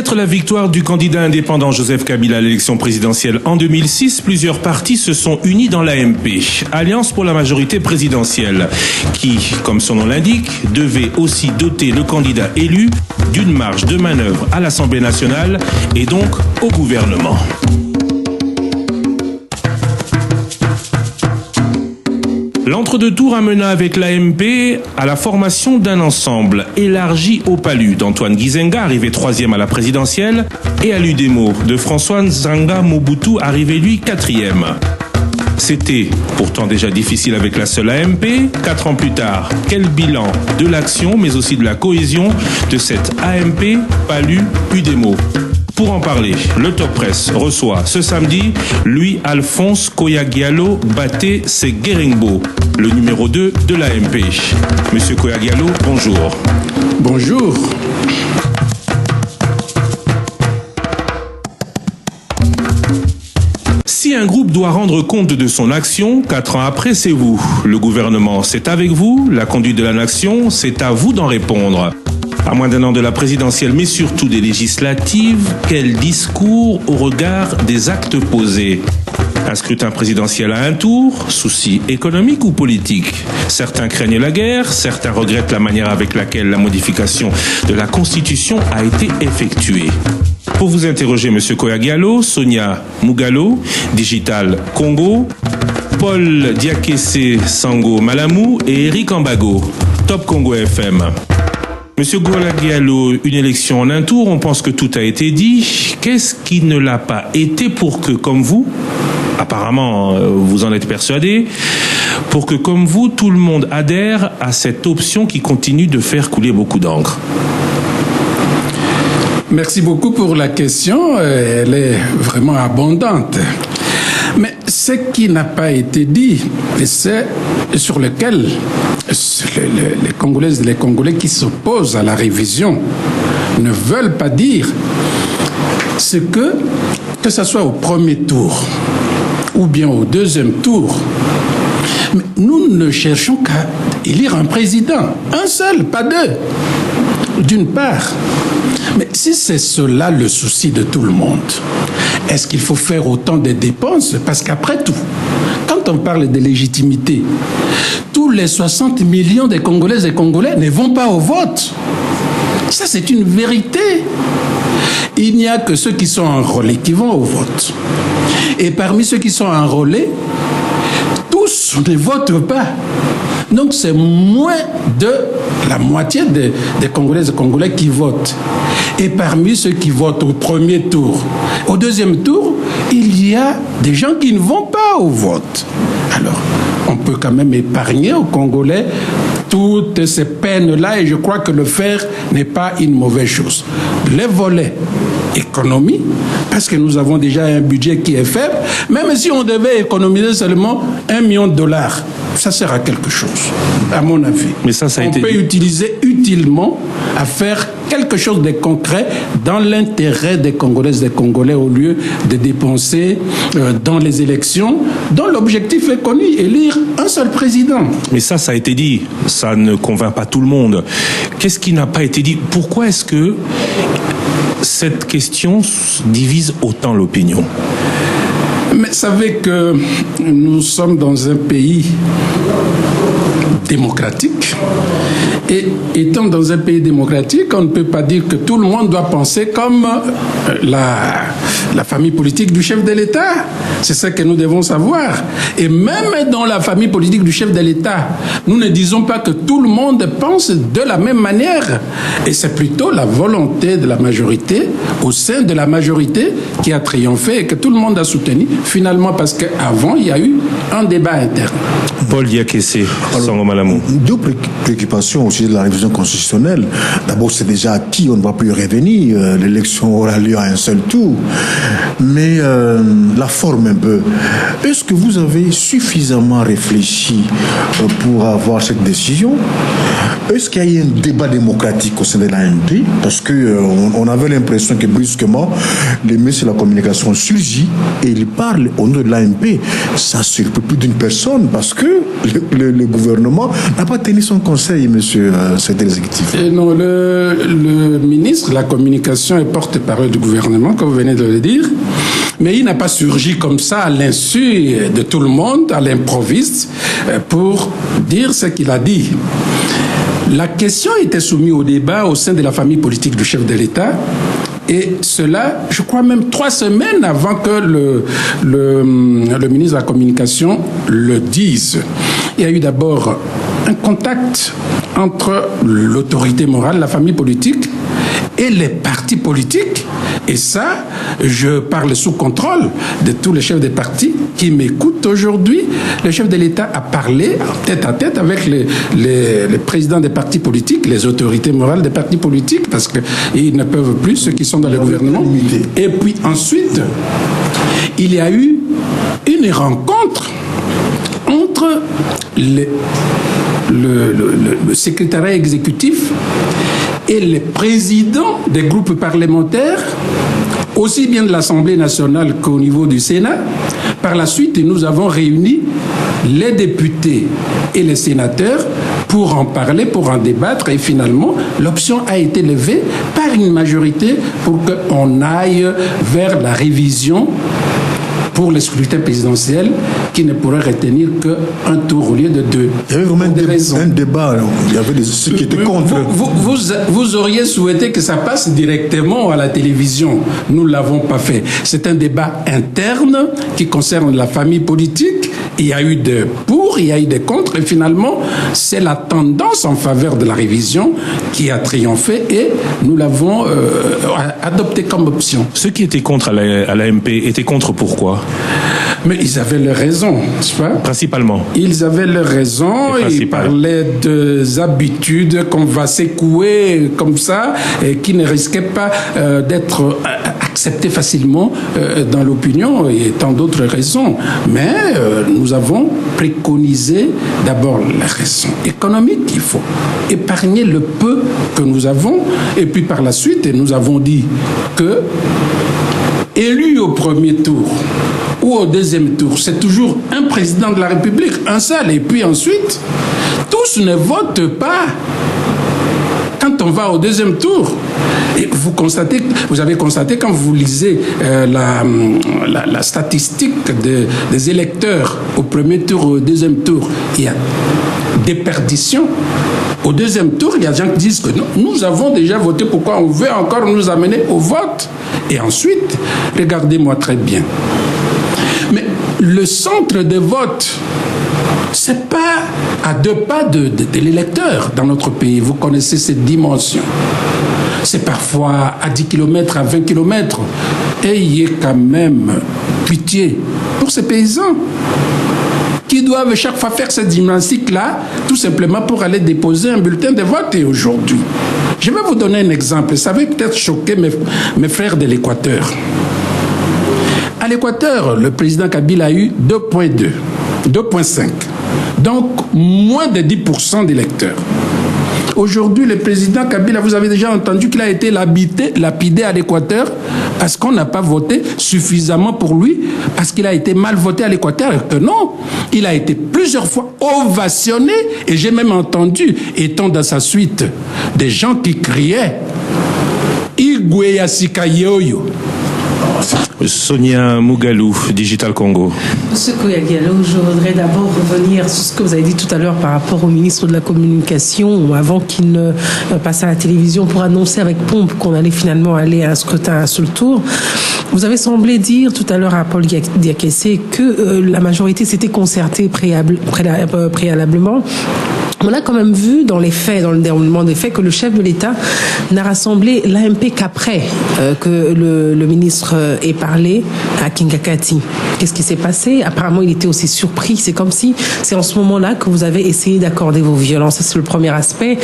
reconnaître la victoire du candidat indépendant Joseph Kabila à l'élection présidentielle en 2006, plusieurs partis se sont unis dans l'AMP, Alliance pour la majorité présidentielle, qui, comme son nom l'indique, devait aussi doter le candidat élu d'une marge de manœuvre à l'Assemblée nationale et donc au gouvernement. L'entre-deux-tours amena avec l'AMP à la formation d'un ensemble élargi au PALU d'Antoine Gizenga, arrivé 3e à la présidentielle, et à l'UDEMO de François Nzanga Mobutu, arrivé lui 4e. C'était pourtant déjà difficile avec la seule AMP. 4 ans plus tard, quel bilan de l'action, mais aussi de la cohésion de cette AMP PALU-UDEMO? Pour en parler, le Top Press reçoit ce samedi Louis-Alphonse Koyagialo Baté Seguerengbo, le numéro 2 de l'AMP. Monsieur Koyagialo, bonjour. Bonjour. Si un groupe doit rendre compte de son action, 4 ans après, c'est vous. Le gouvernement, c'est avec vous. La conduite de la nation, c'est à vous d'en répondre. À moins d'un an de la présidentielle, mais surtout des législatives, quel discours au regard des actes posés? Un scrutin présidentiel à un tour, souci économique ou politique? Certains craignent la guerre, certains regrettent la manière avec laquelle la modification de la Constitution a été effectuée. Pour vous interroger, M. Koyagialo, Sonia Mugalo, Digital Congo, Paul Diakese Sango Malamou et Eric Ambago, Top Congo FM. Monsieur Koyagialo, une élection en un tour, on pense que tout a été dit. Qu'est-ce qui ne l'a pas été pour que, comme vous, apparemment vous en êtes persuadé, pour que, comme vous, tout le monde adhère à cette option qui continue de faire couler beaucoup d'encre? Merci beaucoup pour la question. Elle est vraiment abondante. Mais ce qui n'a pas été dit, et c'est sur lequel les Congolaises et les Congolais qui s'opposent à la révision ne veulent pas dire, c'est que ce soit au premier tour ou bien au deuxième tour, mais nous ne cherchons qu'à élire un président, un seul, pas deux, d'une part. Mais si c'est cela le souci de tout le monde, est-ce qu'il faut faire autant de dépenses? Parce qu'après tout, quand on parle de légitimité, tous les 60 millions de Congolaises et Congolais ne vont pas au vote. Ça, c'est une vérité. Il n'y a que ceux qui sont enrôlés qui vont au vote. Et parmi ceux qui sont enrôlés, tous ne votent pas. Donc c'est moins de la moitié des Congolaises et Congolais qui votent. Et parmi ceux qui votent au premier tour, au deuxième tour, il y a des gens qui ne vont pas au vote. Alors, on peut quand même épargner aux Congolais toutes ces peines-là, et je crois que le faire n'est pas une mauvaise chose. Les volets économie, parce que nous avons déjà un budget qui est faible, même si on devait économiser seulement $1 million, ça sert à quelque chose, à mon avis. Mais ça a été on peut utiliser utilement à faire quelque chose de concret dans l'intérêt des Congolaises et des Congolais au lieu de dépenser dans les élections dont l'objectif est connu, élire un seul président. Mais ça a été dit. Ça ne convainc pas tout le monde. Qu'est-ce qui n'a pas été dit? Pourquoi est-ce que cette question divise autant l'opinion? Mais savez que nous sommes dans un pays démocratique. Et étant dans un pays démocratique, on ne peut pas dire que tout le monde doit penser comme la famille politique du chef de l'État. C'est ça que nous devons savoir. Et même dans la famille politique du chef de l'État, nous ne disons pas que tout le monde pense de la même manière. Et c'est plutôt la volonté de la majorité, au sein de la majorité, qui a triomphé et que tout le monde a soutenu, finalement, parce qu'avant, il y a eu un débat interne. Paul Diakese, Sango Malamou. Deux préoccupations aussi de la révision constitutionnelle. D'abord, c'est déjà acquis, on ne va plus revenir. L'élection aura lieu à un seul tour. Mais la forme un peu. Est-ce que vous avez suffisamment réfléchi pour avoir cette décision? Est-ce qu'il y a eu un débat démocratique au sein de l'AMP? Parce qu'on avait l'impression que brusquement, le ministre de la Communication surgit et il parle au nom de l'AMP. Ça surprend plus d'une personne parce que le gouvernement gouvernement n'a pas tenu son conseil, monsieur secrétaire exécutif. Non, le ministre de la Communication est porte-parole du gouvernement, comme vous venez de le dire, mais il n'a pas surgi comme ça à l'insu de tout le monde, à l'improviste, pour dire ce qu'il a dit. La question était soumise au débat au sein de la famille politique du chef de l'État. Et cela, je crois même 3 semaines avant que le ministre de la Communication le dise. Il y a eu d'abord un contact entre l'autorité morale, la famille politique, et les partis politiques. Et ça, je parle sous contrôle de tous les chefs des partis qui m'écoutent aujourd'hui. Le chef de l'État a parlé tête à tête avec les présidents des partis politiques, les autorités morales des partis politiques, parce qu'ils ne peuvent plus, ceux qui sont dans le gouvernement. Et puis ensuite, il y a eu une rencontre entre le secrétariat exécutif et les présidents des groupes parlementaires, aussi bien de l'Assemblée nationale qu'au niveau du Sénat. Par la suite, nous avons réuni les députés et les sénateurs pour en parler, pour en débattre, et finalement, l'option a été levée par une majorité pour qu'on aille vers la révision pour le scrutin présidentiel qui ne pourrait retenir qu'un tour au lieu de 2. Il y avait vraiment un débat, il y avait ceux qui étaient contre. Vous auriez souhaité que ça passe directement à la télévision. Nous ne l'avons pas fait. C'est un débat interne qui concerne la famille politique. Il y a eu des pour, il y a eu des contre, et finalement, c'est la tendance en faveur de la révision qui a triomphé, et nous l'avons adopté comme option. Ceux qui étaient contre à l'AMP étaient contre pourquoi? Mais ils avaient leur raison, n'est-ce pas? Principalement. Ils avaient leur raison, ils parlaient des habitudes qu'on va secouer comme ça, et qui ne risquaient pas d'être acceptées facilement dans l'opinion, et tant d'autres raisons. Mais nous avons préconisé d'abord la raison économique. Il faut épargner le peu que nous avons, et puis par la suite, nous avons dit que élu au premier tour ou au deuxième tour, c'est toujours un président de la République, un seul. Et puis ensuite, tous ne votent pas quand on va au deuxième tour. Et vous avez constaté quand vous lisez la statistique des électeurs au premier tour ou au deuxième tour, il y a des perditions. Au deuxième tour, il y a des gens qui disent que non, nous avons déjà voté, pourquoi on veut encore nous amener au vote? Et ensuite, regardez-moi très bien. Mais le centre de vote, c'est pas à 2 pas de l'électeur dans notre pays. Vous connaissez cette dimension. C'est parfois à 10 km, à 20 km. Ayez quand même pitié pour ces paysans qui doivent chaque fois faire cette gymnastique-là, tout simplement pour aller déposer un bulletin de vote. Et aujourd'hui, je vais vous donner un exemple. Ça va peut-être choquer mes frères de l'Équateur. À l'Équateur, le président Kabila a eu 2,2, 2,5. Donc, moins de 10% d'électeurs. Aujourd'hui, le président Kabila, vous avez déjà entendu qu'il a été lapidé à l'Équateur parce qu'on n'a pas voté suffisamment pour lui, parce qu'il a été mal voté à l'Équateur, et que non, il a été plusieurs fois ovationné, et j'ai même entendu, étant dans sa suite, des gens qui criaient « Igwe Sikayoyo ». Sonia Mugalou, Digital Congo. Monsieur Koyagalo, je voudrais d'abord revenir sur ce que vous avez dit tout à l'heure par rapport au ministre de la Communication, avant qu'il ne passe à la télévision pour annoncer avec pompe qu'on allait finalement aller à un scrutin à un seul tour. Vous avez semblé dire tout à l'heure à Paul Diakessé que la majorité s'était concertée préalablement. On a quand même vu dans les faits, dans le déroulement des faits, que le chef de l'État n'a rassemblé l'AMP qu'après que le ministre ait parlé à Kingakati. Qu'est-ce qui s'est passé? Apparemment, il était aussi surpris. C'est comme si c'est en ce moment-là que vous avez essayé d'accorder vos violences. C'est le premier aspect.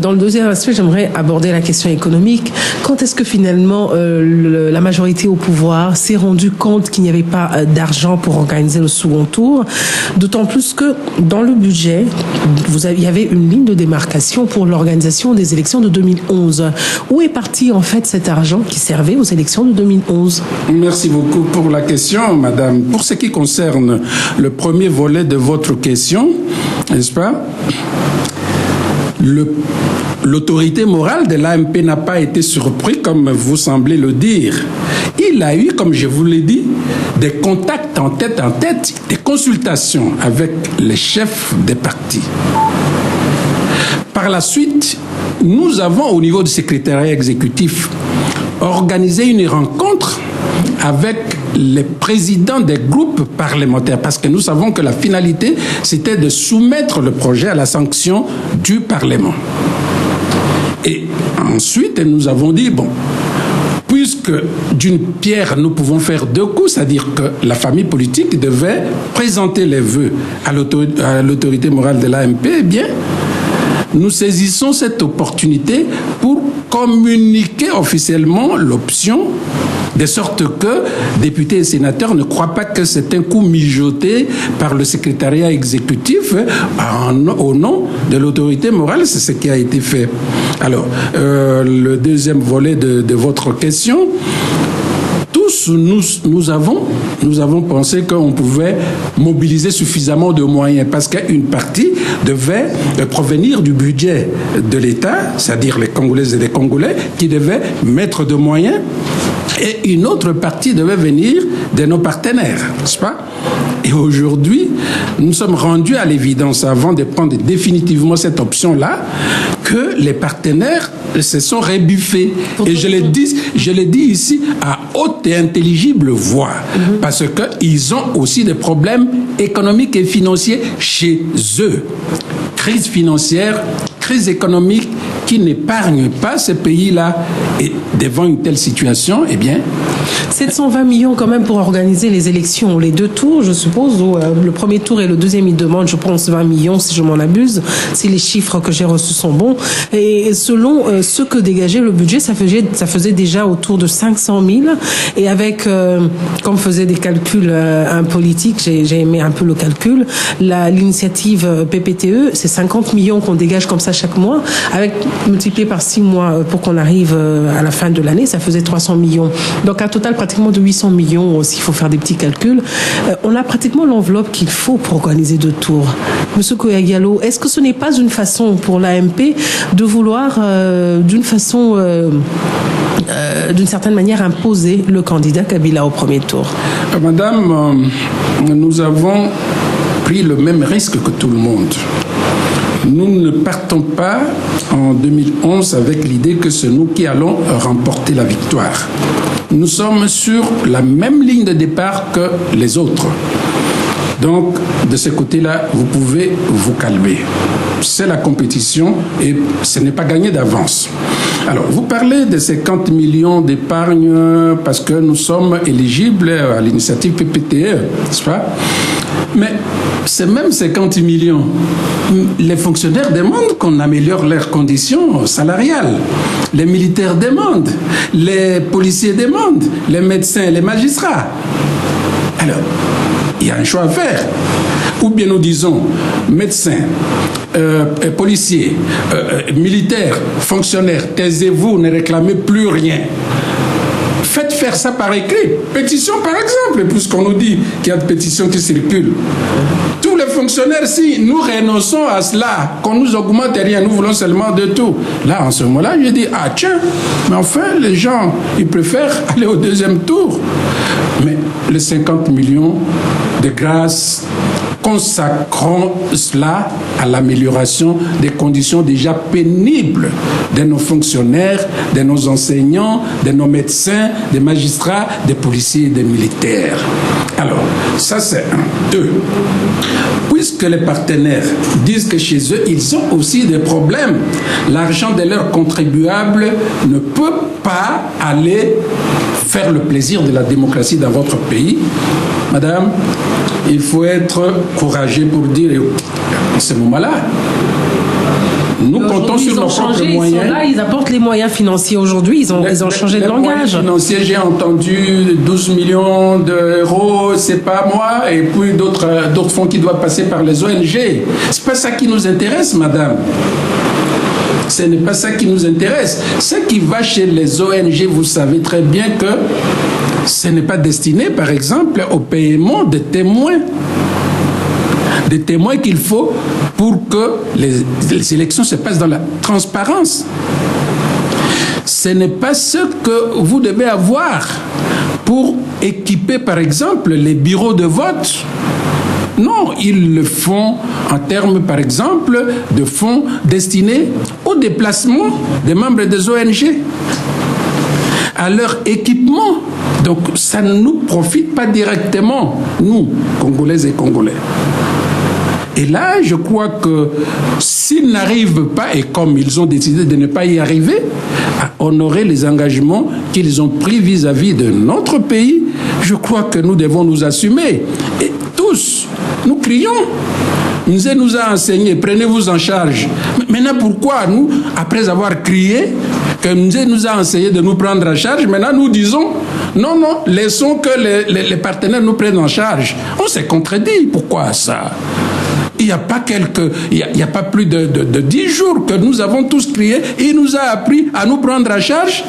Dans le deuxième aspect, j'aimerais aborder la question économique. Quand est-ce que finalement la majorité au pouvoir s'est rendu compte qu'il n'y avait pas d'argent pour organiser le second tour? D'autant plus que dans le budget, il y avait une ligne de démarcation pour l'organisation des élections de 2011. Où est parti en fait cet argent qui servait aux élections de 2011? Merci beaucoup pour la question, madame. Pour ce qui concerne le premier volet de votre question, n'est-ce pas? L'autorité morale de l'AMP n'a pas été surpris comme vous semblez le dire. Il a eu, comme je vous l'ai dit, des contacts en tête, des consultations avec les chefs des partis. Par la suite, nous avons au niveau du secrétariat exécutif organisé une rencontre avec les présidents des groupes parlementaires, parce que nous savons que la finalité, c'était de soumettre le projet à la sanction du Parlement. Et ensuite, nous avons dit, bon, puisque d'une pierre, nous pouvons faire deux coups, c'est-à-dire que la famille politique devait présenter les vœux à l'autorité morale de l'AMP, eh bien, nous saisissons cette opportunité pour communiquer officiellement l'option, de sorte que députés et sénateurs ne croient pas que c'est un coup mijoté par le secrétariat exécutif au nom de l'autorité morale. C'est ce qui a été fait. Alors, le deuxième volet de votre question, tous nous avons pensé qu'on pouvait mobiliser suffisamment de moyens parce qu'une partie devait provenir du budget de l'État, c'est-à-dire les Congolaises et les Congolais, qui devaient mettre de moyens, et une autre partie devait venir de nos partenaires, n'est-ce pas? Et aujourd'hui, nous sommes rendus à l'évidence, avant de prendre définitivement cette option-là, que les partenaires se sont rébuffés. Et je le dis ici à haute et intelligible voix, parce qu'ils ont aussi des problèmes économiques et financiers chez eux. Crise financière, crise économique qui n'épargne pas ces pays-là. Et devant une telle situation, eh bien... 720 millions quand même pour organiser les élections, les deux tours, je suppose, où le premier tour et le deuxième, ils demandent, je pense, 20 millions, si je m'en abuse, si les chiffres que j'ai reçus sont bons. Et selon ce que dégageait le budget, ça faisait déjà autour de 500 000. Et avec, comme faisait des calculs un politique, j'ai aimé un peu le calcul, l'initiative PPTE, c'est 50 millions qu'on dégage comme ça chaque mois, avec multiplié par 6 mois pour qu'on arrive à la fin de l'année, ça faisait 300 millions. Donc un total pratiquement de 800 millions, s'il faut faire des petits calculs. On a pratiquement l'enveloppe qu'il faut pour organiser deux tours. Monsieur Koya-Diallo, est-ce que ce n'est pas une façon pour l'AMP de vouloir, d'une certaine manière, imposer le candidat Kabila au premier tour? Madame, nous avons pris le même risque que tout le monde. Nous ne partons pas en 2011 avec l'idée que c'est nous qui allons remporter la victoire. Nous sommes sur la même ligne de départ que les autres. Donc, de ce côté-là, vous pouvez vous calmer. C'est la compétition et ce n'est pas gagné d'avance. Alors, vous parlez de 50 millions d'épargne parce que nous sommes éligibles à l'initiative PPTE, n'est-ce pas? Mais ces mêmes 50 millions, les fonctionnaires demandent qu'on améliore leurs conditions salariales. Les militaires demandent, les policiers demandent, les médecins et les magistrats. Alors, il y a un choix à faire. Ou bien nous disons, médecins, policiers, militaires, fonctionnaires, taisez-vous, ne réclamez plus rien. Faites faire ça par écrit. Pétition, par exemple, puisqu'on nous dit qu'il y a des pétitions qui circulent. Tous les fonctionnaires, si nous renonçons à cela, qu'on nous augmente rien, nous voulons seulement de tout. Là, en ce moment-là, je dis, ah tiens, mais enfin, les gens, ils préfèrent aller au deuxième tour. Mais les 50 millions de grâce, consacrons cela à l'amélioration des conditions déjà pénibles de nos fonctionnaires, de nos enseignants, de nos médecins, des magistrats, des policiers et des militaires. Alors, ça c'est un. 2. Puisque les partenaires disent que chez eux, ils ont aussi des problèmes, l'argent de leurs contribuables ne peut pas aller faire le plaisir de la démocratie dans votre pays. Madame, il faut être courageux pour dire, en ce moment-là, nous comptons sur nos propres moyens. Ils sont là, ils apportent les moyens financiers aujourd'hui, ils ont changé de langage. Les moyens financiers, j'ai entendu 12 millions d'euros, c'est pas moi, et puis d'autres fonds qui doivent passer par les ONG. C'est pas ça qui nous intéresse, madame. Ce n'est pas ça qui nous intéresse. Ce qui va chez les ONG, vous savez très bien que ce n'est pas destiné, par exemple, au paiement de témoins. des témoins qu'il faut pour que les élections se passent dans la transparence. Ce n'est pas ce que vous devez avoir pour équiper, par exemple, les bureaux de vote. Non, ils le font en termes, par exemple, de fonds destinés au déplacement des membres des ONG, à leur équipement. Donc, ça ne nous profite pas directement, nous, Congolaises et Congolais. Et là, je crois que s'ils n'arrivent pas, et comme ils ont décidé de ne pas y arriver, à honorer les engagements qu'ils ont pris vis-à-vis de notre pays, je crois que nous devons nous assumer. Et tous, nous crions. Nzé nous a enseigné, prenez-vous en charge. Maintenant, pourquoi nous, après avoir crié, que Nzé nous a enseigné de nous prendre en charge, maintenant nous disons, non, laissons que les partenaires nous prennent en charge. On s'est contredit. Pourquoi ça ? Il n'y a pas plus de 10 jours que nous avons tous crié et il nous a appris à nous prendre en charge.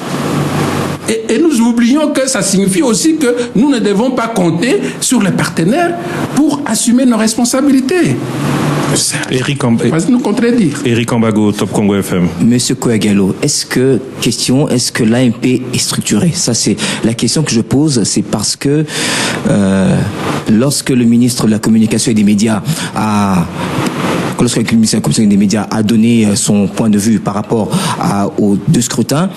Et nous oublions que ça signifie aussi que nous ne devons pas compter sur les partenaires pour assumer nos responsabilités. Eric nous contredire. Eric Ambago, Top Congo FM. Monsieur Kouagalo, est-ce que l'AMP est structurée? Ça, c'est la question que je pose, c'est parce que lorsque le ministre de la Communication et des Médias lorsque le ministre de la Communication et des Médias a donné son point de vue par rapport aux deux scrutins,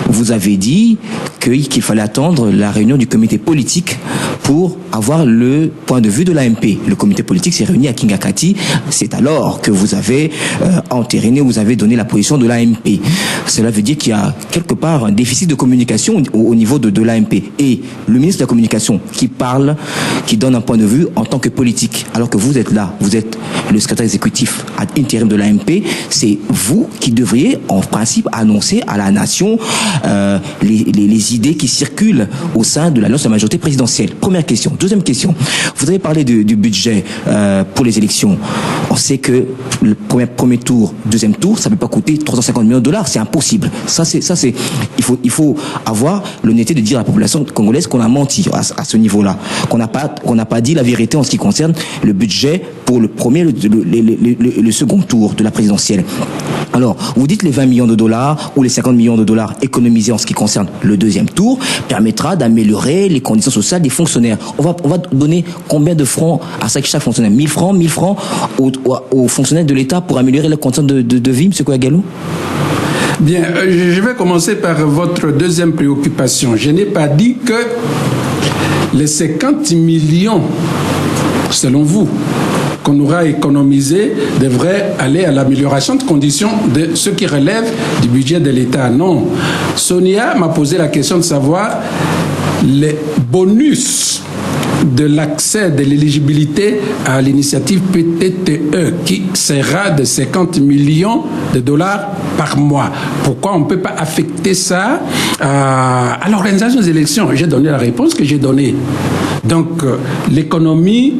vous avez dit qu'il fallait attendre la réunion du comité politique pour avoir le point de vue de l'AMP. Le comité politique s'est réuni à Kingakati. C'est alors que vous avez entériné, vous avez donné la position de l'AMP. Cela veut dire qu'il y a quelque part un déficit de communication au niveau de l'AMP. Et le ministre de la Communication qui parle, qui donne un point de vue en tant que politique, alors que vous êtes là, vous êtes le secrétaire exécutif à intérim de l'AMP, c'est vous qui devriez en principe annoncer à la nation les idées qui circulent au sein de l'alliance de la majorité présidentielle. Première question. Deuxième question. Vous avez parlé du budget pour les élections. On sait que le premier tour, deuxième tour, ça ne peut pas coûter 350 millions de dollars. C'est impossible. Il faut avoir l'honnêteté de dire à la population congolaise qu'on a menti à ce niveau-là. Qu'on n'a pas dit la vérité en ce qui concerne le budget pour le premier, le second tour de la présidentielle. Alors, vous dites les 20 millions de dollars ou les 50 millions de dollars économisés en ce qui concerne le deuxième tour permettra d'améliorer les conditions sociales des fonctionnaires. On va donner combien de francs à chaque fonctionnaire? 1000 francs aux fonctionnaires de l'État pour améliorer les conditions de vie, M. Kouagalo? Bien, je vais commencer par votre deuxième préoccupation. Je n'ai pas dit que les 50 millions, selon vous, qu'on aura économisé devrait aller à l'amélioration de conditions de ce qui relève du budget de l'État. Non. Sonia m'a posé la question de savoir les bonus de l'accès, de l'éligibilité à l'initiative PTTE qui sera de 50 millions de dollars par mois. Pourquoi on ne peut pas affecter ça à l'organisation des élections? J'ai donné la réponse que j'ai donnée. Donc, l'économie,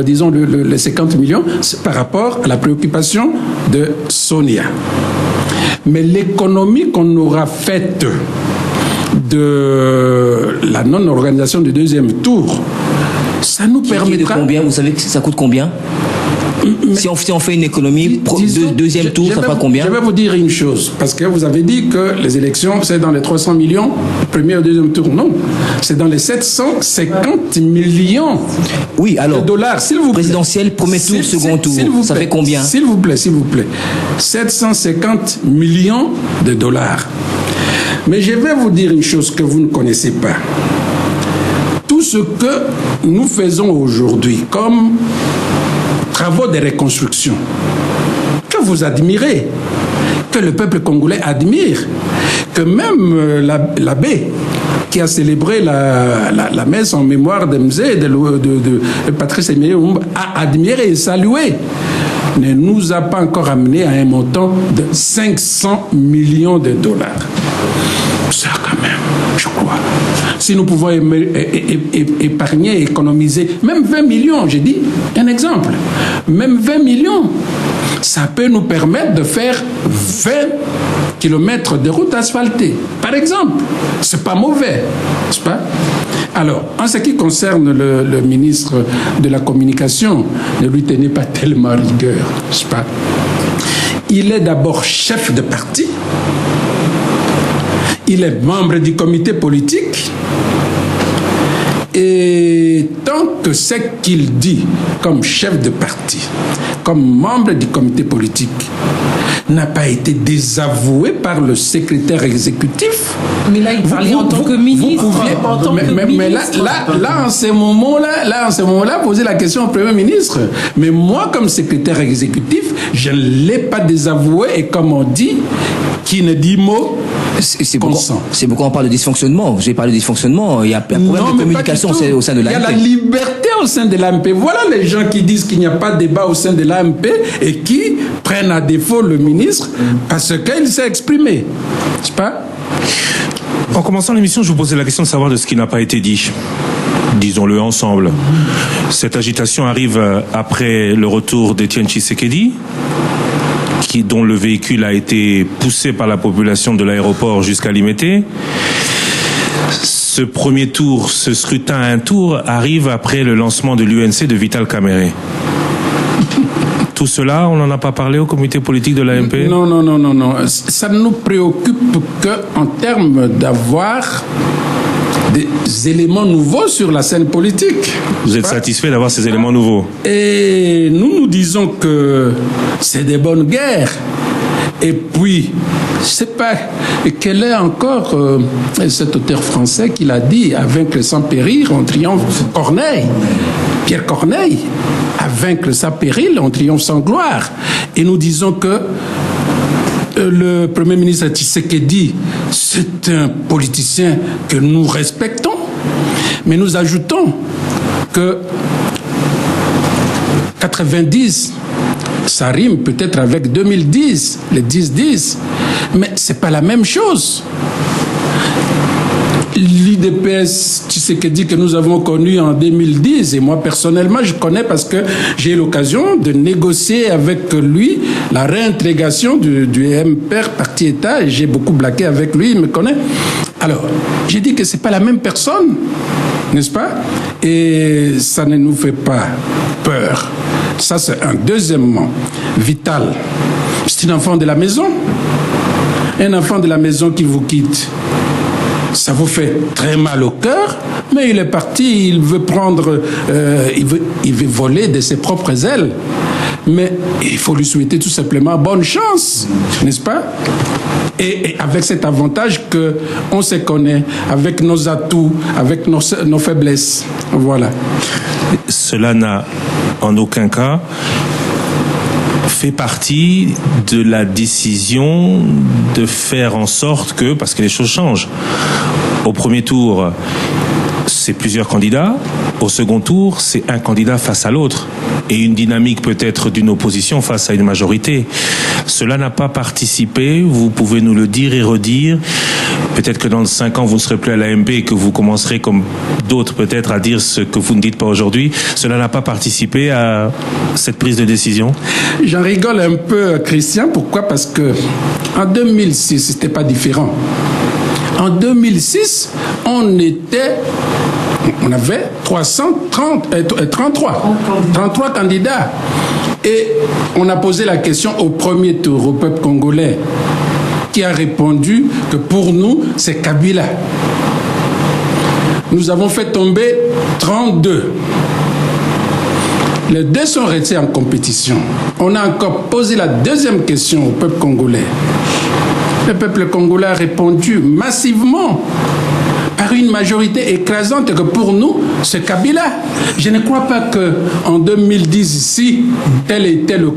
disons les 50 millions, c'est par rapport à la préoccupation de Sonia. Mais l'économie qu'on aura faite de la non-organisation du deuxième tour, ça nous permettra... Combien? Vous savez que ça coûte combien? Si on fait une économie deuxième tour, ça fera combien? Je vais vous dire une chose, parce que vous avez dit que les élections, c'est dans les 300 millions, premier ou deuxième tour. Non, c'est dans les 750 millions de dollars. S'il vous plaît. Présidentiel, premier tour, second tour, ça fait combien? S'il vous plaît. 750 millions de dollars. Mais je vais vous dire une chose que vous ne connaissez pas. Tout ce que nous faisons aujourd'hui comme travaux de reconstruction, que vous admirez, que le peuple congolais admire, que même l'abbé qui a célébré la messe en mémoire de Mzé, de Patrice Emery Lumumba, a admiré et salué, ne nous a pas encore amené à un montant de 500 millions de dollars. Ça quand même, je crois. Si nous pouvons épargner, économiser, même 20 millions, j'ai dit un exemple, même 20 millions, ça peut nous permettre de faire 20 kilomètres de route asphaltée. Par exemple, c'est pas mauvais, n'est-ce pas? Alors, en ce qui concerne le ministre de la Communication, ne lui tenez pas tellement rigueur, n'est-ce pas? Il est d'abord chef de parti, il est membre du comité politique, et tant que ce qu'il dit comme chef de parti, comme membre du comité politique, n'a pas été désavoué par le secrétaire exécutif. Mais là, il parlait en tant que ministre. Mais là, en ce moment-là, poser la question au Premier ministre. Mais moi, comme secrétaire exécutif, je ne l'ai pas désavoué. Et comme on dit, qui ne dit mot, c'est pourquoi on parle de dysfonctionnement. J'ai parlé de dysfonctionnement. Il y a un problème de communication au sein de l'AMP. Il y a la liberté au sein de l'AMP. Voilà les gens qui disent qu'il n'y a pas de débat au sein de l'AMP et qui prennent à défaut le ministre parce qu'il s'est exprimé. N'est-ce pas? En commençant l'émission, je vous posais la question de savoir de ce qui n'a pas été dit. Disons-le ensemble. Cette agitation arrive après le retour d'Étienne Tshisekedi, dont le véhicule a été poussé par la population de l'aéroport jusqu'à Limete. Ce premier tour, ce scrutin à un tour, arrive après le lancement de l'UNC de Vital Kamerhe. Tout cela, on n'en a pas parlé au comité politique de l'AMP? Non. Ça ne nous préoccupe qu'en termes d'avoir des éléments nouveaux sur la scène politique. Vous êtes satisfait d'avoir ces éléments nouveaux? Et nous disons que c'est des bonnes guerres. Et puis, je ne sais pas quel est encore cet auteur français qui l'a dit, à vaincre sans périr, on triomphe. Corneille, Pierre Corneille, à vaincre sans péril, on triomphe sans gloire. Et nous disons que le Premier ministre Tshisekedi, c'est un politicien que nous respectons, mais nous ajoutons que 90, ça rime peut-être avec 2010, les 10-10, mais c'est pas la même chose. L'IDPS Tshisekedi que nous avons connu en 2010, et moi personnellement je connais parce que j'ai eu l'occasion de négocier avec lui la réintégration du MPR parti État, et j'ai beaucoup blagué avec lui, il me connaît. Alors, j'ai dit que c'est pas la même personne, n'est-ce pas? Et ça ne nous fait pas peur. Ça, c'est un. Deuxièmement, Vital, c'est un enfant de la maison. Un enfant de la maison qui vous quitte, ça vous fait très mal au cœur, mais il est parti, il veut prendre, il veut voler de ses propres ailes. Mais il faut lui souhaiter tout simplement bonne chance, n'est-ce pas? Et avec cet avantage qu'on se connaît, avec nos atouts, avec nos faiblesses. Voilà. Cela n'a en aucun cas fait partie de la décision de faire en sorte que, parce que les choses changent, au premier tour, c'est plusieurs candidats, au second tour, c'est un candidat face à l'autre, et une dynamique peut-être d'une opposition face à une majorité. Cela n'a pas participé, vous pouvez nous le dire et redire. Peut-être que dans 5 ans, vous ne serez plus à l'AMP et que vous commencerez, comme d'autres peut-être, à dire ce que vous ne dites pas aujourd'hui. Cela n'a pas participé à cette prise de décision? J'en rigole un peu, Christian. Pourquoi? Parce que en 2006, c'était pas différent. En 2006, on avait 33 candidats. Et on a posé la question au premier tour au peuple congolais, qui a répondu que pour nous, c'est Kabila. Nous avons fait tomber 32. Les deux sont restés en compétition. On a encore posé la deuxième question au peuple congolais. Le peuple congolais a répondu massivement, par une majorité écrasante, que pour nous, c'est Kabila. Je ne crois pas qu'en 2010, ici, tel était le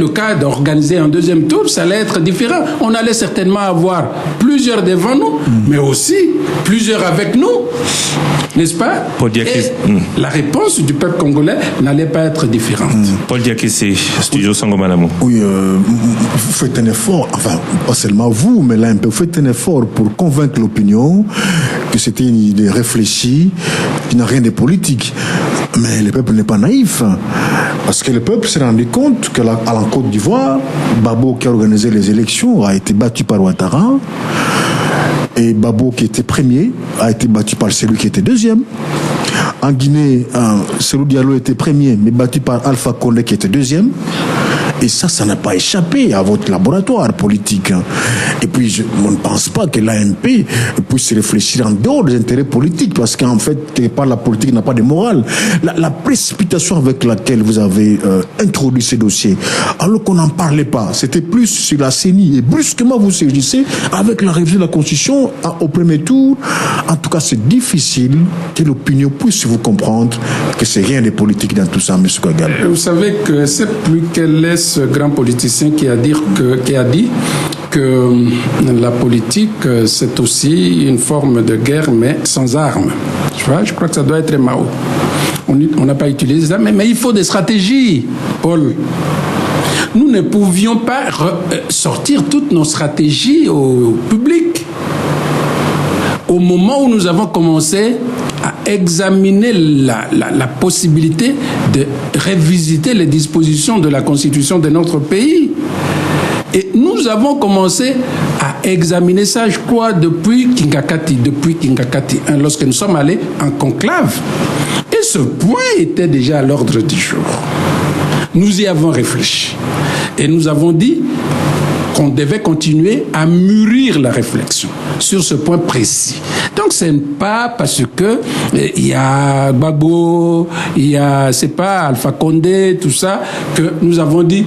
cas d'organiser un deuxième tour, ça allait être différent. On allait certainement avoir plusieurs devant nous, mais aussi plusieurs avec nous, n'est-ce pas? Et la réponse du peuple congolais n'allait pas être différente. Paul Diakessé, Studio Sangomalamu. Oui, vous faites un effort, enfin, pas seulement vous, mais là, vous faites un effort pour convaincre l'opinion que c'était une idée réfléchie, qui n'a rien de politique. Mais le peuple n'est pas naïf, parce que le peuple s'est rendu compte qu'à la Côte d'Ivoire, Babo, qui a organisé les élections, a été battu par Ouattara. Et Babo, qui était premier, a été battu par celui qui était deuxième. En Guinée, Cellou Diallo était premier, mais battu par Alpha Condé qui était deuxième. Et ça n'a pas échappé à votre laboratoire politique. Et puis, on ne pense pas que l'AMP puisse réfléchir en dehors des intérêts politiques, parce qu'en fait, quelque part, la politique n'a pas de morale. La précipitation avec laquelle vous avez introduit ces dossiers, alors qu'on n'en parlait pas, c'était plus sur la CENI, et brusquement vous saisissez avec la révision de la Constitution au premier tour. En tout cas, c'est difficile que l'opinion puisse vous comprendre que c'est rien de politique dans tout ça, M. Kagame. Vous savez que c'est plus quel est ce grand politicien qui a dit que la politique, c'est aussi une forme de guerre, mais sans armes. Je crois que ça doit être Mao. On n'a pas utilisé ça, mais il faut des stratégies, Paul. Nous ne pouvions pas sortir toutes nos stratégies au public. Au moment où nous avons commencé à examiner la possibilité de revisiter les dispositions de la Constitution de notre pays. Et nous avons commencé à examiner ça, je crois, depuis Kingakati 1, lorsque nous sommes allés en conclave. Et ce point était déjà à l'ordre du jour. Nous y avons réfléchi. Et nous avons dit qu'on devait continuer à mûrir la réflexion sur ce point précis. Donc ce n'est pas parce que il y a Gbagbo, c'est pas Alpha Condé, tout ça, que nous avons dit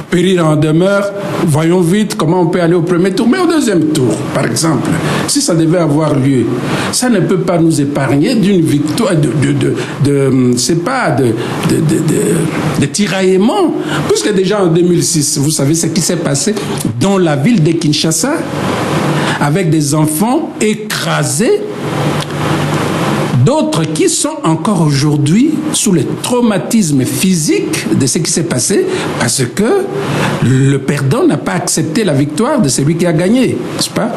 périr en demeure, voyons vite comment on peut aller au premier tour, mais au deuxième tour, par exemple, si ça devait avoir lieu, ça ne peut pas nous épargner d'une victoire, de tiraillement, puisque déjà en 2006, vous savez ce qui s'est passé dans la ville de Kinshasa, avec des enfants écrasés, d'autres qui sont encore aujourd'hui sous le traumatisme physique de ce qui s'est passé parce que le perdant n'a pas accepté la victoire de celui qui a gagné, n'est-ce pas?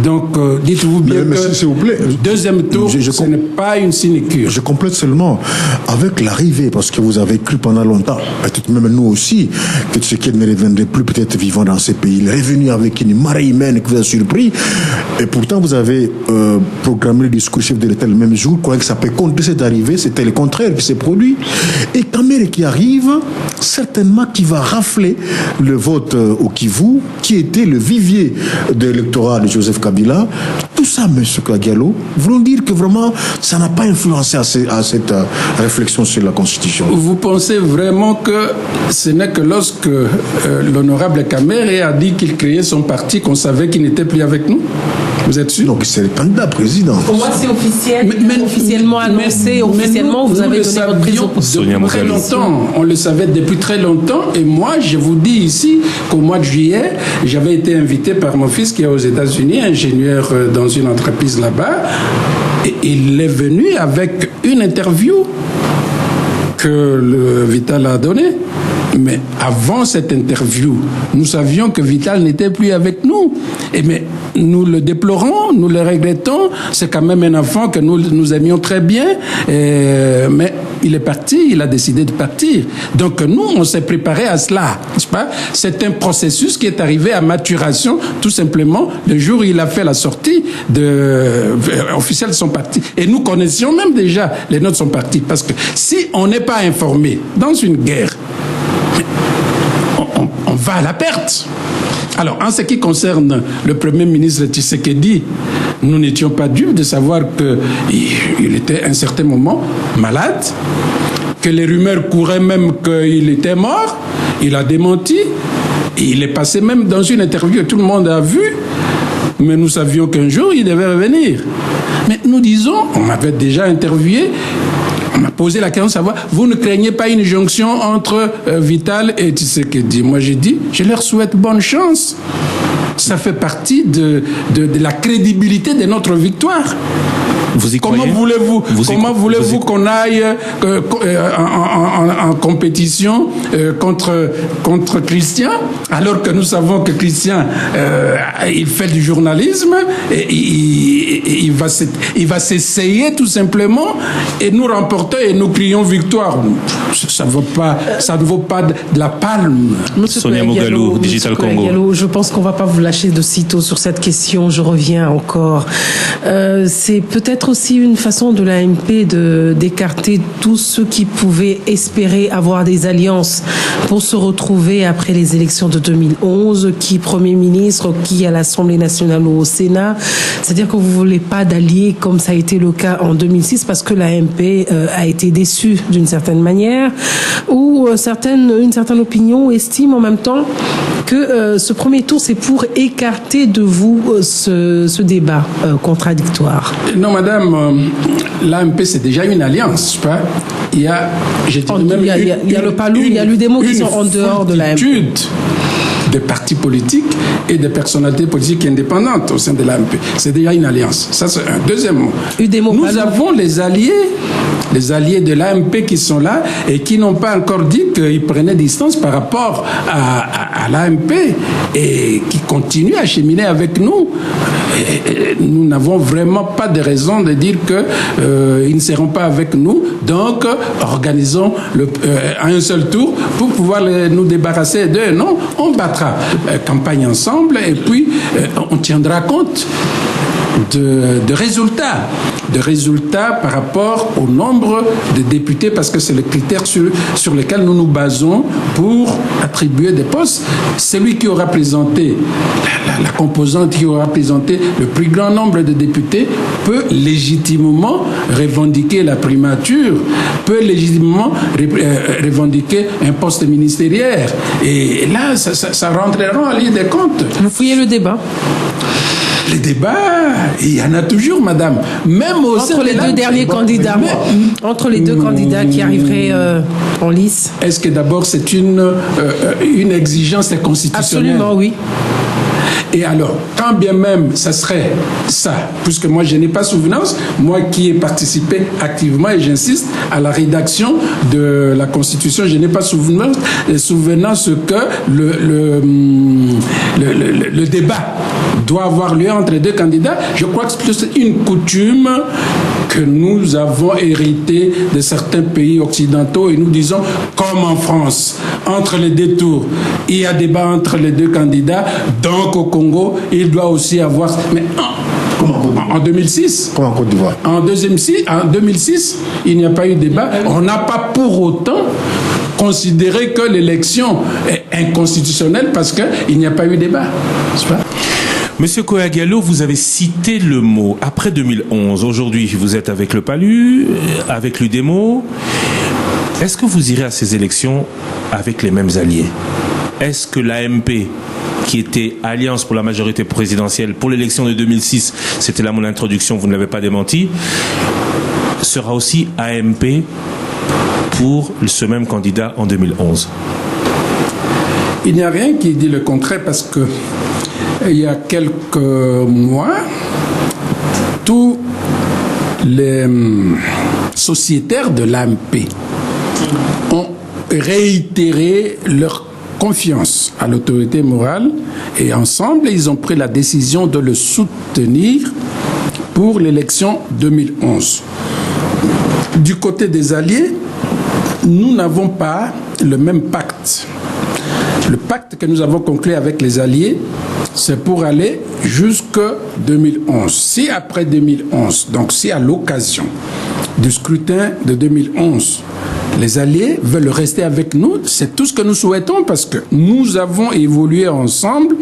Donc, dites-vous bien que s'il vous plaît, deuxième tour, ce n'est pas une sinécure. Je complète seulement avec l'arrivée, parce que vous avez cru pendant longtemps, peut-être même nous aussi, que Tshisekedi ne reviendrait plus peut-être vivant dans ces pays. Il est revenu avec une marée humaine qui vous a surpris, et pourtant vous avez programmé le discours chef de l'État le même jour, croyant que ça peut contrer cette arrivée. C'était le contraire qui s'est produit. Et Kamere qui arrive, certainement qui va rafler le vote au Kivu, qui était le vivier de l'électorat de Joseph Kabila. Tout ça, M. Kagalo, voulons dire que vraiment, ça n'a pas influencé à cette réflexion sur la Constitution. Vous pensez vraiment que ce n'est que lorsque l'honorable Kamere a dit qu'il créait son parti qu'on savait qu'il n'était plus avec nous? Vous êtes sûr? Donc c'est le candidat président. Pour moi, c'est officiel. Mais officiellement annoncé, officiellement, vous avez donné votre prise de position. Depuis très longtemps. On le savait depuis très longtemps. Et moi, je vous dis ici qu'au mois de juillet, j'avais été invité par mon fils qui est aux États-Unis, ingénieur dans une entreprise là-bas. Et il est venu avec une interview que le Vital a donnée. Mais avant cette interview, nous savions que Vital n'était plus avec nous. Mais nous le déplorons, nous le regrettons. C'est quand même un enfant que nous aimions très bien. Mais il est parti, il a décidé de partir. Donc nous, on s'est préparé à cela, n'est-ce pas? C'est un processus qui est arrivé à maturation, tout simplement, le jour où il a fait la sortie officielle de son parti. Et nous connaissions même déjà les nôtres de son parti. Parce que si on n'est pas informé dans une guerre, on va à la perte. Alors, en ce qui concerne le Premier ministre Tshisekedi, nous n'étions pas dupes de savoir qu'il était à un certain moment malade, que les rumeurs couraient même qu'il était mort. Il a démenti. Et il est passé même dans une interview que tout le monde a vue. Mais nous savions qu'un jour, il devait revenir. Mais nous disons, on m'avait déjà interviewé, on m'a posé la question de savoir, vous ne craignez pas une jonction entre Vital et Tshisekedi? Moi, j'ai dit, je leur souhaite bonne chance. Ça fait partie de la crédibilité de notre victoire. Vous y croyez? Comment voulez-vous qu'on aille en compétition contre Christian, alors que nous savons que Christian il fait du journalisme et il va s'essayer tout simplement et nous remporter et nous crions victoire. Ça ne vaut pas de la palme. Sonia Mogalo, Digital Congo. Gallo, je pense qu'on ne va pas vous lâcher de sitôt sur cette question. Je reviens encore. C'est peut-être aussi une façon de l'AMP d'écarter tous ceux qui pouvaient espérer avoir des alliances pour se retrouver après les élections de 2011, qui Premier ministre, qui à l'Assemblée nationale ou au Sénat. C'est-à-dire que vous ne voulez pas d'alliés comme ça a été le cas en 2006 parce que l'AMP a été déçue d'une certaine manière, ou une certaine opinion estime en même temps que ce premier tour, c'est pour écarter de vous ce débat contradictoire. Non, madame, l'AMP, c'est déjà une alliance, pas? Il y a le PALU, il y a l'UDEMO qui sont en dehors de l'AMP. Des partis politiques et des personnalités politiques indépendantes au sein de l'AMP. C'est déjà une alliance. Ça, c'est un. Deuxièmement, nous avons les alliés de l'AMP qui sont là et qui n'ont pas encore dit qu'ils prenaient distance par rapport à l'AMP et qui continuent à cheminer avec nous. Et nous n'avons vraiment pas de raison de dire qu'ils ne seront pas avec nous. Donc, organisons un seul tour pour pouvoir nous débarrasser d'eux. Non, on battra campagne ensemble et puis on tiendra compte de résultats par rapport au nombre de députés, parce que c'est le critère sur lequel nous nous basons pour attribuer des postes. Celui qui aura présenté, la composante qui aura présenté le plus grand nombre de députés peut légitimement revendiquer la primature, peut légitimement revendiquer un poste ministériel. Et là, ça rentrera en ligne de compte. Vous fouillez le débat? Les débats, il y en a toujours, madame. Même entre les deux derniers candidats, entre les deux candidats qui arriveraient en lice. Est-ce que d'abord c'est une exigence constitutionnelle? Absolument, oui. Et alors, quand bien même ça serait ça, puisque moi je n'ai pas souvenance, moi qui ai participé activement, et j'insiste, à la rédaction de la Constitution, je n'ai pas souvenance que le débat doit avoir lieu entre les deux candidats. Je crois que c'est une coutume que nous avons héritée de certains pays occidentaux, et nous disons, comme en France, entre les deux tours, il y a débat entre les deux candidats, donc au Congo, il doit aussi avoir... Mais en 2006, comme en Côte d'Ivoire. En 2006, il n'y a pas eu de débat. On n'a pas pour autant considéré que l'élection est inconstitutionnelle parce qu'il n'y a pas eu de débat. C'est pas? Monsieur Kouya-Diallo, vous avez cité le mot après 2011. Aujourd'hui, vous êtes avec le PALU, avec l'UDEMO. Est-ce que vous irez à ces élections avec les mêmes alliés? Est-ce que l'AMP, qui était Alliance pour la majorité présidentielle pour l'élection de 2006, c'était là mon introduction, vous ne l'avez pas démenti, sera aussi AMP pour ce même candidat en 2011? Il n'y a rien qui dit le contraire, parce que il y a quelques mois, tous les sociétaires de l'AMP ont réitéré leur confiance à l'autorité morale, et ensemble, ils ont pris la décision de le soutenir pour l'élection 2011. Du côté des alliés, nous n'avons pas le même pacte. Le pacte que nous avons conclu avec les alliés, c'est pour aller jusqu'en 2011. Si après 2011, donc si à l'occasion du scrutin de 2011, les alliés veulent rester avec nous, c'est tout ce que nous souhaitons, parce que nous avons évolué ensemble.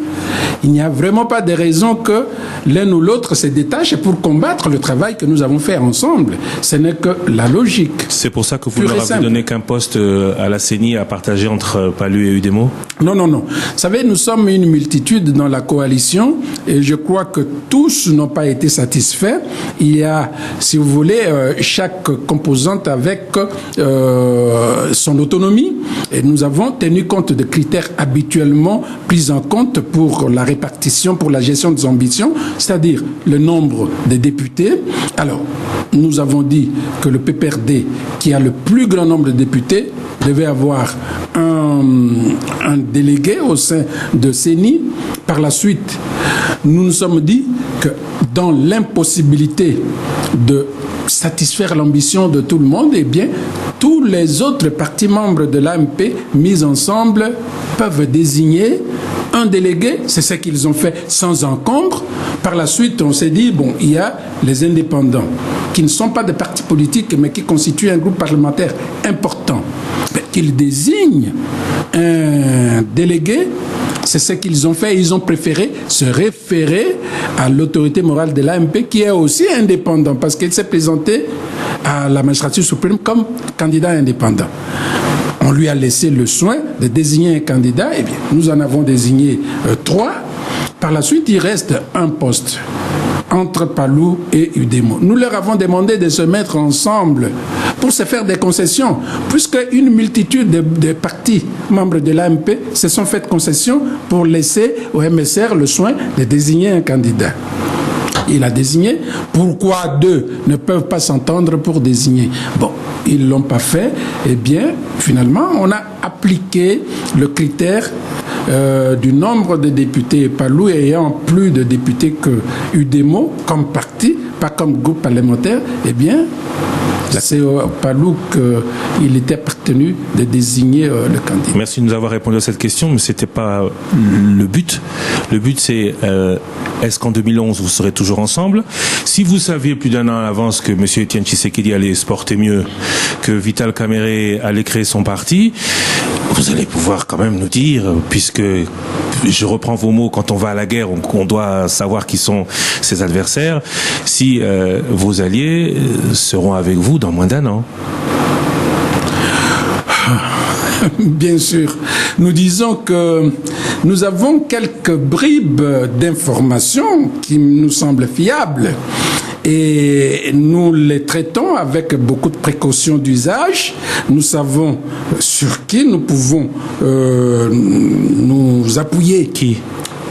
Il n'y a vraiment pas de raison que l'un ou l'autre se détache pour combattre le travail que nous avons fait ensemble. Ce n'est que la logique. C'est pour ça que vous ne leur avez donné qu'un poste à la CENI à partager entre PALU et UDEMO? Non. Vous savez, nous sommes une multitude dans la coalition, et je crois que tous n'ont pas été satisfaits. Il y a, si vous voulez, chaque composante avec son autonomie et nous avons tenu compte de critères habituellement pris en compte pour la répartition, pour la gestion des ambitions, c'est-à-dire le nombre de députés. Alors, nous avons dit que le PPRD, qui a le plus grand nombre de députés, devait avoir un délégué au sein de CENI. Par la suite, nous nous sommes dit que dans l'impossibilité de satisfaire l'ambition de tout le monde, eh bien, tous les autres partis membres de l'AMP mis ensemble peuvent désigner un délégué. C'est ce qu'ils ont fait sans encombre. Par la suite, on s'est dit, bon, il y a les indépendants qui ne sont pas des partis politiques, mais qui constituent un groupe parlementaire important. Qu'ils désignent un délégué. C'est ce qu'ils ont fait. Ils ont préféré se référer à l'autorité morale de l'AMP, qui est aussi indépendant, parce qu'il s'est présenté à la magistrature suprême comme candidat indépendant. On lui a laissé le soin de désigner un candidat. Eh bien, nous en avons désigné 3. Par la suite, il reste un poste entre Palou et Udemo. Nous leur avons demandé de se mettre ensemble pour se faire des concessions, puisque une multitude de partis membres de l'AMP se sont fait concessions pour laisser au MSR le soin de désigner un candidat. Il a désigné. Pourquoi 2 ne peuvent pas s'entendre pour désigner? Bon, ils ne l'ont pas fait. Eh bien, finalement, on a appliqué le critère du nombre de députés. Palou ayant plus de députés que Udemo comme parti, pas comme groupe parlementaire, eh bien, c'est Palou qu'il était appartenu de désigner le candidat. Merci de nous avoir répondu à cette question, mais ce n'était pas le but. Le but, c'est est-ce qu'en 2011, vous serez toujours ensemble? Si vous saviez plus d'un an à l'avance que M. Etienne Tshisekedi allait se porter mieux, que Vital Kamerhe allait créer son parti, vous allez pouvoir quand même nous dire, puisque je reprends vos mots, quand on va à la guerre, on doit savoir qui sont ses adversaires, si vos alliés seront avec vous dans moins d'un an. Bien sûr. Nous disons que nous avons quelques bribes d'informations qui nous semblent fiables et nous les traitons avec beaucoup de précautions d'usage. Nous savons sur qui nous pouvons nous appuyer. Qui?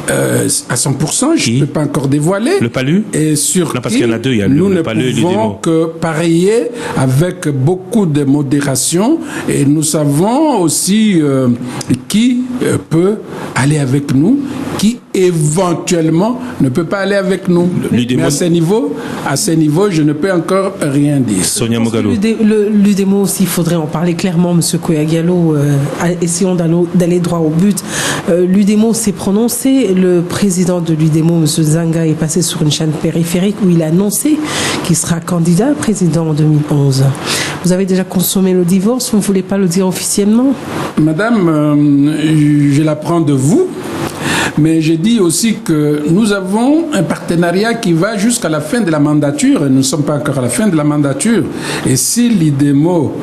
À 100%, je ne peux pas encore dévoiler. Le Palu? Et sur non, parce qu'il y en a 2, il y a nous le ne Palu et pouvons que parier avec beaucoup de modération, et nous savons aussi qui peut aller avec nous, qui éventuellement ne peut pas aller avec nous. Mais à ce niveau, je ne peux encore rien dire. Sonia Mogalo. L'UDEMO aussi, il faudrait en parler clairement, M. Koya-Diallo. Essayons d'aller droit au but. L'UDEMO s'est prononcé. Le président de l'UDEMO, M. Zanga, est passé sur une chaîne périphérique où il a annoncé qu'il sera candidat président en 2011. Vous avez déjà consommé le divorce, vous ne voulez pas le dire officiellement? Madame, je l'apprends de vous. Mais je dis aussi que nous avons un partenariat qui va jusqu'à la fin de la mandature. Nous ne sommes pas encore à la fin de la mandature. Et si l'UDEMO,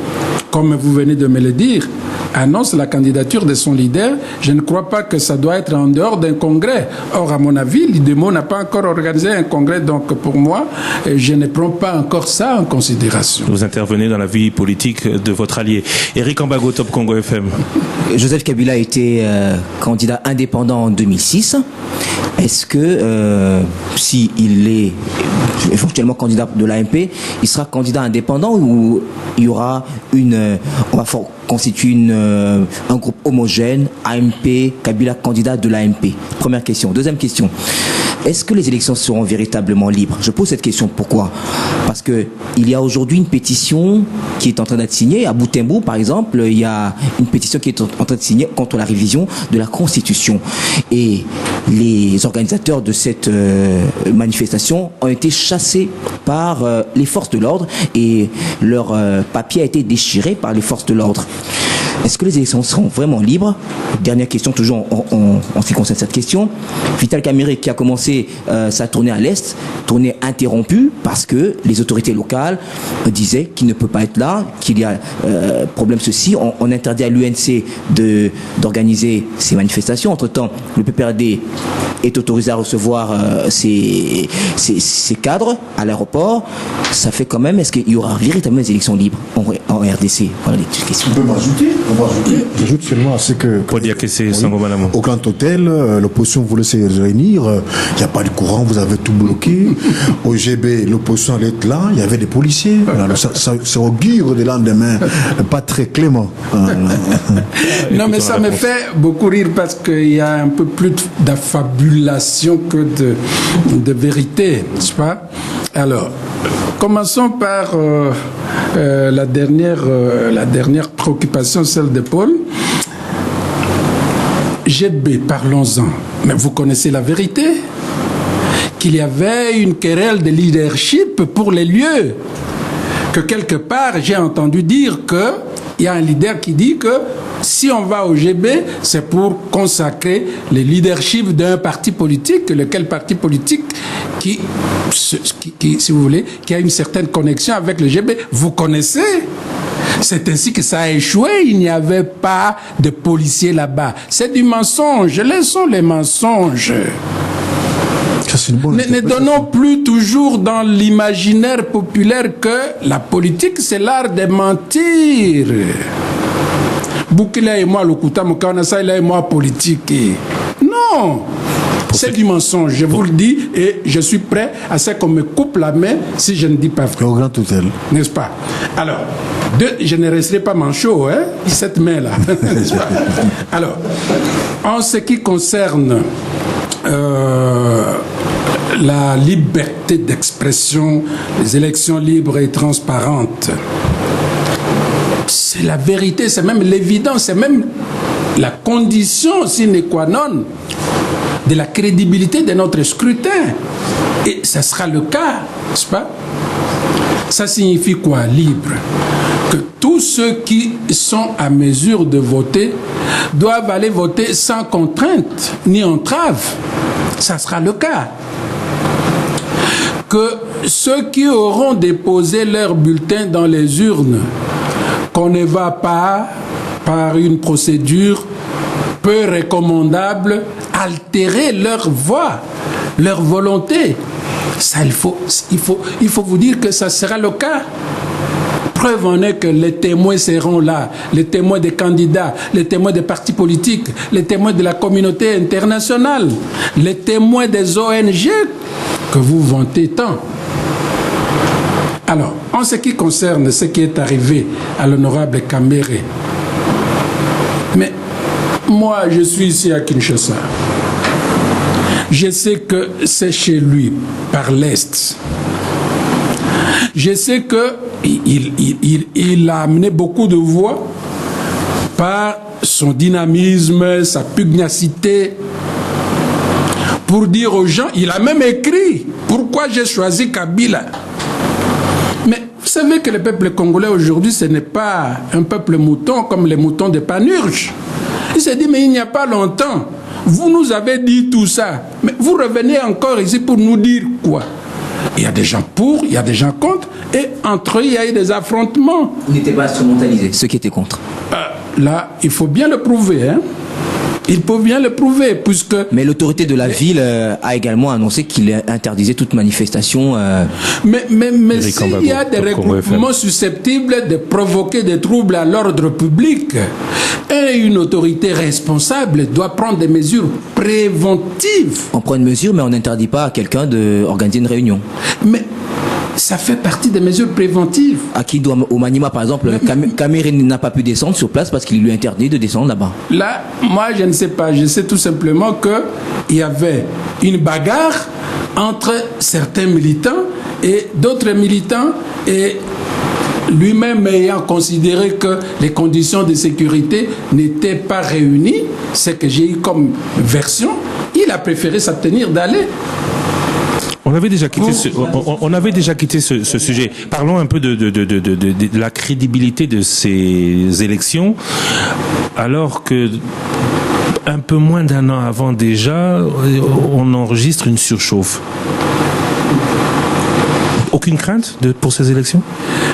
comme vous venez de me le dire, annonce la candidature de son leader, je ne crois pas que ça doit être en dehors d'un congrès. Or, à mon avis, l'UDEMO n'a pas encore organisé un congrès, donc pour moi, je ne prends pas encore ça en considération. Vous intervenez dans la vie politique de votre allié. Éric Ambago, Top Congo FM. Joseph Kabila a été candidat indépendant en 2006. Est-ce que s'il est éventuellement candidat de l'AMP, il sera candidat indépendant ou il y aura on va constituer un groupe homogène, AMP, Kabila candidat de l'AMP? Première question. Deuxième question. Est-ce que les élections seront véritablement libres? Je pose cette question. Pourquoi? Parce que il y a aujourd'hui une pétition qui est en train d'être signée. À Butembo, par exemple, il y a une pétition qui est en train de signer contre la révision de la Constitution. Et les organisateurs de cette manifestation ont été chassés par les forces de l'ordre et leur papier a été déchiré par les forces de l'ordre. Est-ce que les élections seront vraiment libres? Dernière question, toujours en ce qui concerne cette question. Vital Kamerhe, qui a commencé sa tournée à l'Est, tournée interrompue parce que les autorités locales disaient qu'il ne peut pas être là, qu'il y a problème ceci. On interdit à l'UNC d'organiser ces manifestations. Entre-temps, le PPRD est autorisé à recevoir ces cadres à l'aéroport. Ça fait quand même, est-ce qu'il y aura véritablement des élections libres RDC. Voilà les questions. On peut m'ajouter. J'ajoute seulement à ce que... Pour dire que c'est Sangomalamo. Au Grand Hôtel, l'opposition voulait se réunir. Il n'y a pas de courant, vous avez tout bloqué. Au GB, l'opposition allait être là. Il y avait des policiers. Alors, ça augure des lendemains pas très clément. Non, mais ça me fait beaucoup rire parce qu'il y a un peu plus d'affabulation que de vérité, n'est-ce pas? Alors, commençons par la dernière préoccupation, celle de Paul. GB, parlons-en. Mais vous connaissez la vérité? Qu'il y avait une querelle de leadership pour les lieux. Que quelque part, j'ai entendu dire qu'il y a un leader qui dit que si on va au GB, c'est pour consacrer le leadership d'un parti politique, lequel parti politique qui, si vous voulez, qui a une certaine connexion avec le GB. Vous connaissez? C'est ainsi que ça a échoué. Il n'y avait pas de policiers là-bas. C'est du mensonge. Laissons les mensonges. Ne donnons plus toujours dans l'imaginaire populaire que la politique, c'est l'art de mentir. Boukila et moi, Lokuta, Mokanasa, et moi, politique. Non! C'est du mensonge, je vous le dis, et je suis prêt à ce qu'on me coupe la main si je ne dis pas vrai. Au Grand Hôtel. N'est-ce pas? Alors, je ne resterai pas manchot, hein, cette main-là. N'est-ce pas? Alors, en ce qui concerne la liberté d'expression, les élections libres et transparentes, c'est la vérité, c'est même l'évidence, c'est même la condition sine qua non de la crédibilité de notre scrutin. Et ça sera le cas, n'est-ce pas? Ça signifie quoi, libre? Que tous ceux qui sont à mesure de voter doivent aller voter sans contrainte ni entrave. Ça sera le cas. Que ceux qui auront déposé leur bulletin dans les urnes, qu'on ne va pas, par une procédure peu recommandable, altérer leur voix, leur volonté. Ça, il faut vous dire que ça sera le cas. Preuve en est que les témoins seront là, les témoins des candidats, les témoins des partis politiques, les témoins de la communauté internationale, les témoins des ONG que vous vantez tant. Alors, en ce qui concerne ce qui est arrivé à l'honorable Kamere, mais moi, je suis ici à Kinshasa. Je sais que c'est chez lui, par l'Est. Je sais qu'il a amené beaucoup de voix par son dynamisme, sa pugnacité, pour dire aux gens, il a même écrit « Pourquoi j'ai choisi Kabila ?» Mais vous savez que le peuple congolais aujourd'hui, ce n'est pas un peuple mouton comme les moutons de Panurge. Il s'est dit, mais il n'y a pas longtemps, vous nous avez dit tout ça, mais vous revenez encore ici pour nous dire quoi? Il y a des gens pour, il y a des gens contre, et entre eux, il y a eu des affrontements. Vous n'étiez pas instrumentalisé, ceux qui étaient contre. Là, il faut bien le prouver, hein. Il peut bien le prouver, puisque... Mais l'autorité de la ville a également annoncé qu'il interdisait toute manifestation. Mais s'il y a des regroupements susceptibles de provoquer des troubles à l'ordre public, et une autorité responsable doit prendre des mesures préventives. On prend une mesure, mais on n'interdit pas à quelqu'un d'organiser une réunion. Mais ça fait partie des mesures préventives. À qui doit, au Maniema, par exemple, Kamere n'a pas pu descendre sur place parce qu'il lui interdit de descendre là-bas. Là, moi, je ne sais pas. Je sais tout simplement qu'il y avait une bagarre entre certains militants et d'autres militants, et lui-même ayant considéré que les conditions de sécurité n'étaient pas réunies, c'est que j'ai eu comme version, il a préféré s'abstenir d'aller. On avait déjà quitté ce sujet. Parlons un peu de la crédibilité de ces élections, alors que un peu moins d'un an avant déjà, on enregistre une surchauffe. Aucune crainte pour ces élections?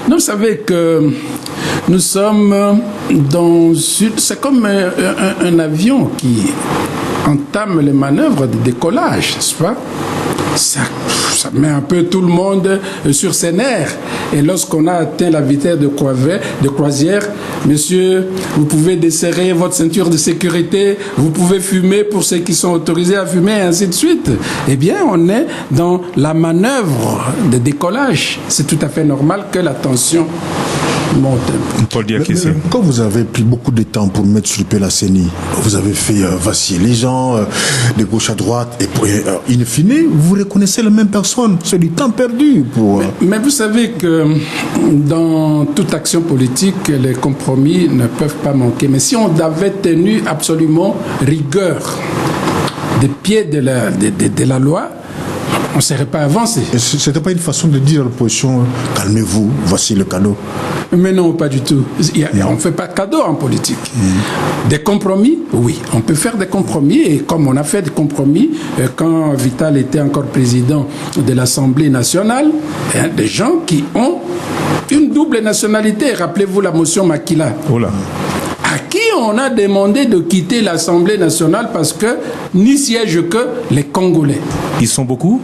Non, vous savez que nous sommes dans... C'est comme un avion qui entame les manœuvres de décollage, n'est-ce pas? ça met un peu tout le monde sur ses nerfs. Et lorsqu'on a atteint la vitesse de croisière, monsieur, vous pouvez desserrer votre ceinture de sécurité, vous pouvez fumer pour ceux qui sont autorisés à fumer, et ainsi de suite. Eh bien, on est dans la manœuvre de décollage. C'est tout à fait normal que la tension monte. Paul Diakessé. Quand vous avez pris beaucoup de temps pour mettre sur le pied la CENI, vous avez fait vaciller les gens de gauche à droite, et in fine, vous reconnaissez la même personne. C'est du temps perdu. Mais vous savez que dans toute action politique, les compromis ne peuvent pas manquer. Mais si on avait tenu absolument rigueur des pieds de la loi, on ne serait pas avancé. Ce n'était pas une façon de dire à l'opposition, calmez-vous, voici le cadeau. Mais non, pas du tout. On ne fait pas de cadeau en politique. Des compromis, oui. On peut faire des compromis. Et comme on a fait des compromis quand Vital était encore président de l'Assemblée nationale, des gens qui ont une double nationalité. Rappelez-vous la motion Makila. Oh là. À qui on a demandé de quitter l'Assemblée nationale parce que n'y siègent que les Congolais. Ils sont beaucoup?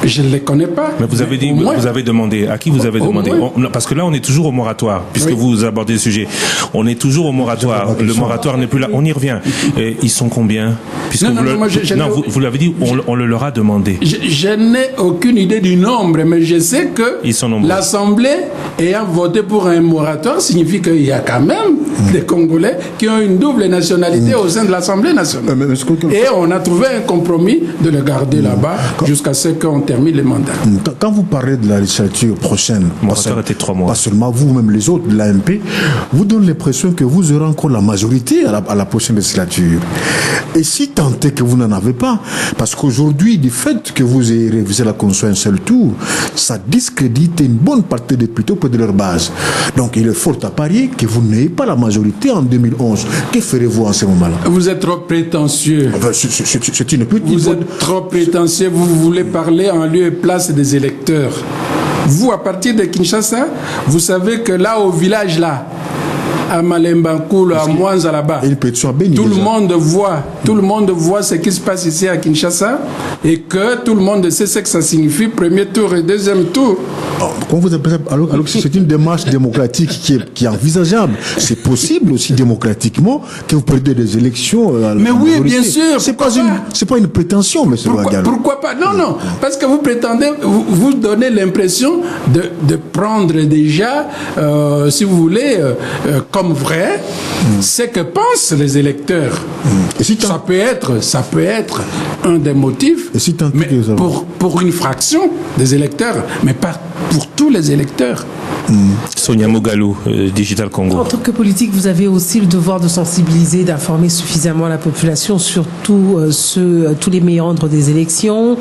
Je ne les connais pas. Mais vous avez dit, vous avez demandé. À qui vous avez demandé? Parce que là, on est toujours au moratoire, puisque vous abordez le sujet. On est toujours au moratoire. Le moratoire n'est plus là. On y revient. Et ils sont combien? Puisque vous l'avez dit, on le leur a demandé. Je n'ai aucune idée du nombre, mais je sais que l'Assemblée ayant voté pour un moratoire signifie qu'il y a quand même des Congolais qui ont une double nationalité au sein de l'Assemblée nationale. Et on a trouvé un compromis de le garder là-bas jusqu'à ce qu'on termine les mandats. Quand vous parlez de la législature prochaine, pas seulement vous, même les autres de l'AMP, vous donnez l'impression que vous aurez encore la majorité à la prochaine législature. Et si tant est que vous n'en avez pas, parce qu'aujourd'hui, du fait que vous ayez révisé la Constitution un seul tour, ça discrédite une bonne partie des députés auprès de leur base. Donc il est fort à parier que vous n'ayez pas la majorité en 2011. Que ferez-vous en ce moment-là? Vous êtes trop prétentieux. Enfin, c'est une petite... Vous êtes trop prétentieux. Vous voulez parler en lieu et place des électeurs. Vous, à partir de Kinshasa, vous savez que là, au village, là, à Malembankoul, à Mwanza, là-bas, tout le monde voit ce qui se passe ici à Kinshasa et que tout le monde sait ce que ça signifie, premier tour et deuxième tour. Alors que c'est une démarche démocratique qui est envisageable. C'est possible aussi démocratiquement que vous perdez des élections. Mais oui, bien sûr. C'est pas une prétention, M. Ouaggalo. Pourquoi pas? Non, parce que vous prétendez, vous donnez l'impression de prendre déjà, si vous voulez, comme vrai, ce que pensent les électeurs. Et si ça peut être un des motifs, mais pour une fraction des électeurs, mais pas pour tous les électeurs. Sonia Mogalou, Digital Congo. En tant que politique, vous avez aussi le devoir de sensibiliser, d'informer suffisamment la population sur tous les méandres des élections.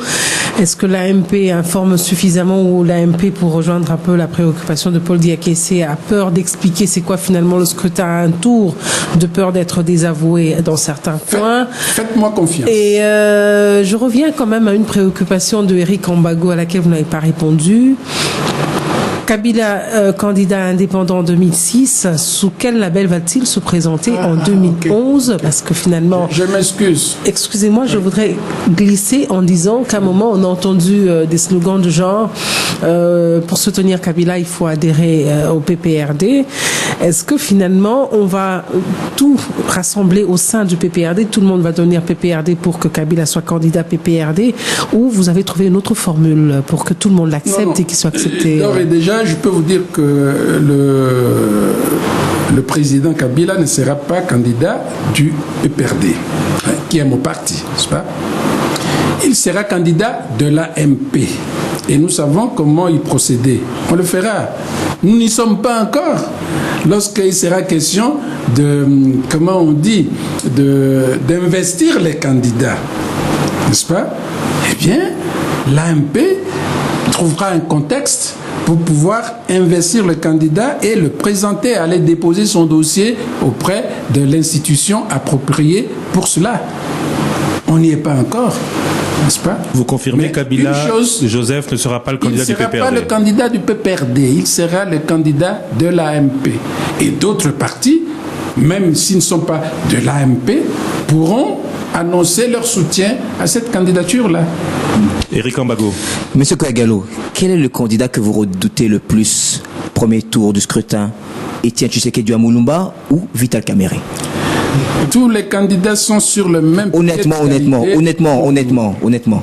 Est-ce que l'AMP informe suffisamment, ou l'AMP, pour rejoindre un peu la préoccupation de Paul Diakessé, a peur d'expliquer c'est quoi finalement le scrutin à un tour, de peur d'être désavoué dans certains points? Faites-moi confiance. Et je reviens quand même à une préoccupation de Eric Ambago à laquelle vous n'avez pas répondu. Kabila, candidat indépendant en 2006, sous quel label va-t-il se présenter en 2011? Okay. Parce que finalement... Je m'excuse. Excusez-moi, je voudrais glisser en disant qu'à un moment, on a entendu des slogans de genre pour soutenir Kabila, il faut adhérer au PPRD. Est-ce que finalement, on va tout rassembler au sein du PPRD, tout le monde va devenir PPRD pour que Kabila soit candidat PPRD, ou vous avez trouvé une autre formule pour que tout le monde l'accepte et qu'il soit accepté? Non, et déjà, je peux vous dire que le président Kabila ne sera pas candidat du PPRD, qui est mon parti, n'est-ce pas? Il sera candidat de l'AMP. Et nous savons comment y procéder. On le fera. Nous n'y sommes pas encore. Lorsqu'il sera question de, comment on dit, d'investir les candidats, n'est-ce pas? Eh bien, l'AMP trouvera un contexte pour pouvoir investir le candidat et le présenter, aller déposer son dossier auprès de l'institution appropriée pour cela. On n'y est pas encore, n'est-ce pas? Vous confirmez que Kabila, Joseph, ne sera pas le candidat du PPRD? Il ne sera pas le candidat du PPRD, il sera le candidat de l'AMP. Et d'autres partis même s'ils ne sont pas de l'AMP, pourront annoncer leur soutien à cette candidature-là. Éric Ambago. Monsieur Kouyagallo, quel est le candidat que vous redoutez le plus, premier tour du scrutin, Étienne Tshisekedi Amulumba ou Vital Kamerhe? Tous les candidats sont sur le même pied Honnêtement.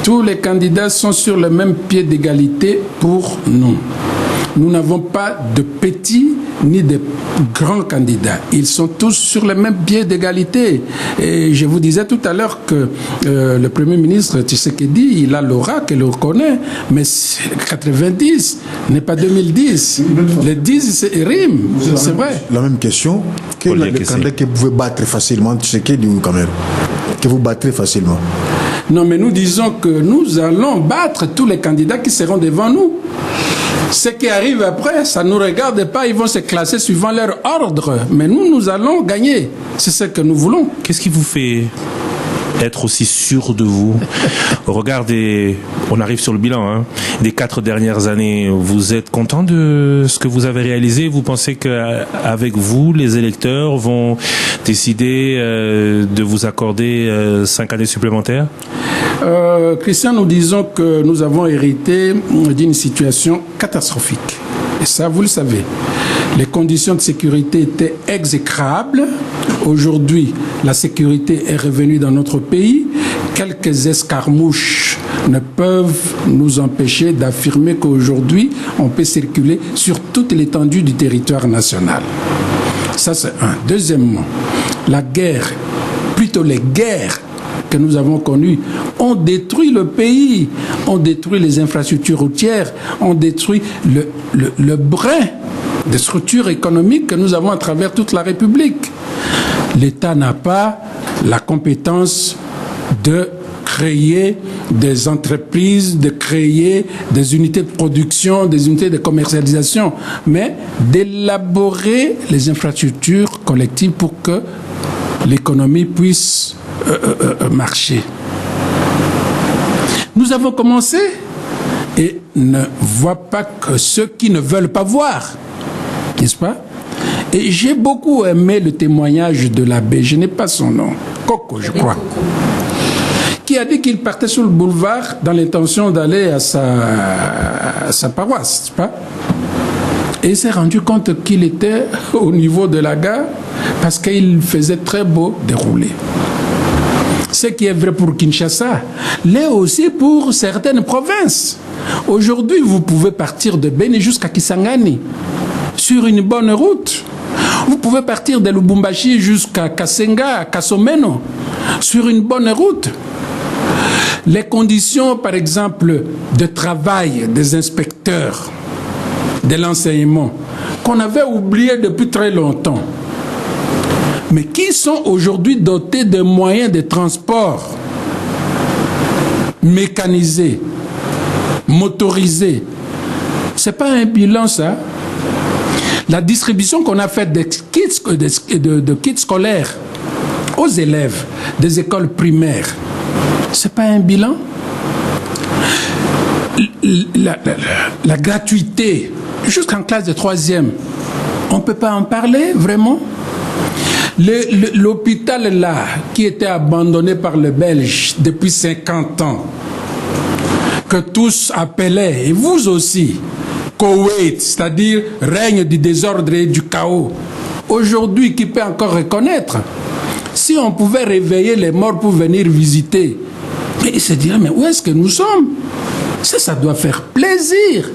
Tous les candidats sont sur le même pied d'égalité pour nous. Nous n'avons pas de petits ni de grands candidats. Ils sont tous sur le même pied d'égalité. Et je vous disais tout à l'heure que le Premier ministre Tshisekedi, il a l'aura qu'elle le connaît, mais 90 n'est pas 2010. Les 10, c'est rime, c'est vrai. La même question. Quel est le candidat que vous pouvez battre facilement, Tshisekedi ou Kamerhe? Que vous battrez facilement? Non, mais nous disons que nous allons battre tous les candidats qui seront devant nous. Ce qui arrive après, ça ne nous regarde pas, ils vont se classer suivant leur ordre. Mais nous allons gagner. C'est ce que nous voulons. Qu'est-ce qui vous fait être aussi sûr de vous? Regardez, on arrive sur le bilan des 4 dernières années. Vous êtes content de ce que vous avez réalisé? Vous pensez qu'avec vous, les électeurs vont décider de vous accorder 5 années supplémentaires? Christian, nous disons que nous avons hérité d'une situation catastrophique. Et ça, vous le savez. Les conditions de sécurité étaient exécrables. Aujourd'hui, la sécurité est revenue dans notre pays. Quelques escarmouches ne peuvent nous empêcher d'affirmer qu'aujourd'hui, on peut circuler sur toute l'étendue du territoire national. Ça, c'est un. Deuxièmement, la guerre, plutôt les guerres que nous avons connues, ont détruit le pays, ont détruit les infrastructures routières, ont détruit le brin de structures économiques que nous avons à travers toute la République. L'État n'a pas la compétence de créer des entreprises, de créer des unités de production, des unités de commercialisation, mais d'élaborer les infrastructures collectives pour que l'économie puisse marcher. Nous avons commencé et ne voient pas que ceux qui ne veulent pas voir, n'est-ce pas? Et j'ai beaucoup aimé le témoignage de l'abbé, je n'ai pas son nom, Coco, je crois, qui a dit qu'il partait sur le boulevard dans l'intention d'aller à sa paroisse, n'est-ce pas? Et il s'est rendu compte qu'il était au niveau de la gare parce qu'il faisait très beau dérouler. Ce qui est vrai pour Kinshasa l'est aussi pour certaines provinces. Aujourd'hui, vous pouvez partir de Beni jusqu'à Kisangani sur une bonne route. Vous pouvez partir de Lubumbashi jusqu'à Kasenga, Kasomeno, sur une bonne route. Les conditions, par exemple, de travail des inspecteurs de l'enseignement, qu'on avait oublié depuis très longtemps, mais qui sont aujourd'hui dotés de moyens de transport mécanisés, motorisés. C'est pas un bilan, ça. La distribution qu'on a faite de kits scolaires aux élèves des écoles primaires, c'est pas un bilan. La gratuité jusqu'en classe de 3e, on ne peut pas en parler vraiment. L'hôpital là, qui était abandonné par les Belges depuis 50 ans, que tous appelaient, et vous aussi, Koweït, c'est-à-dire règne du désordre et du chaos. Aujourd'hui, qui peut encore reconnaître? Si on pouvait réveiller les morts pour venir visiter, mais ils se diraient, mais où est-ce que nous sommes? Ça doit faire plaisir,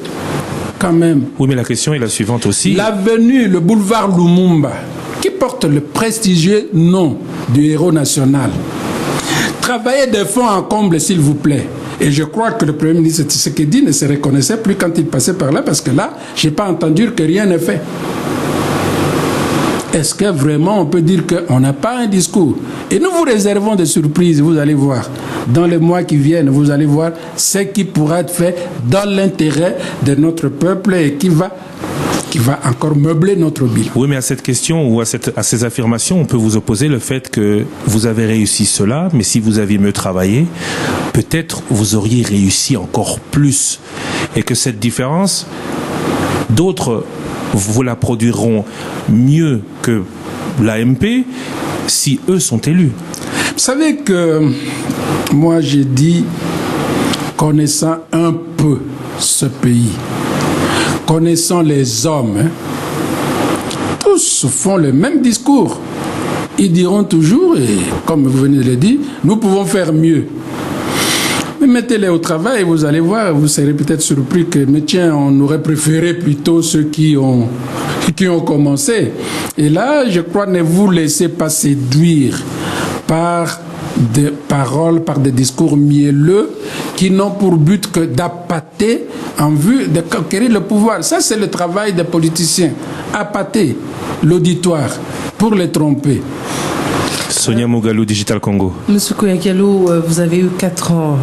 quand même. Oui, mais la question est la suivante aussi. L'avenue, le boulevard Lumumba, qui porte le prestigieux nom du héros national. Travaillez de fond en comble, s'il vous plaît. Et je crois que le Premier ministre Tshisekedi ne se reconnaissait plus quand il passait par là, parce que là, je n'ai pas entendu que rien n'est fait. Est-ce que vraiment on peut dire qu'on n'a pas un discours? Et nous vous réservons des surprises, vous allez voir. Dans les mois qui viennent, vous allez voir ce qui pourra être fait dans l'intérêt de notre peuple et qui va encore meubler notre bilan. Oui, mais à cette question ou à ces affirmations, on peut vous opposer le fait que vous avez réussi cela, mais si vous aviez mieux travaillé, peut-être vous auriez réussi encore plus. Et que cette différence, d'autres vous la produiront mieux que l'AMP si eux sont élus? Vous savez que moi j'ai dit, connaissant un peu ce pays, connaissant les hommes, tous font le même discours. Ils diront toujours, et comme vous venez de le dire, nous pouvons faire mieux. Mais mettez-les au travail et vous allez voir, vous serez peut-être surpris que, mais tiens, on aurait préféré plutôt ceux qui ont commencé. Et là, je crois, ne vous laissez pas séduire par des paroles, par des discours mielleux qui n'ont pour but que d'appâter en vue de conquérir le pouvoir. Ça, c'est le travail des politiciens. Appâter l'auditoire pour les tromper. Sonia Mogalo, Digital Congo. Monsieur Kouya-Diallo, vous avez eu 4 ans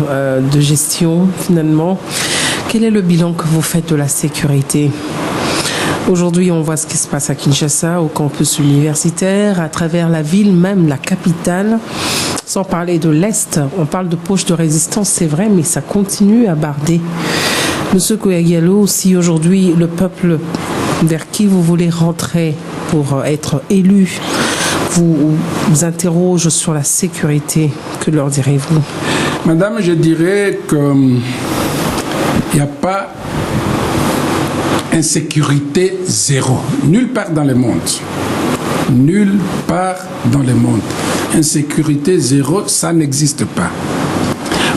de gestion, finalement. Quel est le bilan que vous faites de la sécurité ? Aujourd'hui, on voit ce qui se passe à Kinshasa, au campus universitaire, à travers la ville, même la capitale. Sans parler de l'Est, on parle de poches de résistance, c'est vrai, mais ça continue à barder. Monsieur Kouya-Diallo, si aujourd'hui le peuple vers qui vous voulez rentrer pour être élu vous interroge sur la sécurité, que leur direz-vous? Madame, je dirais qu'il n'y a pas insécurité zéro. Nulle part dans le monde. Nulle part dans le monde. Insécurité zéro, ça n'existe pas.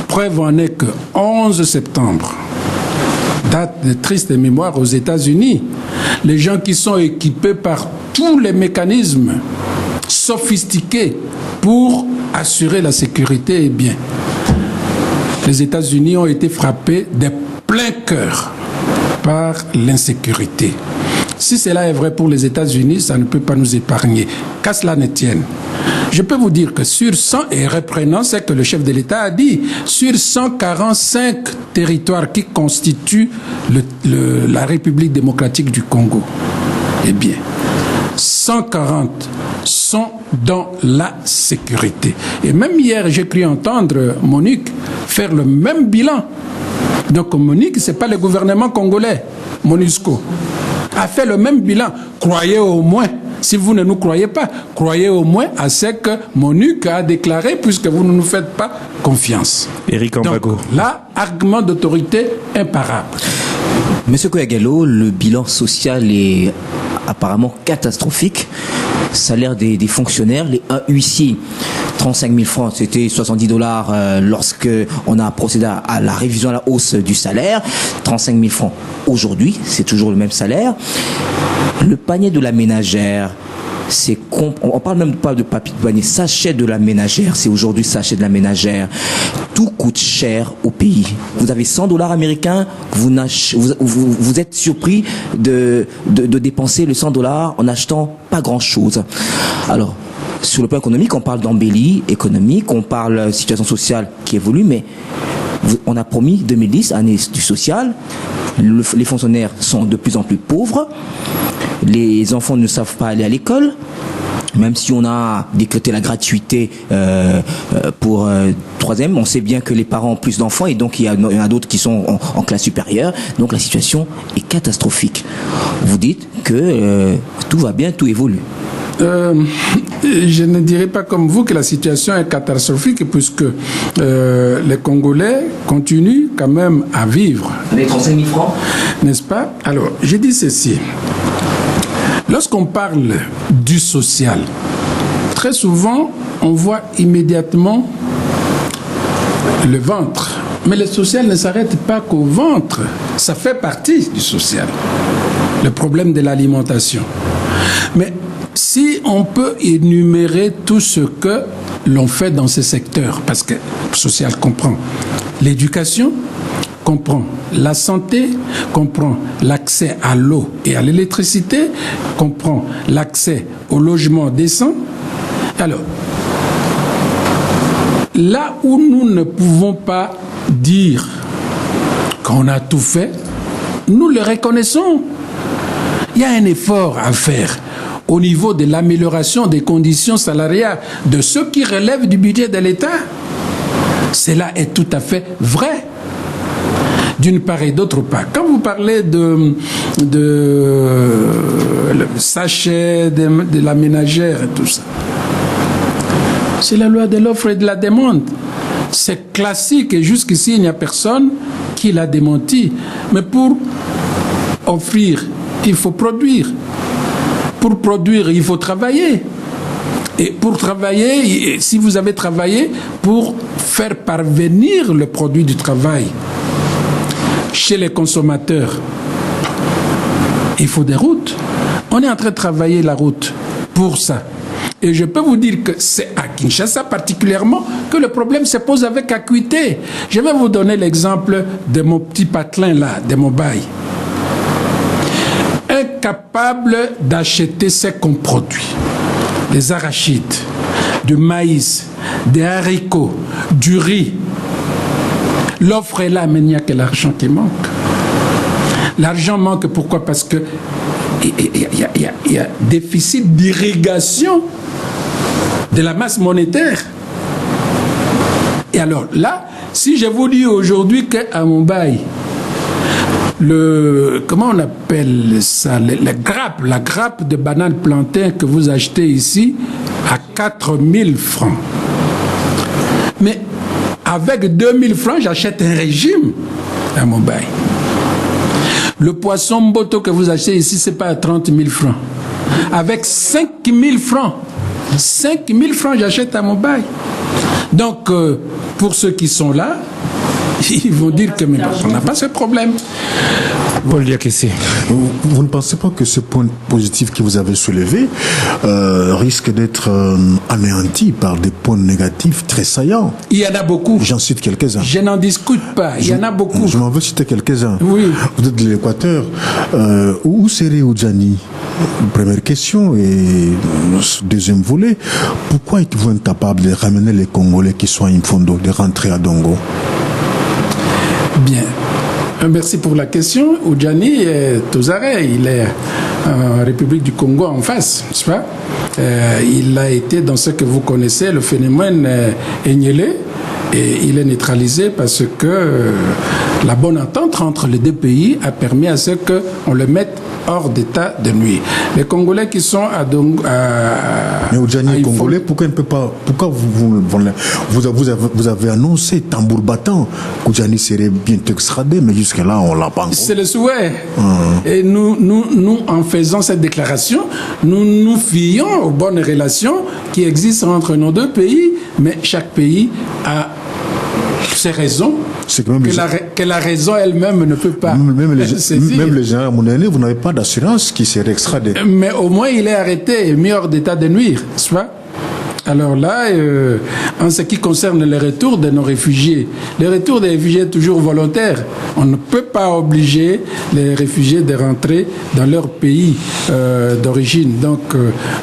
Preuve en est que 11 septembre, date de triste mémoire aux États-Unis, les gens qui sont équipés par tous les mécanismes sophistiqués pour assurer la sécurité, eh bien, les États-Unis ont été frappés de plein cœur par l'insécurité. Si cela est vrai pour les États-Unis, ça ne peut pas nous épargner. Qu'à cela ne tienne. Je peux vous dire que sur 100, et reprenant ce que le chef de l'État a dit, sur 145 territoires qui constituent la République démocratique du Congo, eh bien, 140 sont dans la sécurité. Et même hier, j'ai cru entendre Monique faire le même bilan. Donc Monique, ce n'est pas le gouvernement congolais, MONUSCO, a fait le même bilan. Croyez au moins, si vous ne nous croyez pas, croyez au moins à ce que Monique a déclaré, puisque vous ne nous faites pas confiance. Éric Ambago. Donc là, argument d'autorité imparable. Monsieur Kouya-Diallo, le bilan social est apparemment catastrophique. Salaire des fonctionnaires, un huissier, 35 000 francs, c'était $70 lorsque on a procédé à la révision à la hausse du salaire. 35 000 francs aujourd'hui, c'est toujours le même salaire. Le panier de la ménagère, on parle même pas de papier de panier, sachet de la ménagère, c'est aujourd'hui sachet de la ménagère. Tout coûte cher au pays. Vous avez $100 américains, vous êtes surpris de dépenser le $100 en achetant pas grand-chose. Alors, sur le plan économique, on parle d'embellie économique, on parle de situation sociale qui évolue, mais on a promis 2010, année du social, les fonctionnaires sont de plus en plus pauvres, les enfants ne savent pas aller à l'école, même si on a décrété la gratuité pour troisième, on sait bien que les parents ont plus d'enfants et donc il y en a d'autres qui sont en classe supérieure, donc la situation est catastrophique. Vous dites que tout va bien, tout évolue. Je ne dirais pas comme vous que la situation est catastrophique puisque les Congolais continuent quand même à vivre. Avec 35 000 francs ? N'est-ce pas? Alors, j'ai dit ceci. Lorsqu'on parle du social, très souvent, on voit immédiatement le ventre. Mais le social ne s'arrête pas qu'au ventre. Ça fait partie du social. Le problème de l'alimentation. Mais si on peut énumérer tout ce que l'on fait dans ces secteurs, parce que le social comprend l'éducation, comprend la santé, comprend l'accès à l'eau et à l'électricité, comprend l'accès au logement décent. Alors, là où nous ne pouvons pas dire qu'on a tout fait, nous le reconnaissons. Il y a un effort à faire au niveau de l'amélioration des conditions salariales de ceux qui relèvent du budget de l'État. Cela est tout à fait vrai. d'une part et d'autre part. Quand vous parlez de le sachet, de la ménagère et tout ça, c'est la loi de l'offre et de la demande. C'est classique et jusqu'ici, il n'y a personne qui l'a démenti. Mais pour offrir, il faut produire. Pour produire, il faut travailler. Et pour travailler, si vous avez travaillé, pour faire parvenir le produit du travail chez les consommateurs, il faut des routes. On est en train de travailler la route pour ça. Et je peux vous dire que c'est à Kinshasa particulièrement que le problème se pose avec acuité. Je vais vous donner l'exemple de mon petit patelin là, de mon bail. Incapable d'acheter ce qu'on produit. Des arachides, du maïs, des haricots, du riz. L'offre est là, mais il n'y a que l'argent qui manque. L'argent manque, pourquoi? Parce que il y a déficit d'irrigation de la masse monétaire. Et alors là, si je vous dis aujourd'hui qu'à Mumbai, comment on appelle ça, la grappe de banane plantain que vous achetez ici à 4 000 francs. Mais avec 2 000 francs, j'achète un régime à Mumbai. Le poisson mboto que vous achetez ici, c'est pas à 30 000 francs. Avec 5 000 francs, 5 000 francs, j'achète à Mumbai. Donc, pour ceux qui sont là, ils vont dire que mais on n'a pas ce problème. Paul Diakessé. Vous ne pensez pas que ce point positif que vous avez soulevé risque d'être anéanti par des points négatifs très saillants? Il y en a beaucoup. J'en cite quelques-uns. Je n'en discute pas. Il y en a beaucoup. Je m'en veux citer quelques-uns. Oui. Vous êtes de l'Équateur. Où serait Oudjani? Première question. Et deuxième volet, pourquoi êtes-vous incapable de ramener les Congolais qui sont à Imfondo, de rentrer à Dongo? Bien. Merci pour la question. Oudjani est aux arrêts. Il est en République du Congo en face, n'est-ce pas? Il a été dans ce que vous connaissez, le phénomène Enyele, et il est neutralisé parce que la bonne entente entre les deux pays a permis à ce qu'on le mette hors d'état de nuire. Les Congolais qui sont à Dongo... Mais Oudjani est Congolais, pourquoi il ne peut pas... Pourquoi vous avez annoncé, tambour battant, qu'Oudjani serait bientôt extradé, mais jusque-là, on ne l'a pas encore. C'est le souhait. Et nous, en faisant cette déclaration, nous fions aux bonnes relations qui existent entre nos deux pays, mais chaque pays a ses raisons. Que la raison elle-même ne peut pas. Même le général Mounene, vous n'avez pas d'assurance qu'il serait extradé. Mais au moins, il est arrêté et mis hors d'état de nuire, n'est-ce pas? Alors là, en ce qui concerne le retour de nos réfugiés, le retour des réfugiés est toujours volontaire. On ne peut pas obliger les réfugiés de rentrer dans leur pays d'origine. Donc,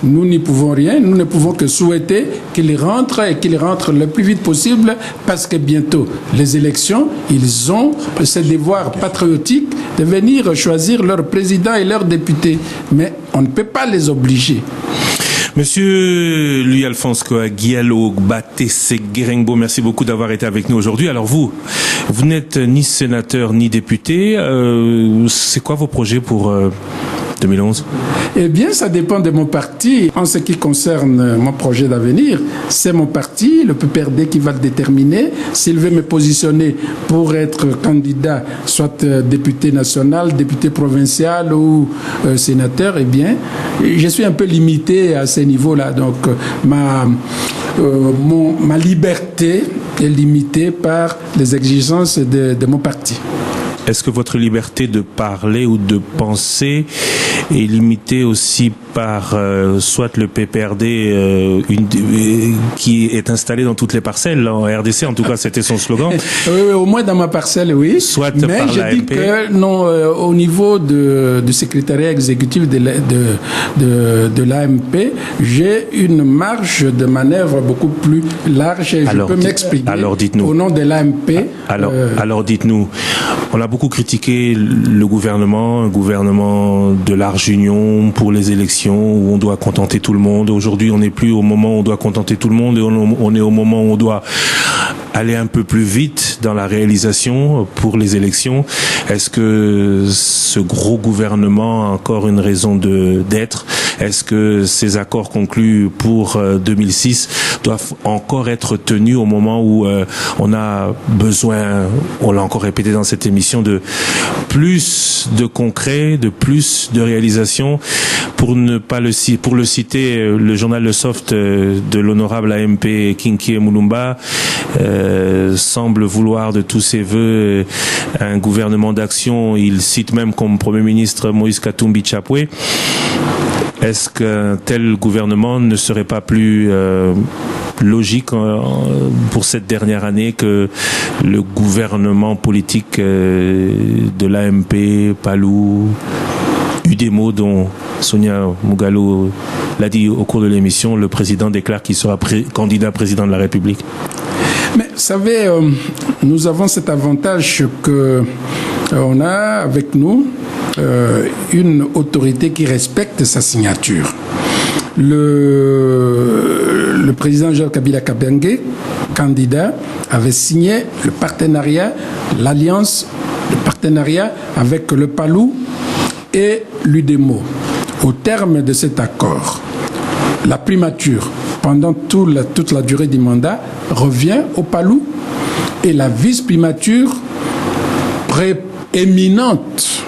nous n'y pouvons rien. Nous ne pouvons que souhaiter qu'ils rentrent et qu'ils rentrent le plus vite possible parce que bientôt, les élections, ils ont ce devoir patriotique de venir choisir leur président et leurs députés. Mais on ne peut pas les obliger. Monsieur Louis-Alphonse Koagialo Batese Guerengbo, merci beaucoup d'avoir été avec nous aujourd'hui. Alors vous n'êtes ni sénateur ni député. C'est quoi vos projets pour 2011? Eh bien, ça dépend de mon parti. En ce qui concerne mon projet d'avenir, c'est mon parti, le PPRD, qui va le déterminer. S'il veut me positionner pour être candidat, soit député national, député provincial ou sénateur, eh bien, je suis un peu limité à ce niveau-là. Donc, ma liberté est limitée par les exigences de mon parti. Est-ce que votre liberté de parler ou de penser est limitée aussi par soit le PPRD qui est installé dans toutes les parcelles en RDC, en tout cas c'était son slogan. Oui, au moins dans ma parcelle, oui. Soit mais par je la dis MP. que non, au niveau du secrétariat exécutif de l'AMP, j'ai une marge de manœuvre beaucoup plus large et je peux m'exprimer au nom de l'AMP. Alors dites-nous, on a beaucoup critiqué le gouvernement, un gouvernement de large union pour les élections où on doit contenter tout le monde. Aujourd'hui, on n'est plus au moment où on doit contenter tout le monde et on est au moment où on doit aller un peu plus vite dans la réalisation pour les élections? Est-ce que ce gros gouvernement a encore une raison d'être? Est-ce que ces accords conclus pour 2006 doivent encore être tenus au moment où on a besoin, on l'a encore répété dans cette émission, de plus de concret, de plus de réalisation? Pour le citer, le journal Le Soft de l'honorable AMP Kinkie Mulumba semble vouloir de tous ses voeux un gouvernement d'action. Il cite même comme Premier ministre Moïse Katumbi Chapwe. Est-ce qu'un tel gouvernement ne serait pas plus logique pour cette dernière année que le gouvernement politique de l'AMP, Palou, UDEMO, dont Sonia Mugalu l'a dit au cours de l'émission, le président déclare qu'il sera candidat président de la République? Mais vous savez, nous avons cet avantage que on a avec nous une autorité qui respecte sa signature. Le président Jacques Kabila Kabange, candidat, avait signé le partenariat, l'alliance, le partenariat avec le Palou et l'UDEMO. Au terme de cet accord, la primature, pendant toute la durée du mandat, revient au Palou et la vice-primature prééminente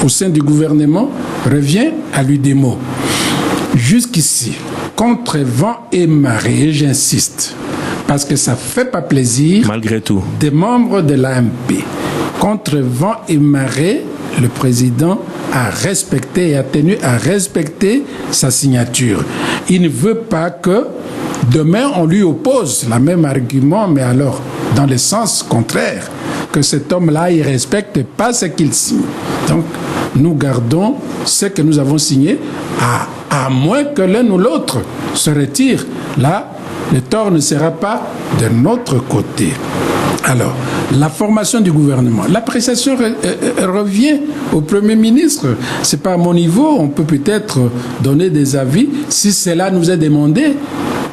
au sein du gouvernement revient à l'UDEMO. Jusqu'ici, contre vent et marée, j'insiste, parce que ça ne fait pas plaisir malgré tout des membres de l'AMP. Contre vent et marée, le président a respecté et a tenu à respecter sa signature. Il ne veut pas que demain on lui oppose le même argument, mais alors dans le sens contraire, que cet homme-là il respecte pas ce qu'il signe. Donc nous gardons ce que nous avons signé, à moins que l'un ou l'autre se retire. Là, le tort ne sera pas de notre côté. Alors, la formation du gouvernement, l'appréciation revient au Premier ministre. C'est pas à mon niveau, on peut peut-être donner des avis si cela nous est demandé,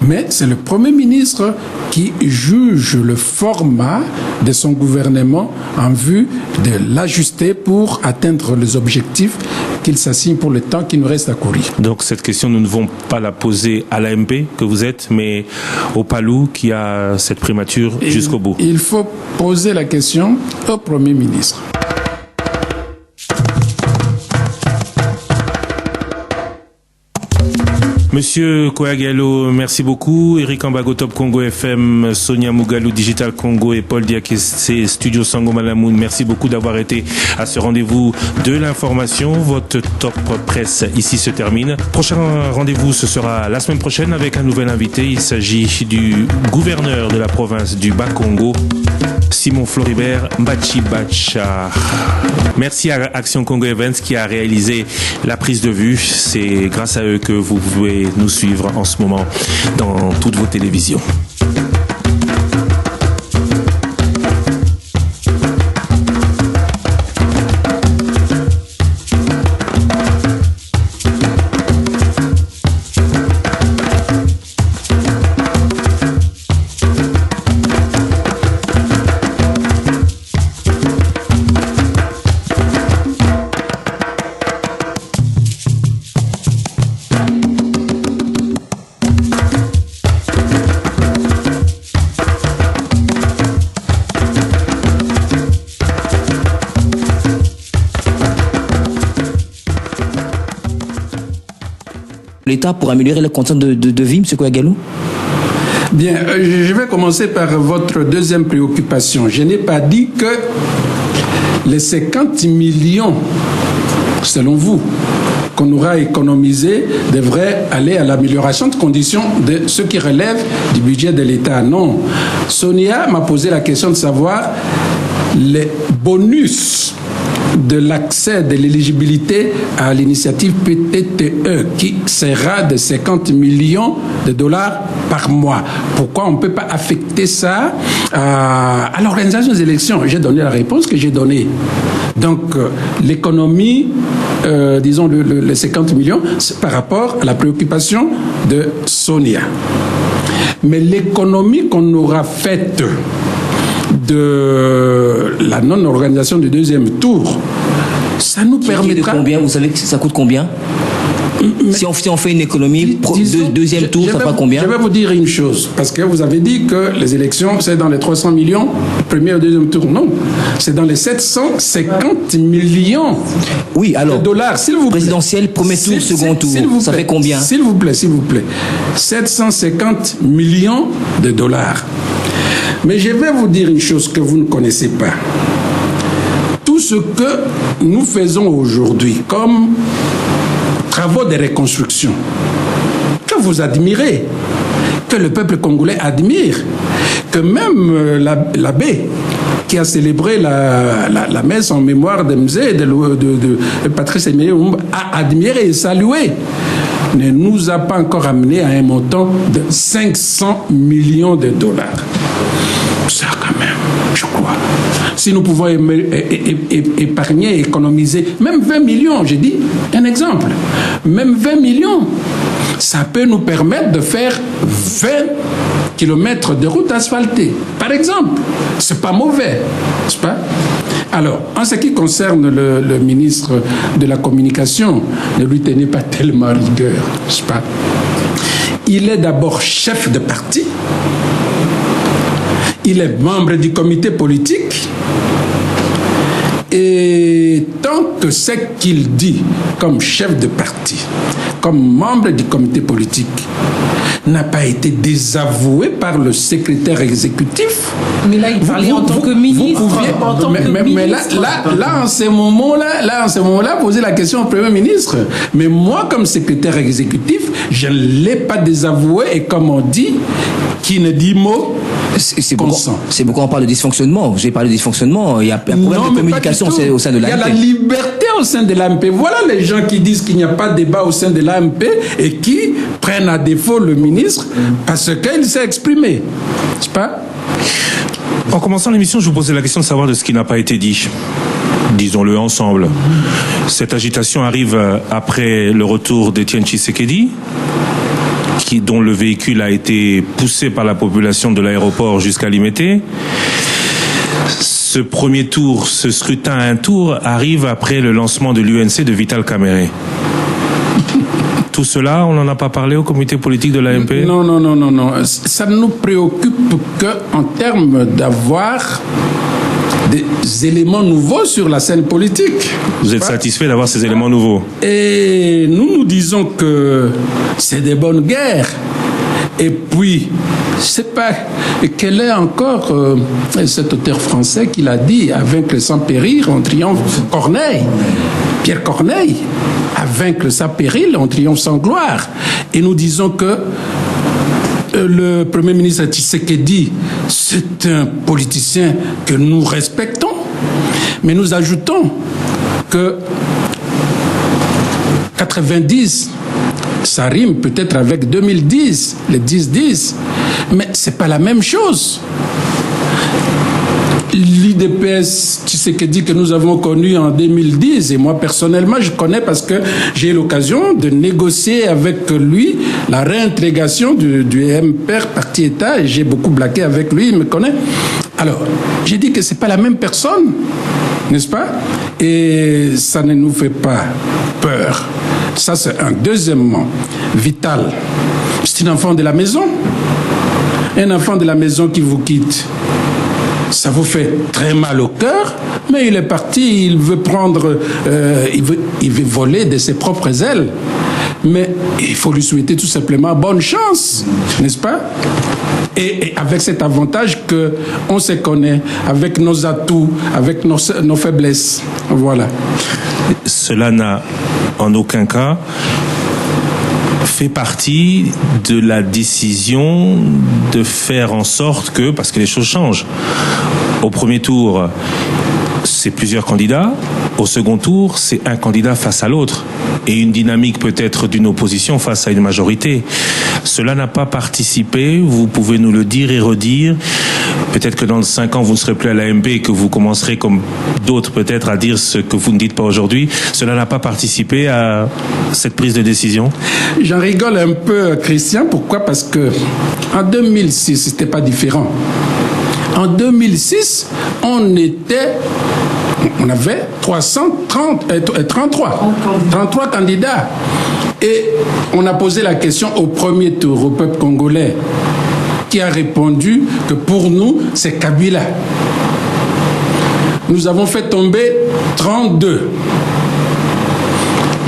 mais c'est le Premier ministre qui juge le format de son gouvernement en vue de l'ajuster pour atteindre les objectifs qu'il s'assigne pour le temps qui nous reste à courir. Donc cette question, nous ne devons pas la poser à l'AMP que vous êtes, mais au Palou qui a cette primature jusqu'au bout. Il faut poser la question au Premier ministre. Monsieur Kouagalo, merci beaucoup. Eric Ambago, Top Congo FM, Sonia Mugalu, Digital Congo et Paul Diakese, Studio Sango Malamoun, merci beaucoup d'avoir été à ce rendez-vous de l'information. Votre Top Presse ici se termine. Prochain rendez-vous, ce sera la semaine prochaine avec un nouvel invité. Il s'agit du gouverneur de la province du Bas-Congo, Simon Floribert Mbachi-Bacha. Merci à Action Congo Events qui a réalisé la prise de vue. C'est grâce à eux que vous pouvez nous suivre en ce moment dans toutes vos télévisions. L'État pour améliorer les conditions de vie, M. Kouagalo? Bien, je vais commencer par votre deuxième préoccupation. Je n'ai pas dit que les 50 millions, selon vous, qu'on aura économisés devraient aller à l'amélioration de conditions de ce qui relève du budget de l'État. Non. Sonia m'a posé la question de savoir les bonus de l'accès, de l'éligibilité à l'initiative PTTE qui sera de 50 millions de dollars par mois. Pourquoi on ne peut pas affecter ça à l'organisation des élections? J'ai donné la réponse que j'ai donnée. Donc, l'économie, disons les 50 millions, c'est par rapport à la préoccupation de Sonia. Mais l'économie qu'on aura faite de la non-organisation du deuxième tour, ça nous permettra... De combien? Vous savez que ça coûte combien? Si on fait une économie, deuxième tour, ça fera combien? Je vais vous dire une chose, parce que vous avez dit que les élections, c'est dans les 300 millions, premier ou deuxième tour. Non, c'est dans les 750 millions de dollars. S'il vous plaît. Présidentiel, premier tour, second tour, ça fait combien? S'il vous plaît. 750 millions de dollars. Mais je vais vous dire une chose que vous ne connaissez pas. Tout ce que nous faisons aujourd'hui comme travaux de reconstruction, que vous admirez, que le peuple congolais admire, que même l'abbé qui a célébré la messe en mémoire de Mzé, de Patrice Emery Lumumba, a admiré et salué, ne nous a pas encore amené à un montant de 500 millions de dollars. Ça quand même, je crois. Si nous pouvons épargner, économiser, même 20 millions, j'ai dit un exemple, même 20 millions, ça peut nous permettre de faire 20 kilomètres de route asphaltée, par exemple. C'est pas mauvais, n'est-ce pas? Alors, en ce qui concerne le ministre de la Communication, ne lui tenez pas tellement rigueur, n'est-ce pas? Il est d'abord chef de parti. Il est membre du comité politique et tant que ce qu'il dit comme chef de parti, comme membre du comité politique, n'a pas été désavoué par le secrétaire exécutif. Mais là, il parlait en tant que ministre. Mais là, en ce moment-là, poser la question au Premier ministre. Mais moi, comme secrétaire exécutif, je ne l'ai pas désavoué et comme on dit, qui ne dit mot, c'est pourquoi on parle de dysfonctionnement. J'ai parlé de dysfonctionnement. Il y a un problème de communication au sein de l'AMP. Il y a la liberté au sein de l'AMP. Voilà les gens qui disent qu'il n'y a pas de débat au sein de l'AMP et qui prennent à défaut le ministre parce qu'il s'est exprimé. N'est-ce pas? En commençant l'émission, je vous posais la question de savoir de ce qui n'a pas été dit. Disons-le ensemble. Cette agitation arrive après le retour d'Étienne Tshisekedi, dont le véhicule a été poussé par la population de l'aéroport jusqu'à Limete. Ce premier tour, ce scrutin à un tour, arrive après le lancement de l'UNC de Vital Kamerhe. Tout cela, on n'en a pas parlé au comité politique de l'AMP? Non. Ça ne nous préoccupe qu'en termes d'avoir des éléments nouveaux sur la scène politique. Vous êtes satisfait d'avoir ces éléments nouveaux? Et nous disons que c'est des bonnes guerres. Et puis, je ne sais pas quel est encore cet auteur français qui l'a dit, à vaincre sans périr, on triomphe. Corneille, Pierre Corneille, à vaincre sans péril, on triomphe sans gloire. Et nous disons que le Premier ministre Tshisekedi, c'est un politicien que nous respectons, mais nous ajoutons que 90, ça rime peut-être avec 2010, les 10-10, mais c'est pas la même chose. L'IDPS Tshisekedi que nous avons connu en 2010, et moi personnellement je connais parce que j'ai eu l'occasion de négocier avec lui la réintégration du MPR Parti État, et j'ai beaucoup blagué avec lui, il me connaît. Alors, j'ai dit que c'est pas la même personne, n'est-ce pas? Et ça ne nous fait pas peur. Ça c'est un. Deuxièmement, Vital, c'est un enfant de la maison. Un enfant de la maison qui vous quitte, ça vous fait très mal au cœur, mais il est parti, il veut prendre, il veut voler de ses propres ailes. Mais il faut lui souhaiter tout simplement bonne chance, n'est-ce pas? Et avec cet avantage qu'on se connaît, avec nos atouts, avec nos faiblesses. Voilà. Cela n'a en aucun cas fait partie de la décision de faire en sorte que, parce que les choses changent, au premier tour, c'est plusieurs candidats. au second tour, c'est un candidat face à l'autre et une dynamique peut-être d'une opposition face à une majorité. Cela n'a pas participé, vous pouvez nous le dire et redire. Peut-être que dans 5 ans, vous ne serez plus à l'AMP et que vous commencerez, comme d'autres peut-être, à dire ce que vous ne dites pas aujourd'hui. Cela n'a pas participé à cette prise de décision? J'en rigole un peu, Christian. Pourquoi? Parce que en 2006, c'était pas différent. En 2006, on avait 33 candidats. Et on a posé la question au premier tour au peuple congolais, qui a répondu que pour nous, c'est Kabila. Nous avons fait tomber 32.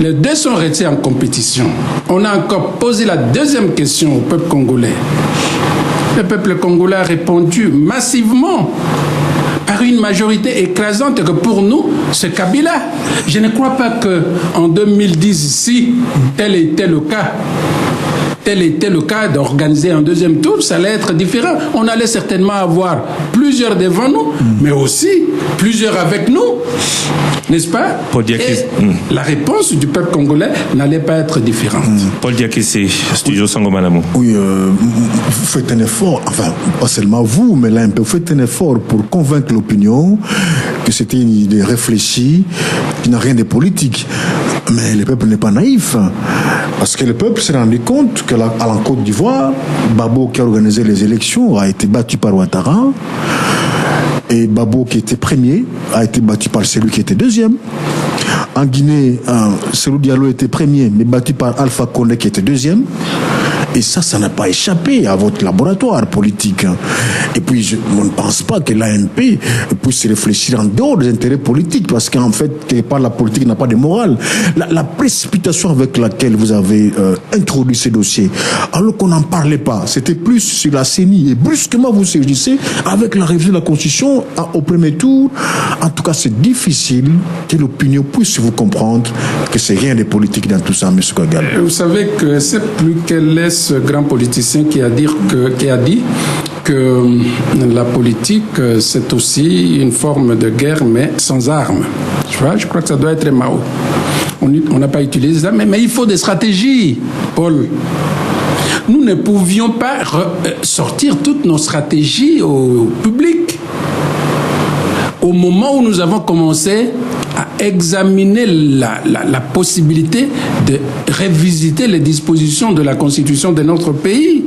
Les deux sont restés en compétition. On a encore posé la deuxième question au peuple congolais. Le peuple congolais a répondu massivement, par une majorité écrasante, que pour nous, c'est Kabila. Je ne crois pas qu'en 2010, si tel était le cas d'organiser un deuxième tour, ça allait être différent. On allait certainement avoir plusieurs devant nous, mais aussi plusieurs avec nous, n'est-ce pas? Et la réponse du peuple congolais n'allait pas être différente. Paul Diakissé, Studio Sangomalamu. Oui, vous faites un effort, enfin, pas seulement vous, mais là, vous faites un effort pour convaincre l'opinion que c'était une idée réfléchie, qui n'a rien de politique. Mais le peuple n'est pas naïf, parce que le peuple s'est rendu compte que en Côte d'Ivoire, Babo, qui a organisé les élections, a été battu par Ouattara, et Babo, qui était premier, a été battu par celui qui était deuxième. En Guinée, Cellou Diallo était premier, mais battu par Alpha Condé, qui était deuxième. Et ça n'a pas échappé à votre laboratoire politique. Et puis, on ne pense pas que l'AMP puisse réfléchir en dehors des intérêts politiques, parce qu'en fait, quelque part, la politique n'a pas de morale. La précipitation avec laquelle vous avez introduit ces dossiers, alors qu'on n'en parlait pas, c'était plus sur la CENI, et brusquement vous saisissez avec la révision de la Constitution au premier tour. En tout cas, c'est difficile que l'opinion puisse vous comprendre que c'est rien de politique dans tout ça, M. Kagame. Vous savez que c'est plus quel est ce grand politicien qui a dit que la politique, c'est aussi une forme de guerre, mais sans armes. Je crois que ça doit être Mao. On n'a pas utilisé ça, mais il faut des stratégies, Paul. Nous ne pouvions pas sortir toutes nos stratégies au public. Au moment où nous avons commencé à examiner la possibilité de révisiter les dispositions de la Constitution de notre pays.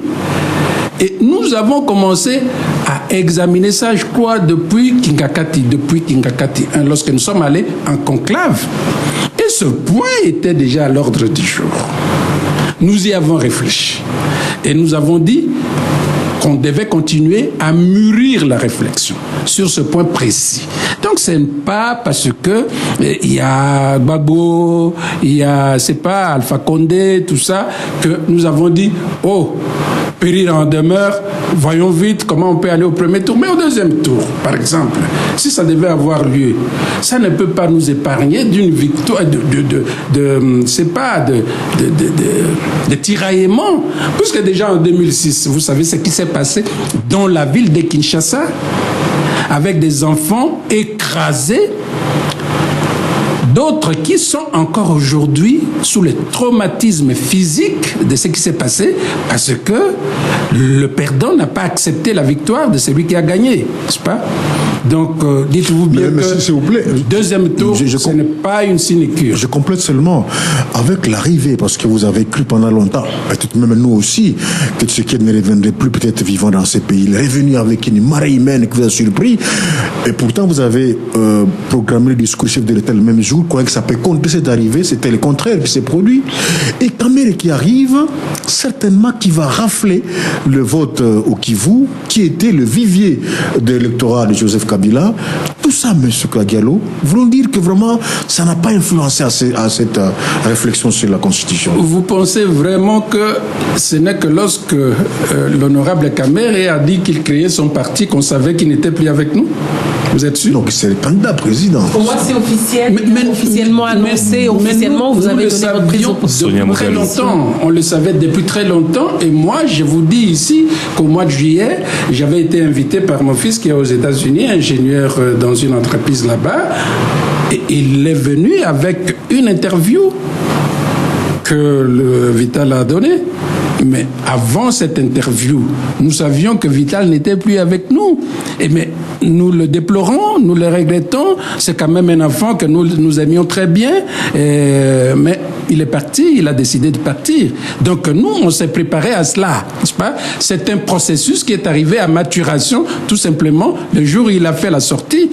Et nous avons commencé à examiner ça, je crois, depuis Kingakati 1, lorsque nous sommes allés en conclave. Et ce point était déjà à l'ordre du jour. Nous y avons réfléchi. Et nous avons dit qu'on devait continuer à mûrir la réflexion sur ce point précis. Donc c'est pas parce que il y a Gbagbo, il y a, c'est pas Alpha Condé, tout ça, que nous avons dit, oh, périr en demeure, voyons vite comment on peut aller au premier tour. Mais au deuxième tour, par exemple, si ça devait avoir lieu, ça ne peut pas nous épargner d'une victoire, de tiraillement. Puisque déjà en 2006, vous savez ce qui s'est passé dans la ville de Kinshasa, avec des enfants écrasés, d'autres qui sont encore aujourd'hui sous le traumatisme physique de ce qui s'est passé, parce que le perdant n'a pas accepté la victoire de celui qui a gagné, n'est-ce pas? Donc, dites-vous bien que s'il vous plaît, le deuxième tour, ce n'est pas une sinécure. Je complète seulement avec l'arrivée, parce que vous avez cru pendant longtemps, peut-être même nous aussi, que Tshisekedi ne reviendrait plus peut-être vivant dans ces pays. Il est revenu avec une marée humaine qui vous a surpris, et pourtant vous avez programmé le discours chef de l'État le même jour, croyant que ça peut contrer cette arrivée. C'était le contraire qui s'est produit. Et Kamere qui arrive, certainement qui va rafler le vote au Kivu, qui était le vivier de l'électorat de Joseph Kabila. Tout ça, M. Kagalo, voulons dire que vraiment, ça n'a pas influencé à cette réflexion sur la Constitution. Vous pensez vraiment que ce n'est que lorsque l'honorable Kamere a dit qu'il créait son parti qu'on savait qu'il n'était plus avec nous? Vous êtes sûr? Donc c'est le candidat président. Pour moi, c'est officiel. Mais officiellement annoncé, officiellement, vous avez donné votre prise de position. Depuis très longtemps. On le savait depuis très longtemps. Et moi, je vous dis ici qu'au mois de juillet, j'avais été invité par mon fils qui est aux États-Unis, ingénieur dans une entreprise là-bas. Et il est venu avec une interview que le Vital a donnée. Mais avant cette interview, nous savions que Vital n'était plus avec nous. Mais nous le déplorons, nous le regrettons. C'est quand même un enfant que nous aimions très bien. Mais il est parti, il a décidé de partir. Donc nous, on s'est préparé à cela, n'est-ce pas? C'est un processus qui est arrivé à maturation, tout simplement, le jour où il a fait la sortie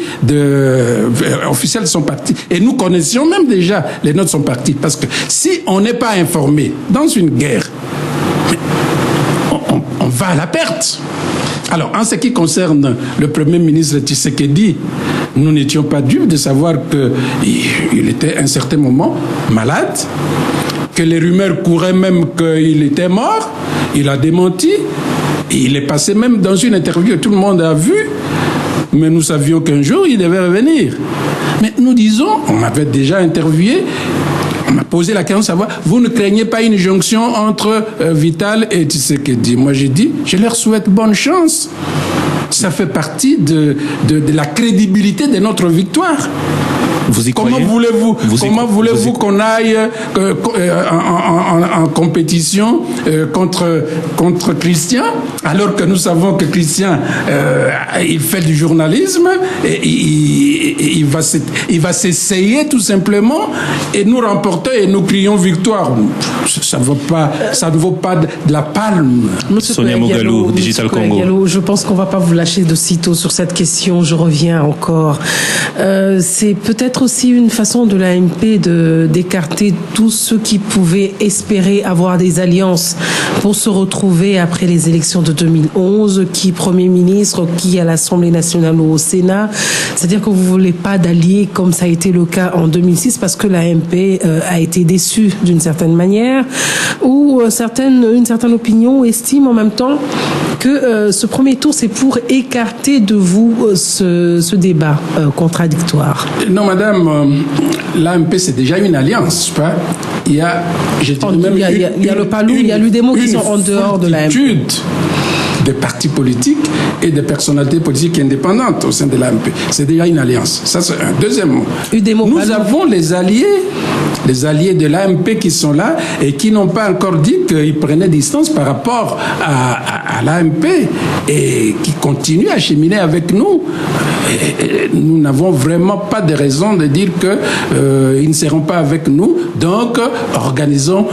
officielle de son parti. Et nous connaissions même déjà les nôtres sont partis. Parce que si on n'est pas informé dans une guerre, on va à la perte. Alors, en ce qui concerne le Premier ministre Tshisekedi, nous n'étions pas dupes de savoir qu'il était à un certain moment malade, que les rumeurs couraient même qu'il était mort. Il a démenti. Et il est passé même dans une interview que tout le monde a vue. Mais nous savions qu'un jour, il devait revenir. Mais nous disons, on m'avait déjà interviewé, on m'a posé la question de savoir, vous ne craignez pas une jonction entre Vital et Tshisekedi? Moi, j'ai dit, je leur souhaite bonne chance. Ça fait partie de la crédibilité de notre victoire. Vous y comment voulez-vous qu'on aille en compétition contre Christian, alors que nous savons que Christian il fait du journalisme et il va s'essayer tout simplement et nous remporter et nous crions victoire. Ça ne vaut pas de la palme. Sonia Moghalou, Digital Congo. Moghalou, je pense qu'on ne va pas vous lâcher de sitôt sur cette question. Je reviens encore. C'est peut-être aussi une façon de l'AMP d'écarter tous ceux qui pouvaient espérer avoir des alliances pour se retrouver après les élections de 2011, qui Premier ministre, qui à l'Assemblée nationale ou au Sénat. C'est-à-dire que vous ne voulez pas d'alliés comme ça a été le cas en 2006 parce que l'AMP a été déçue d'une certaine manière, ou une certaine opinion estime en même temps que ce premier tour, c'est pour écarter de vous ce débat contradictoire. Non, madame, l'AMP, c'est déjà une alliance, pas? Il y a le PALU, il y a l'UDEMO qui sont en dehors de l'AMP. Des partis politiques et des personnalités politiques indépendantes au sein de l'AMP. C'est déjà une alliance. Ça, c'est un deuxième mot. Nous avons les alliés de l'AMP qui sont là et qui n'ont pas encore dit qu'ils prenaient distance par rapport à l'AMP et qui continuent à cheminer avec nous. Et nous n'avons vraiment pas de raison de dire qu'ils ne seront pas avec nous. Donc, organisons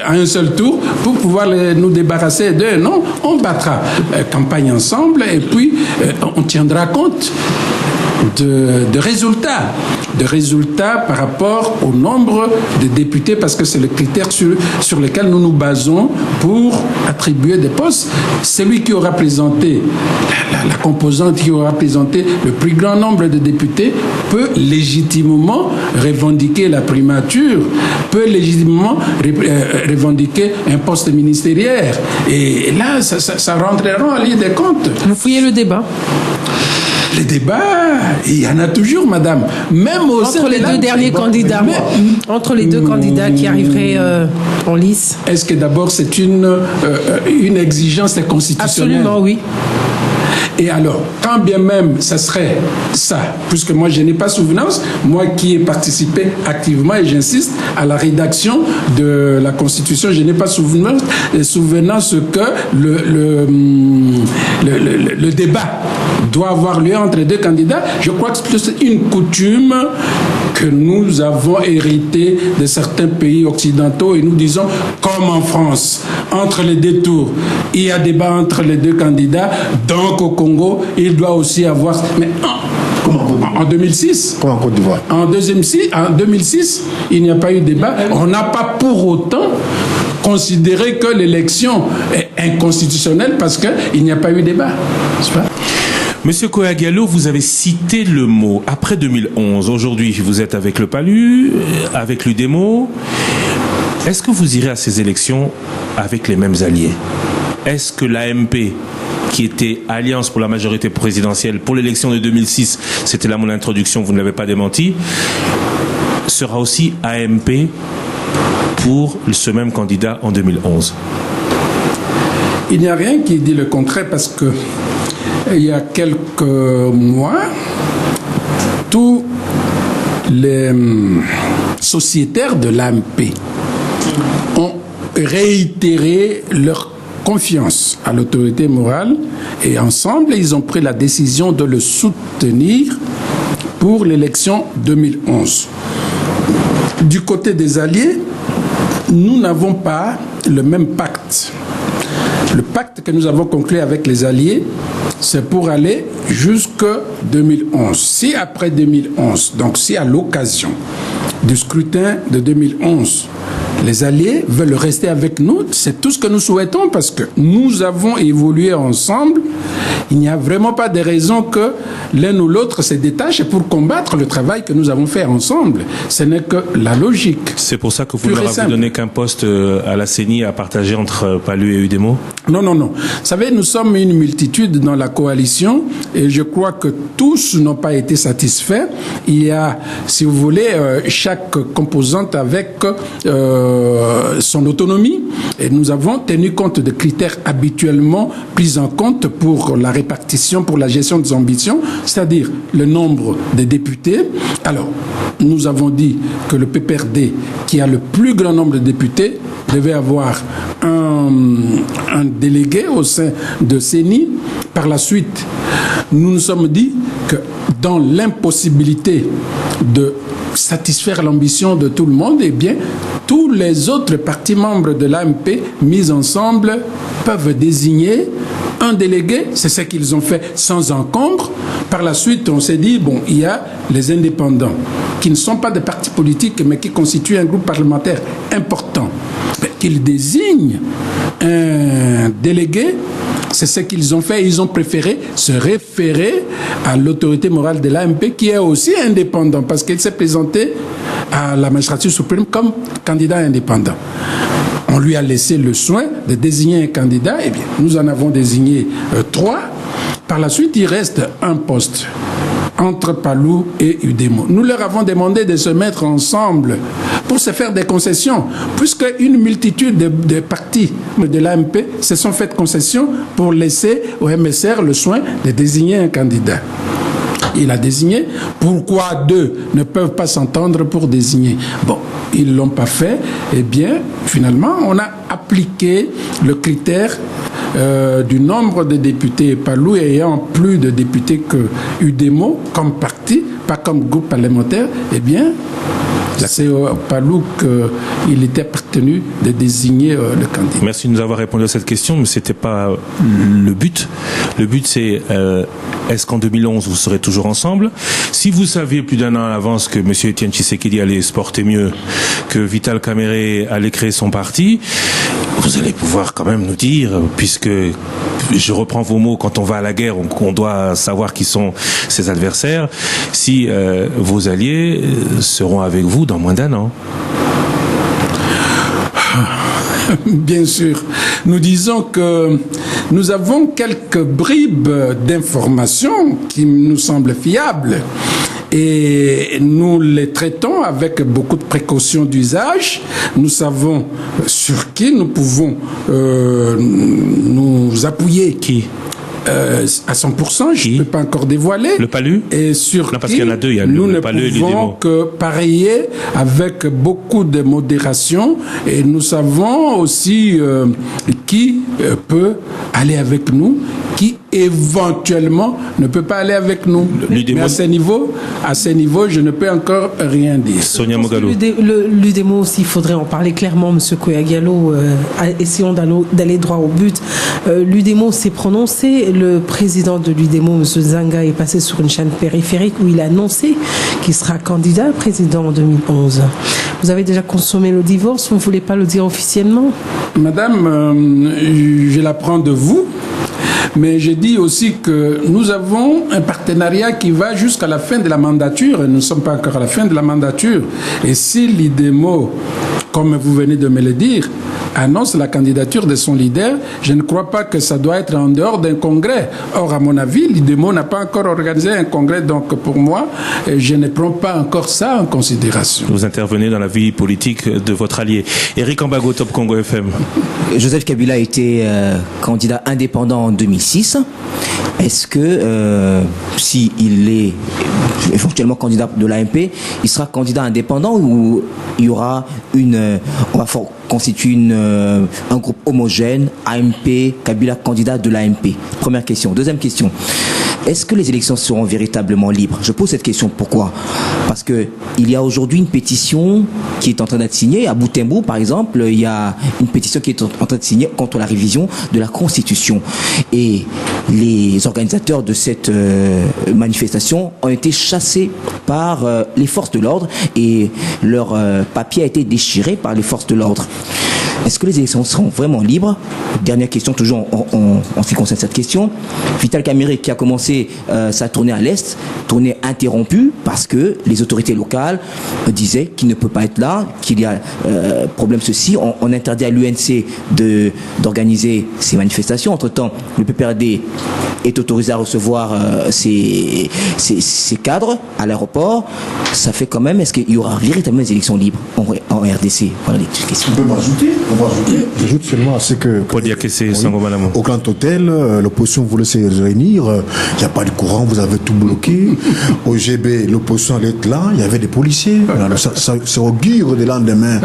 un seul tour pour pouvoir nous débarrasser d'eux. Non, on battra campagne ensemble et puis on tiendra compte de résultats par rapport au nombre de députés, parce que c'est le critère sur lequel nous nous basons pour attribuer des postes. Celui qui aura présenté, la composante qui aura présenté le plus grand nombre de députés peut légitimement revendiquer la primature, peut légitimement revendiquer un poste ministériel. Et là, ça rentrera en ligne de compte. Vous fouillez le débat? Les débats, il y en a toujours, madame. Même entre les deux derniers candidats, entre les deux candidats qui arriveraient en lice. Est-ce que d'abord c'est une exigence constitutionnelle? Absolument, oui. Et alors, quand bien même ça serait ça, puisque moi je n'ai pas souvenance, moi qui ai participé activement, et j'insiste, à la rédaction de la Constitution, je n'ai pas souvenance que le débat doit avoir lieu entre deux candidats. Je crois que c'est une coutume que nous avons héritée de certains pays occidentaux et nous disons, comme en France, entre les deux tours, il y a débat entre les deux candidats, donc au Congo, il doit aussi avoir... Mais en 2006, comme en Côte d'Ivoire. En 2006, il n'y a pas eu de débat. On n'a pas pour autant considéré que l'élection est inconstitutionnelle parce qu'il n'y a pas eu de débat. C'est pas? Monsieur Kouya-Diallo, vous avez cité le mot après 2011. Aujourd'hui, vous êtes avec le PALU, avec l'UDEMO. Est-ce que vous irez à ces élections avec les mêmes alliés? Est-ce que l'AMP, qui était Alliance pour la majorité présidentielle pour l'élection de 2006, c'était là mon introduction, vous ne l'avez pas démenti, sera aussi AMP pour ce même candidat en 2011? Il n'y a rien qui dit le contraire parce que il y a quelques mois, tous les sociétaires de l'AMP ont réitéré leur confiance à l'autorité morale et ensemble, ils ont pris la décision de le soutenir pour l'élection 2011. Du côté des alliés, nous n'avons pas le même pacte. Le pacte que nous avons conclu avec les alliés, c'est pour aller jusqu'en 2011. Si après 2011, donc si à l'occasion du scrutin de 2011, les alliés veulent rester avec nous, c'est tout ce que nous souhaitons parce que nous avons évolué ensemble. Il n'y a vraiment pas de raison que l'un ou l'autre se détache pour combattre le travail que nous avons fait ensemble. Ce n'est que la logique. C'est pour ça que vous ne leur avez donné qu'un poste à la CENI à partager entre PALU et UDEMO? Non. Vous savez, nous sommes une multitude dans la coalition et je crois que tous n'ont pas été satisfaits. Il y a, si vous voulez, chaque composante avec son autonomie et nous avons tenu compte de critères habituellement pris en compte pour la répartition, pour la gestion des ambitions, c'est-à-dire le nombre de députés. Alors, nous avons dit que le PPRD, qui a le plus grand nombre de députés, devait avoir un délégué au sein de CENI. Par la suite, nous nous sommes dit que dans l'impossibilité de satisfaire l'ambition de tout le monde, eh bien, tous les autres partis membres de l'AMP mis ensemble peuvent désigner un délégué. C'est ce qu'ils ont fait sans encombre. Par la suite, on s'est dit, bon, il y a les indépendants qui ne sont pas des partis politiques, mais qui constituent un groupe parlementaire important. Qu'ils désignent un délégué. C'est ce qu'ils ont fait. Ils ont préféré se référer à l'autorité morale de l'AMP, qui est aussi indépendant, parce qu'il s'est présenté à la magistrature suprême comme candidat indépendant. On lui a laissé le soin de désigner un candidat. Eh bien, nous en avons désigné 3. Par la suite, il reste un poste entre PALU et UDEMO. Nous leur avons demandé de se mettre ensemble pour se faire des concessions, puisque une multitude de partis de l'AMP se sont fait concessions pour laisser au MSR le soin de désigner un candidat. Il a désigné. Pourquoi deux ne peuvent pas s'entendre pour désigner? Bon, ils ne l'ont pas fait. Eh bien, finalement, on a appliqué le critère du nombre de députés PALU ayant plus de députés que UDEMO comme parti, pas comme groupe parlementaire. Eh bien, c'est au PALU qu'il était appartenu de désigner le candidat. Merci de nous avoir répondu à cette question, mais ce n'était pas le but. Le but, c'est est-ce qu'en 2011, vous serez toujours ensemble? Si vous saviez plus d'un an à l'avance que M. Etienne Tshisekedi allait se porter mieux, que Vital Kamerhe allait créer son parti, vous allez pouvoir quand même nous dire, puisque je reprends vos mots, quand on va à la guerre, on doit savoir qui sont ses adversaires, si vos alliés seront avec vous dans moins d'un an. Bien sûr. Nous disons que nous avons quelques bribes d'informations qui nous semblent fiables et nous les traitons avec beaucoup de précautions d'usage. Nous savons sur qui nous pouvons nous appuyer. Qui? À 100%, je ne peux pas encore dévoiler. Le PALU? Et sur non, parce qu'il y en a deux, il y a nous le PALU et l'UDEMO. Nous ne pouvons que parier avec beaucoup de modération et nous savons aussi qui peut aller avec nous, qui éventuellement ne peut pas aller avec nous. Mais à ce niveau, je ne peux encore rien dire. Sonia Mogalo. L'UDEMO aussi, il faudrait en parler clairement, M. Koya-Diallo. Essayons d'aller droit au but. L'UDEMO s'est prononcé. Le président de l'UDEMO, M. Zanga, est passé sur une chaîne périphérique où il a annoncé qu'il sera candidat président en 2011. Vous avez déjà consommé le divorce, vous ne voulez pas le dire officiellement? Madame, je l'apprends de vous. Mais je dis aussi que nous avons un partenariat qui va jusqu'à la fin de la mandature. Nous ne sommes pas encore à la fin de la mandature. Et si l'UDEMO comme vous venez de me le dire, annonce la candidature de son leader, je ne crois pas que ça doit être en dehors d'un congrès. Or, à mon avis, l'IDEMO n'a pas encore organisé un congrès, donc pour moi, je ne prends pas encore ça en considération. Vous intervenez dans la vie politique de votre allié. Éric Ambago, Top Congo FM. Joseph Kabila a été candidat indépendant en 2006. Est-ce que s'il est éventuellement candidat de l'AMP, il sera candidat indépendant ou il y aura on va constituer un groupe homogène, AMP, Kabila candidat de l'AMP? Première question. Deuxième question. Est-ce que les élections seront véritablement libres? Je pose cette question. Pourquoi? Parce que il y a aujourd'hui une pétition qui est en train d'être signée. À Butembo, par exemple, il y a une pétition qui est en train de signer contre la révision de la Constitution. Et les organisateurs de cette manifestation ont été chassés par les forces de l'ordre et leur papier a été déchiré par les forces de l'ordre. Est-ce que les élections seront vraiment libres? Dernière question, toujours en ce qui concerne cette question. Vital Kamerhe, qui a commencé sa tournée à l'Est, tournée interrompue parce que les autorités locales disaient qu'il ne peut pas être là, qu'il y a problème ceci. On interdit à l'UNC d'organiser ces manifestations. Entre-temps, le PPRD est autorisé à recevoir ces cadres à l'aéroport. Ça fait quand même, est-ce qu'il y aura véritablement des élections libres en RDC? Voilà les questions. On peut m'ajouter. J'ajoute seulement à ce que au Grand Hôtel, l'opposition voulait se réunir, il n'y a pas de courant, vous avez tout bloqué. Au GB, l'opposition allait être là, il y avait des policiers. Alors, ça augure des lendemains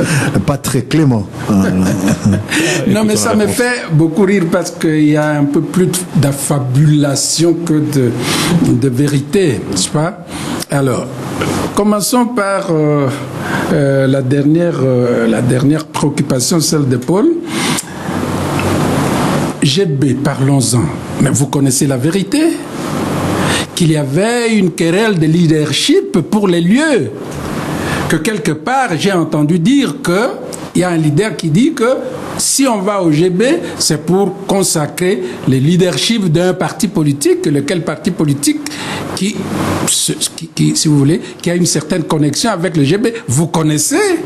pas très clément. Non, mais ça me fait beaucoup rire parce qu'il y a un peu plus d'affabulation que de vérité, n'est-ce pas? Alors, commençons par la dernière préoccupation, celle de Paul. GB, parlons-en. Mais vous connaissez la vérité, qu'il y avait une querelle de leadership pour les lieux. Que quelque part, j'ai entendu dire qu'il y a un leader qui dit que si on va au GB, c'est pour consacrer le leadership d'un parti politique, lequel parti politique qui, si vous voulez, qui a une certaine connexion avec le GB. Vous connaissez?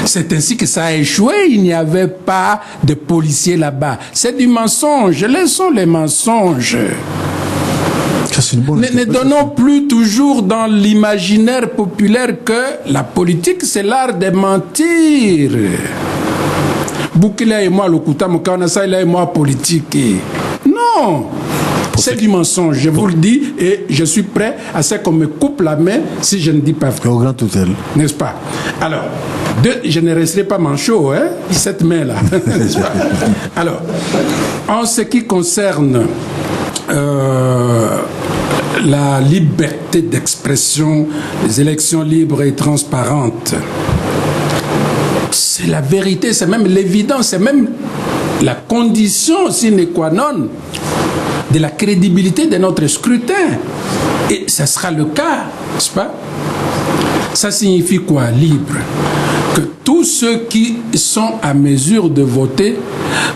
C'est ainsi que ça a échoué. Il n'y avait pas de policiers là-bas. C'est du mensonge. Laissons les mensonges. Ne donnons plus toujours dans l'imaginaire populaire que la politique, c'est l'art de mentir. Boukila et moi, Lokuta, Mokanasa et moi, politique. Non! C'est du mensonge, je vous le dis, et je suis prêt à ce qu'on me coupe la main si je ne dis pas vrai. Au Grand Hôtel. N'est-ce pas? Alors, je ne resterai pas manchot, hein, cette main-là. N'est-ce pas? Alors, en ce qui concerne la liberté d'expression, les élections libres et transparentes, c'est la vérité, c'est même l'évidence, c'est même la condition sine qua non de la crédibilité de notre scrutin. Et ça sera le cas, n'est-ce pas? Ça signifie quoi, libre? Que tous ceux qui sont à mesure de voter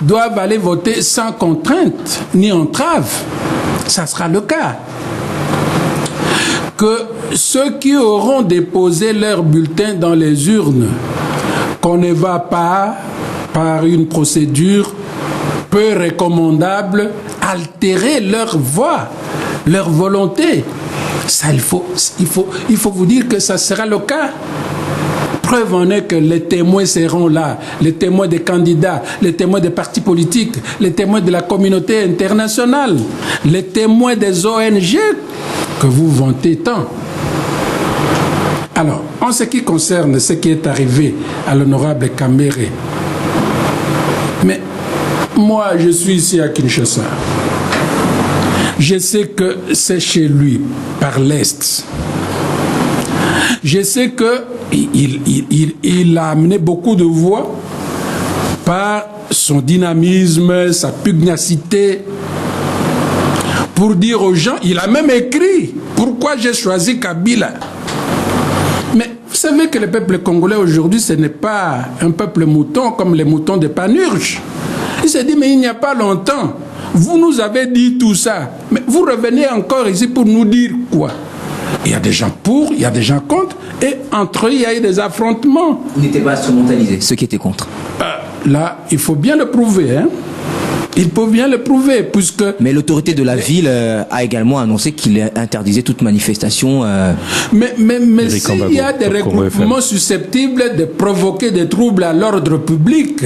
doivent aller voter sans contrainte ni entrave. Ça sera le cas. Que ceux qui auront déposé leur bulletin dans les urnes, qu'on ne va pas, par une procédure peu recommandable, altérer leur voix, leur volonté. Ça, il faut vous dire que ça sera le cas. Preuve en est que les témoins seront là, les témoins des candidats, les témoins des partis politiques, les témoins de la communauté internationale, les témoins des ONG que vous vantez tant. Alors, en ce qui concerne ce qui est arrivé à l'honorable Kamerhe, mais moi, je suis ici à Kinshasa. Je sais que c'est chez lui, par l'Est. Je sais qu'il a amené beaucoup de voix par son dynamisme, sa pugnacité, pour dire aux gens, il a même écrit pourquoi j'ai choisi Kabila. Mais vous savez que le peuple congolais aujourd'hui, ce n'est pas un peuple mouton comme les moutons de Panurge. Il s'est dit, mais il n'y a pas longtemps, vous nous avez dit tout ça, mais vous revenez encore ici pour nous dire quoi? Il y a des gens pour, il y a des gens contre, et entre eux, il y a eu des affrontements. Ils n'étaient pas instrumentalisés, ceux qui étaient contre. Là, il faut bien le prouver, hein. Il peut bien le prouver, puisque... Mais l'autorité de la ville a également annoncé qu'il interdisait toute manifestation. Mais s'il y a des regroupements susceptibles de provoquer des troubles à l'ordre public,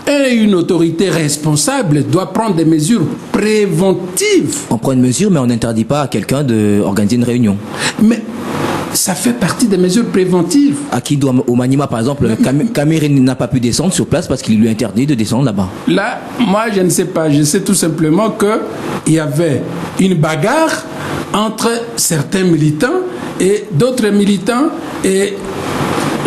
et une autorité responsable doit prendre des mesures préventives. On prend une mesure, mais on n'interdit pas à quelqu'un d'organiser une réunion. Mais ça fait partie des mesures préventives. À qui doit, au Maniema, par exemple, Camille n'a pas pu descendre sur place parce qu'il lui a interdit de descendre là-bas. Là, moi, je ne sais pas. Je sais tout simplement qu'il y avait une bagarre entre certains militants et d'autres militants, et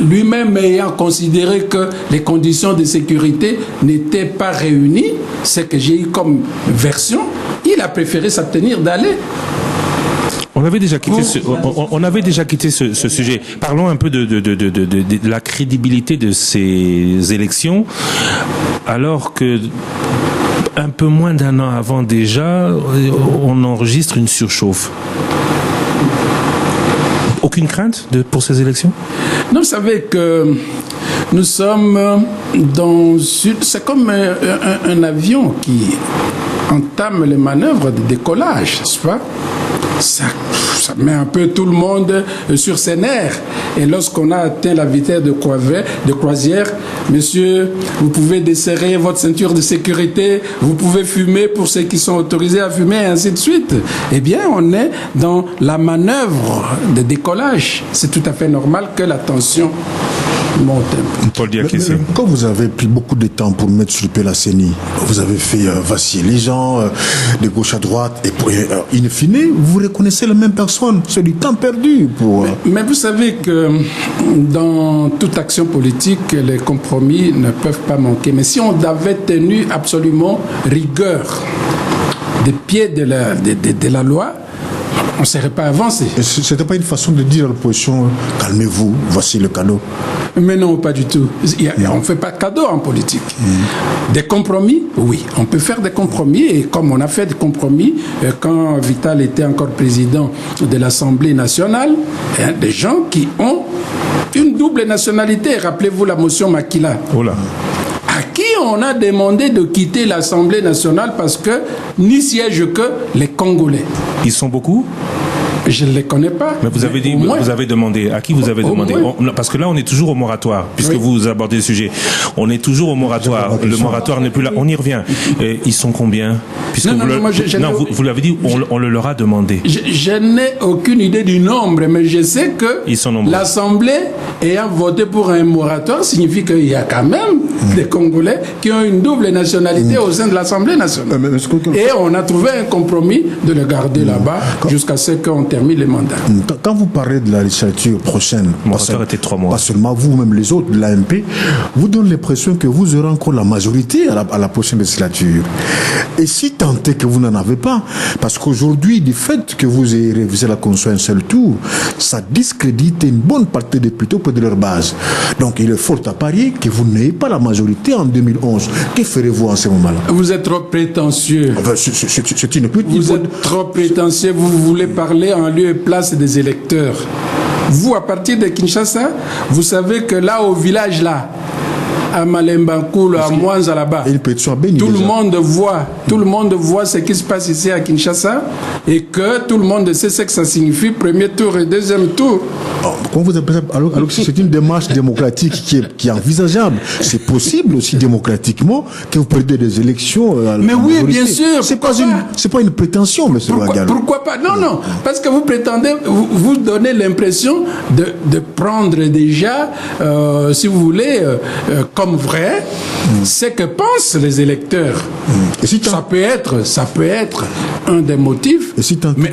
lui-même ayant considéré que les conditions de sécurité n'étaient pas réunies, c'est que j'ai eu comme version, il a préféré s'abstenir d'aller. On avait déjà quitté ce sujet. Parlons un peu de la crédibilité de ces élections, alors que un peu moins d'un an avant déjà, on enregistre une surchauffe. Aucune crainte pour ces élections? Non, vous savez que nous sommes c'est comme un avion qui entame les manœuvres de décollage, n'est-ce pas? Ça met un peu tout le monde sur ses nerfs. Et lorsqu'on a atteint la vitesse de croisière, monsieur, vous pouvez desserrer votre ceinture de sécurité, vous pouvez fumer pour ceux qui sont autorisés à fumer, et ainsi de suite. Eh bien, on est dans la manœuvre de décollage. C'est tout à fait normal que la tension monte un peu. Paul Diakité. Quand vous avez pris beaucoup de temps pour mettre sur pied la CENI, vous avez fait vaciller les gens de gauche à droite, et in fine, vous reconnaissez la même personne. C'est du temps perdu pour... Mais vous savez que dans toute action politique, les compromis ne peuvent pas manquer. Mais si on avait tenu absolument rigueur des pieds de la loi, on ne serait pas avancé. Ce n'était pas une façon de dire à l'opposition, calmez-vous, voici le cadeau. Mais non, pas du tout. On ne fait pas de cadeau en politique. Des compromis, oui. On peut faire des compromis, et comme on a fait des compromis quand Vital était encore président de l'Assemblée nationale, des gens qui ont une double nationalité. Rappelez-vous la motion Makila. Oh là. À qui on a demandé de quitter l'Assemblée nationale parce que n'y siègent que les Congolais. Ils sont beaucoup? Je ne les connais pas. Mais vous avez dit, vous avez demandé. À qui vous avez demandé? Parce que là, on est toujours au moratoire, puisque vous abordez le sujet. On est toujours au moratoire. Le moratoire n'est plus là. On y revient. Et ils sont combien? Puisque vous l'avez dit, on le leur a demandé. Je n'ai aucune idée du nombre, mais je sais que l'Assemblée ayant voté pour un moratoire signifie qu'il y a quand même des Congolais qui ont une double nationalité au sein de l'Assemblée nationale. Et on a trouvé un compromis de le garder là-bas jusqu'à ce qu'on termine les mandats. Quand vous parlez de la législature prochaine, était 3 mois. Pas seulement vous, même les autres de l'AMP, vous donnez l'impression que vous aurez encore la majorité à la prochaine législature. Et si tant est que vous n'en avez pas, parce qu'aujourd'hui, du fait que vous ayez révisé la Constitution un seul tour, ça discrédite une bonne partie des députés auprès de leur base. Donc il est fort à parier que vous n'ayez pas la majorité en 2011. Que ferez-vous en ce moment-là? Vous êtes trop prétentieux. C'est une petite... Vous êtes trop prétentieux. Vous voulez parler en lieu et place des électeurs. Vous, à partir de Kinshasa, vous savez que là, au village, là, à Malembankoul, à Mwanza, là-bas, tout le monde voit ce qui se passe ici à Kinshasa, et que tout le monde sait ce que ça signifie, premier tour et deuxième tour. Alors que c'est une démarche démocratique qui est envisageable. C'est possible aussi démocratiquement que vous perdez des élections. Mais oui, bien sûr. C'est pas une prétention, M. Ouattara. Pourquoi pas? Non. Parce que vous prétendez, vous donnez l'impression de prendre déjà, si vous voulez, comme vrai, ce que pensent les électeurs. Et si ça peut être un des motifs, mais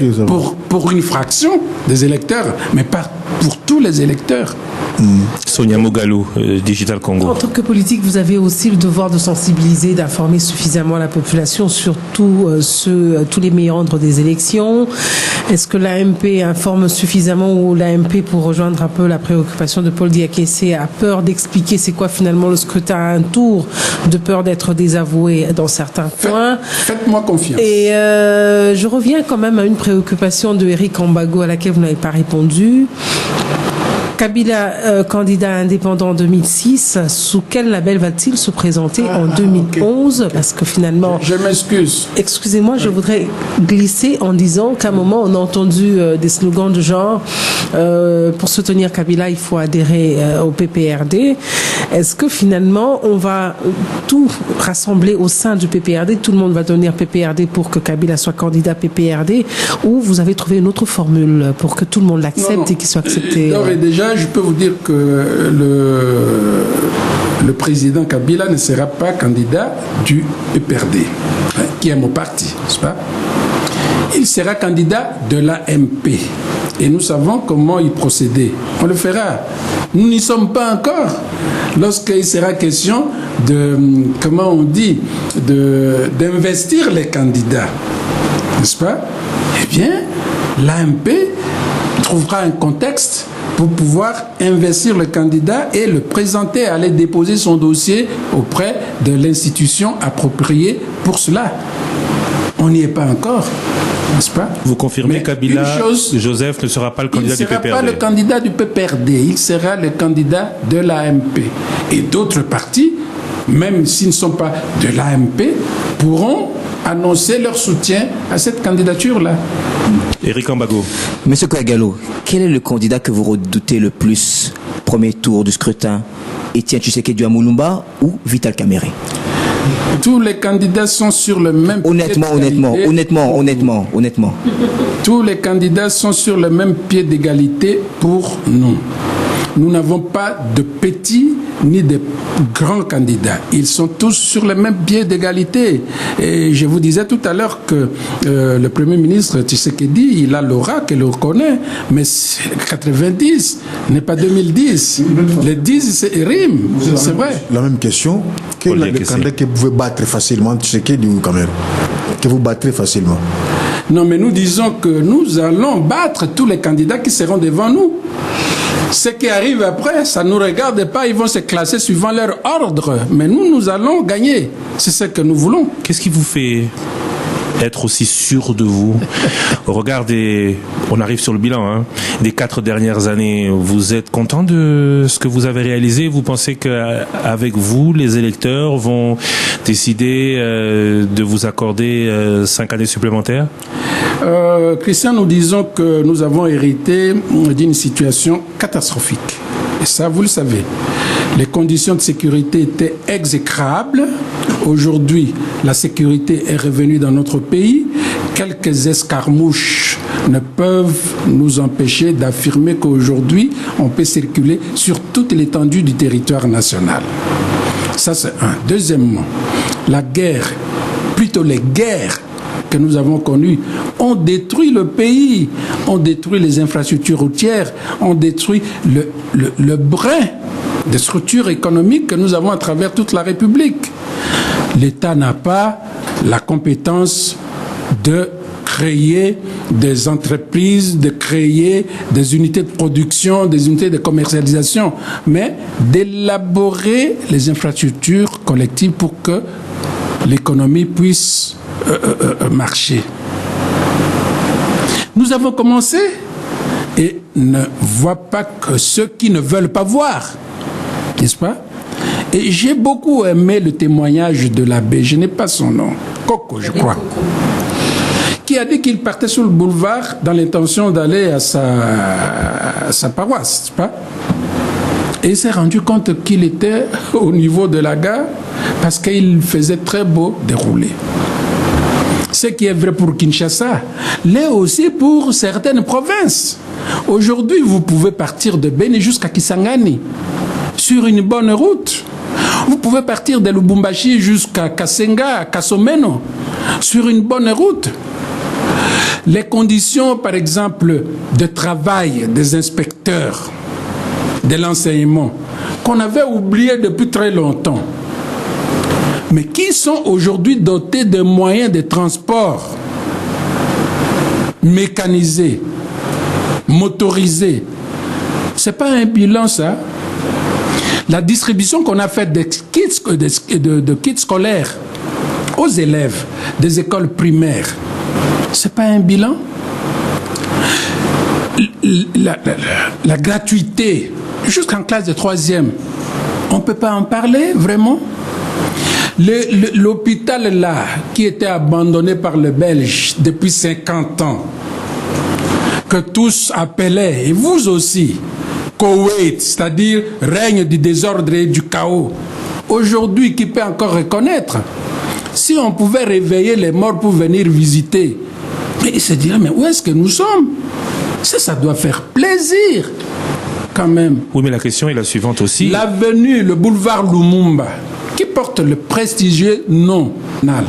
pour une fraction des électeurs, mais pas pour tous les électeurs. Sonia Mogalou, Digital Congo. En tant que politique, vous avez aussi le devoir de sensibiliser, d'informer suffisamment la population sur tous les méandres des élections. Est-ce que l'AMP informe suffisamment, ou l'AMP, pour rejoindre un peu la préoccupation de Paul Diakessé, a peur d'expliquer c'est quoi finalement le scrutin à un tour, de peur d'être désavoué dans certains points? Faites-moi confiance. Et je reviens quand même à une préoccupation de Eric Ambago à laquelle vous n'avez pas répondu. Kabila, candidat indépendant en 2006, sous quel label va-t-il se présenter en 2011? Okay. Parce que finalement... Je m'excuse. Excusez-moi, je voudrais glisser en disant qu'à un moment, on a entendu des slogans de genre pour soutenir Kabila, il faut adhérer au PPRD. Est-ce que finalement, on va tout rassembler au sein du PPRD, tout le monde va devenir PPRD pour que Kabila soit candidat PPRD, ou vous avez trouvé une autre formule pour que tout le monde l'accepte et qu'il soit accepté? Non, mais déjà, je peux vous dire que le président Kabila ne sera pas candidat du PPRD, qui est mon parti, n'est-ce pas? Il sera candidat de l'AMP. Et nous savons comment y procéder. On le fera. Nous n'y sommes pas encore. Lorsqu'il sera question de, comment on dit, d'investir les candidats, n'est-ce pas? Eh bien, l'AMP trouvera un contexte pour pouvoir investir le candidat et le présenter, aller déposer son dossier auprès de l'institution appropriée pour cela. On n'y est pas encore, n'est-ce pas? Vous confirmez que Kabila, Joseph, ne sera pas le candidat du PPRD? Il ne sera pas le candidat du PPRD, il sera le candidat de l'AMP. Et d'autres partis, même s'ils ne sont pas de l'AMP, pourront annoncer leur soutien à cette candidature-là. Eric Ambago. Monsieur Kouyagallo, quel est le candidat que vous redoutez le plus, premier tour du scrutin? Étienne Tshisekedi Amulumba ou Vital Kamerhe? Tous les candidats sont sur le même pied d'égalité. Honnêtement. Tous les candidats sont sur le même pied d'égalité pour nous. Nous n'avons pas de petits ni de grands candidats. Ils sont tous sur le même pied d'égalité. Et je vous disais tout à l'heure que le Premier ministre Tshisekedi, il a l'aura qu'elle le connaît, mais 90 n'est pas 2010. Les 10, c'est rime, c'est vrai. La même question. Quel est le candidat que vous pouvez battre facilement, Tshisekedi ou Kamerhe? Que vous battrez facilement? Non, mais nous disons que nous allons battre tous les candidats qui seront devant nous. Ce qui arrive après, ça ne nous regarde pas, ils vont se classer suivant leur ordre. Mais nous allons gagner. C'est ce que nous voulons. Qu'est-ce qui vous fait être aussi sûr de vous? Regardez, on arrive sur le bilan des 4 dernières années. Vous êtes content de ce que vous avez réalisé? Vous pensez qu'avec vous, les électeurs vont décider de vous accorder 5 années supplémentaires? Christian, nous disons que nous avons hérité d'une situation catastrophique. Et ça, vous le savez. Les conditions de sécurité étaient exécrables. Aujourd'hui, la sécurité est revenue dans notre pays. Quelques escarmouches ne peuvent nous empêcher d'affirmer qu'aujourd'hui, on peut circuler sur toute l'étendue du territoire national. Ça, c'est un. Deuxièmement, la guerre, plutôt les guerres que nous avons connues, ont détruit le pays, ont détruit les infrastructures routières, ont détruit le brin des structures économiques que nous avons à travers toute la République. L'État n'a pas la compétence de créer des entreprises, de créer des unités de production, des unités de commercialisation, mais d'élaborer les infrastructures collectives pour que l'économie puisse marcher. Nous avons commencé et ne voient pas que ceux qui ne veulent pas voir, n'est-ce pas? Et j'ai beaucoup aimé le témoignage de l'abbé, je n'ai pas son nom, Coco, je crois, qui a dit qu'il partait sur le boulevard dans l'intention d'aller à sa paroisse, n'est-ce pas? Et il s'est rendu compte qu'il était au niveau de la gare parce qu'il faisait très beau dérouler. Ce qui est vrai pour Kinshasa l'est aussi pour certaines provinces. Aujourd'hui, vous pouvez partir de Beni jusqu'à Kisangani sur une bonne route. Vous pouvez partir de Lubumbashi jusqu'à Kasenga, Kasomeno, sur une bonne route. Les conditions, par exemple, de travail des inspecteurs de l'enseignement qu'on avait oubliés depuis très longtemps, mais qui sont aujourd'hui dotés de moyens de transport mécanisés, motorisés. C'est pas un bilan, ça. La distribution qu'on a faite de kits scolaires aux élèves des écoles primaires, c'est pas un bilan. La gratuité jusqu'en classe de 3e, on peut pas en parler vraiment. L'hôpital là, qui était abandonné par les Belges depuis 50 ans, que tous appelaient, et vous aussi, Koweït, c'est-à-dire règne du désordre et du chaos. Aujourd'hui, qui peut encore reconnaître? Si on pouvait réveiller les morts pour venir visiter, et se dire, mais où est-ce que nous sommes? Ça doit faire plaisir, quand même. Oui, mais la question est la suivante aussi. L'avenue, le boulevard Lumumba, qui porte le prestigieux nom NAL.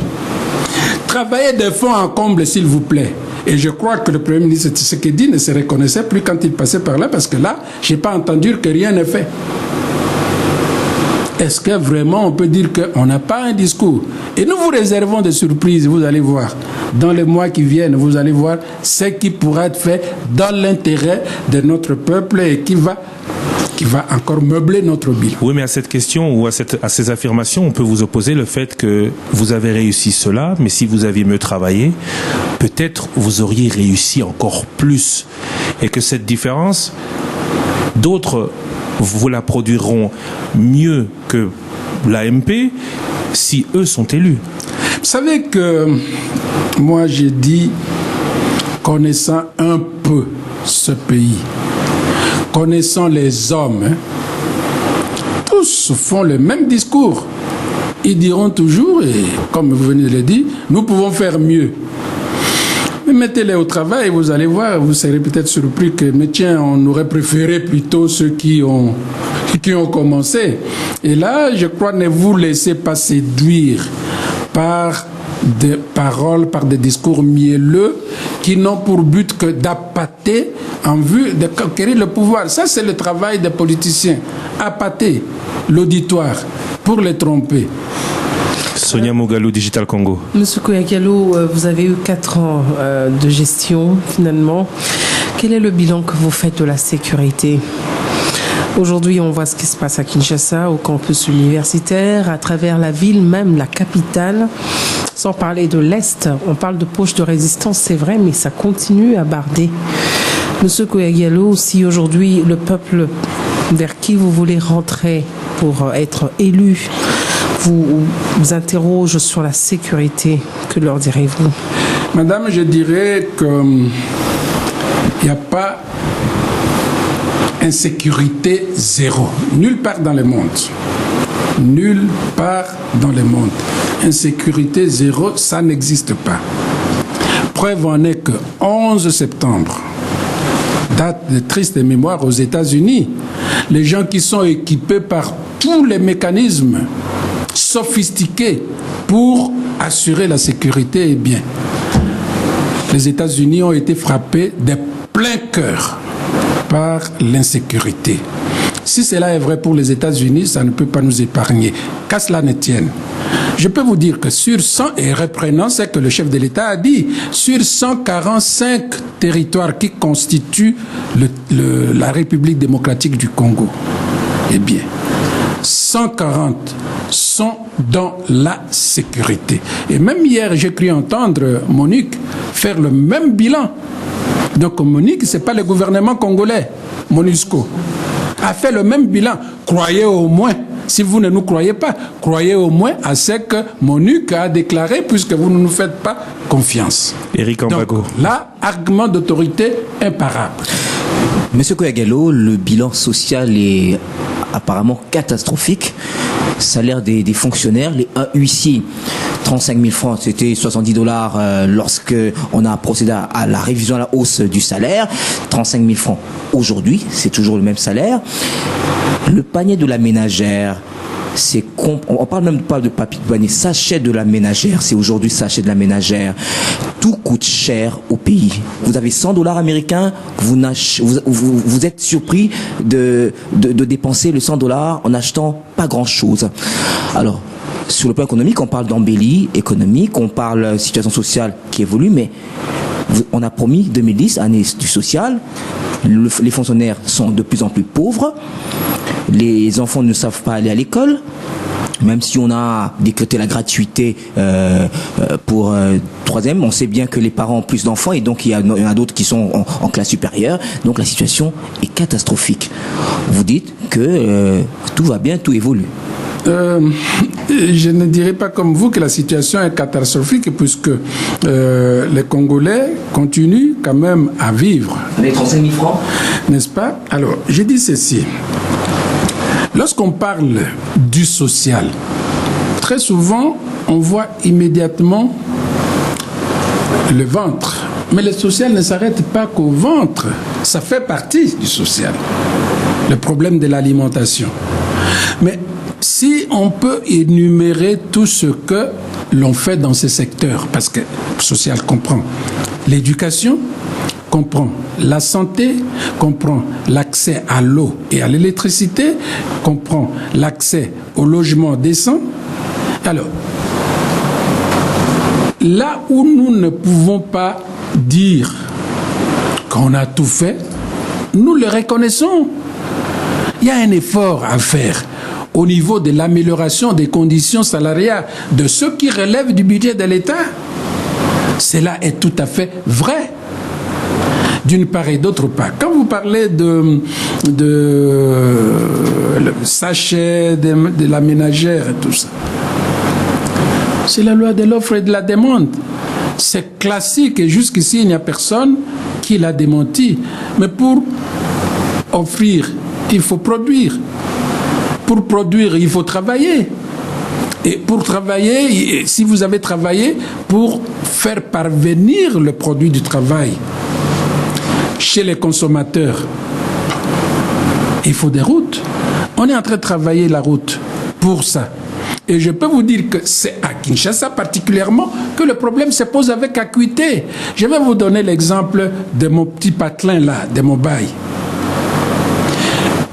Travaillez de fond en comble, s'il vous plaît. Et je crois que le Premier ministre Tshisekedi ne se reconnaissait plus quand il passait par là, parce que là, je n'ai pas entendu que rien n'est fait. Est-ce que vraiment on peut dire qu'on n'a pas un discours? Et nous vous réservons des surprises, vous allez voir. Dans les mois qui viennent, vous allez voir ce qui pourra être fait dans l'intérêt de notre peuple et qui va encore meubler notre bilan. Oui, mais à cette question ou à ces affirmations, on peut vous opposer le fait que vous avez réussi cela, mais si vous aviez mieux travaillé, peut-être vous auriez réussi encore plus. Et que cette différence, d'autres vous la produiront mieux que l'AMP si eux sont élus. Vous savez que moi j'ai dit, connaissant un peu ce pays, connaissant les hommes, tous font le même discours. Ils diront toujours, et comme vous venez de le dire, nous pouvons faire mieux. Mais mettez-les au travail et vous allez voir, vous serez peut-être surpris que, mais tiens, on aurait préféré plutôt ceux qui ont commencé. Et là, je crois, ne vous laissez pas séduire par des paroles, par des discours mielleux qui n'ont pour but que d'appâter en vue de conquérir le pouvoir. Ça, c'est le travail des politiciens. Appâter l'auditoire pour les tromper. Sonia Mogalo, Digital Congo. Monsieur Koya-Diallo, vous avez eu 4 ans de gestion, finalement. Quel est le bilan que vous faites de la sécurité? Aujourd'hui, on voit ce qui se passe à Kinshasa, au campus universitaire, à travers la ville, même la capitale. Sans parler de l'Est, on parle de poches de résistance, c'est vrai, mais ça continue à barder. Monsieur Koya-Diallo, si aujourd'hui le peuple vers qui vous voulez rentrer pour être élu vous interroge sur la sécurité, que leur direz-vous? Madame, je dirais qu'il n'y a pas insécurité zéro. Nulle part dans le monde. Nulle part dans le monde. Insécurité zéro, ça n'existe pas. Preuve en est que 11 septembre, date de triste mémoire aux États-Unis, les gens qui sont équipés par tous les mécanismes sophistiqués pour assurer la sécurité, eh bien, les États-Unis ont été frappés de plein cœur par l'insécurité. Si cela est vrai pour les États-Unis, ça ne peut pas nous épargner. Qu'à cela ne tienne. Je peux vous dire que sur 100, et reprenant ce que le chef de l'État a dit, sur 145 territoires qui constituent la République démocratique du Congo, eh bien, 140 sont dans la sécurité. Et même hier, j'ai cru entendre Monique faire le même bilan. Donc Monique, ce n'est pas le gouvernement congolais, MONUSCO, a fait le même bilan. Croyez au moins, si vous ne nous croyez pas, croyez au moins à ce que Monique a déclaré, puisque vous ne nous faites pas confiance. Éric Ambago. Donc là, argument d'autorité imparable. Monsieur Koya-Diallo, le bilan social est apparemment catastrophique. Salaire des fonctionnaires, un huissier, 35 000 francs, c'était $70 lorsque on a procédé à la révision à la hausse du salaire. 35 000 francs aujourd'hui, c'est toujours le même salaire. Le panier de la ménagère, on parle même pas de papier douanier, sachet de la ménagère, c'est aujourd'hui sachet de la ménagère. Tout coûte cher au pays. Vous avez $100 américains, vous êtes surpris de dépenser le $100 en achetant pas grand-chose. Alors, sur le plan économique, on parle d'embellie économique, on parle situation sociale qui évolue, mais on a promis 2010, année du social, les fonctionnaires sont de plus en plus pauvres, les enfants ne savent pas aller à l'école, même si on a décrété la gratuité pour troisième, on sait bien que les parents ont plus d'enfants et donc il y en a d'autres qui sont en classe supérieure, donc la situation est catastrophique. Vous dites que tout va bien, tout évolue. Je ne dirais pas comme vous que la situation est catastrophique puisque les Congolais continuent quand même à vivre. Avec 35 000 francs, n'est-ce pas? Alors, je dis ceci. Lorsqu'on parle du social, très souvent, on voit immédiatement le ventre. Mais le social ne s'arrête pas qu'au ventre. Ça fait partie du social. Le problème de l'alimentation. Mais si on peut énumérer tout ce que l'on fait dans ces secteurs, parce que le social comprend l'éducation, comprend la santé, comprend l'accès à l'eau et à l'électricité, comprend l'accès au logement décent. Alors, là où nous ne pouvons pas dire qu'on a tout fait, nous le reconnaissons. Il y a un effort à faire au niveau de l'amélioration des conditions salariales de ceux qui relèvent du budget de l'État. Cela est tout à fait vrai, d'une part et d'autre part. Quand vous parlez de le sachet, de la ménagère et tout ça, c'est la loi de l'offre et de la demande. C'est classique et jusqu'ici, il n'y a personne qui l'a démenti. Mais pour offrir, il faut produire. Pour produire, il faut travailler. Et pour travailler, si vous avez travaillé, pour faire parvenir le produit du travail chez les consommateurs, il faut des routes. On est en train de travailler la route pour ça. Et je peux vous dire que c'est à Kinshasa particulièrement que le problème se pose avec acuité. Je vais vous donner l'exemple de mon petit patelin là, de Mobaye.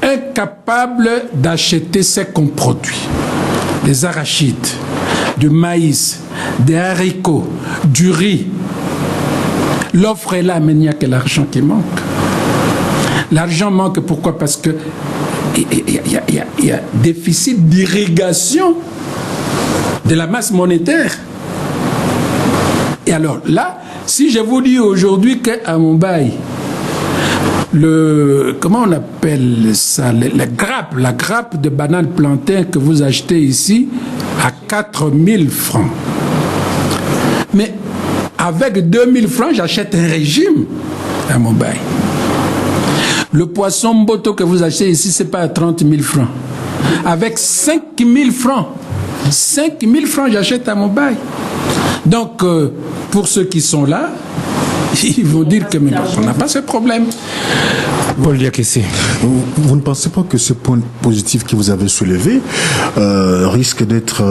Incapable d'acheter ce qu'on produit, des arachides, du maïs, des haricots, du riz. L'offre est là, mais il n'y a que l'argent qui manque. L'argent manque, pourquoi? Parce que il y a déficit d'irrigation de la masse monétaire. Et alors là, si je vous dis aujourd'hui qu'à Mobaye, comment on appelle ça, la grappe de banane plantain que vous achetez ici à 4 000 francs. Mais avec 2 000 francs, j'achète un régime à Mobaye. Le poisson mboto que vous achetez ici, c'est pas à 30 000 francs. Avec 5 000 francs, 5 000 francs, j'achète à Mobaye. Donc, pour ceux qui sont là, ils vont dire que mais on n'a pas ce problème. Paul Diakessé. Vous ne pensez pas que ce point positif que vous avez soulevé risque d'être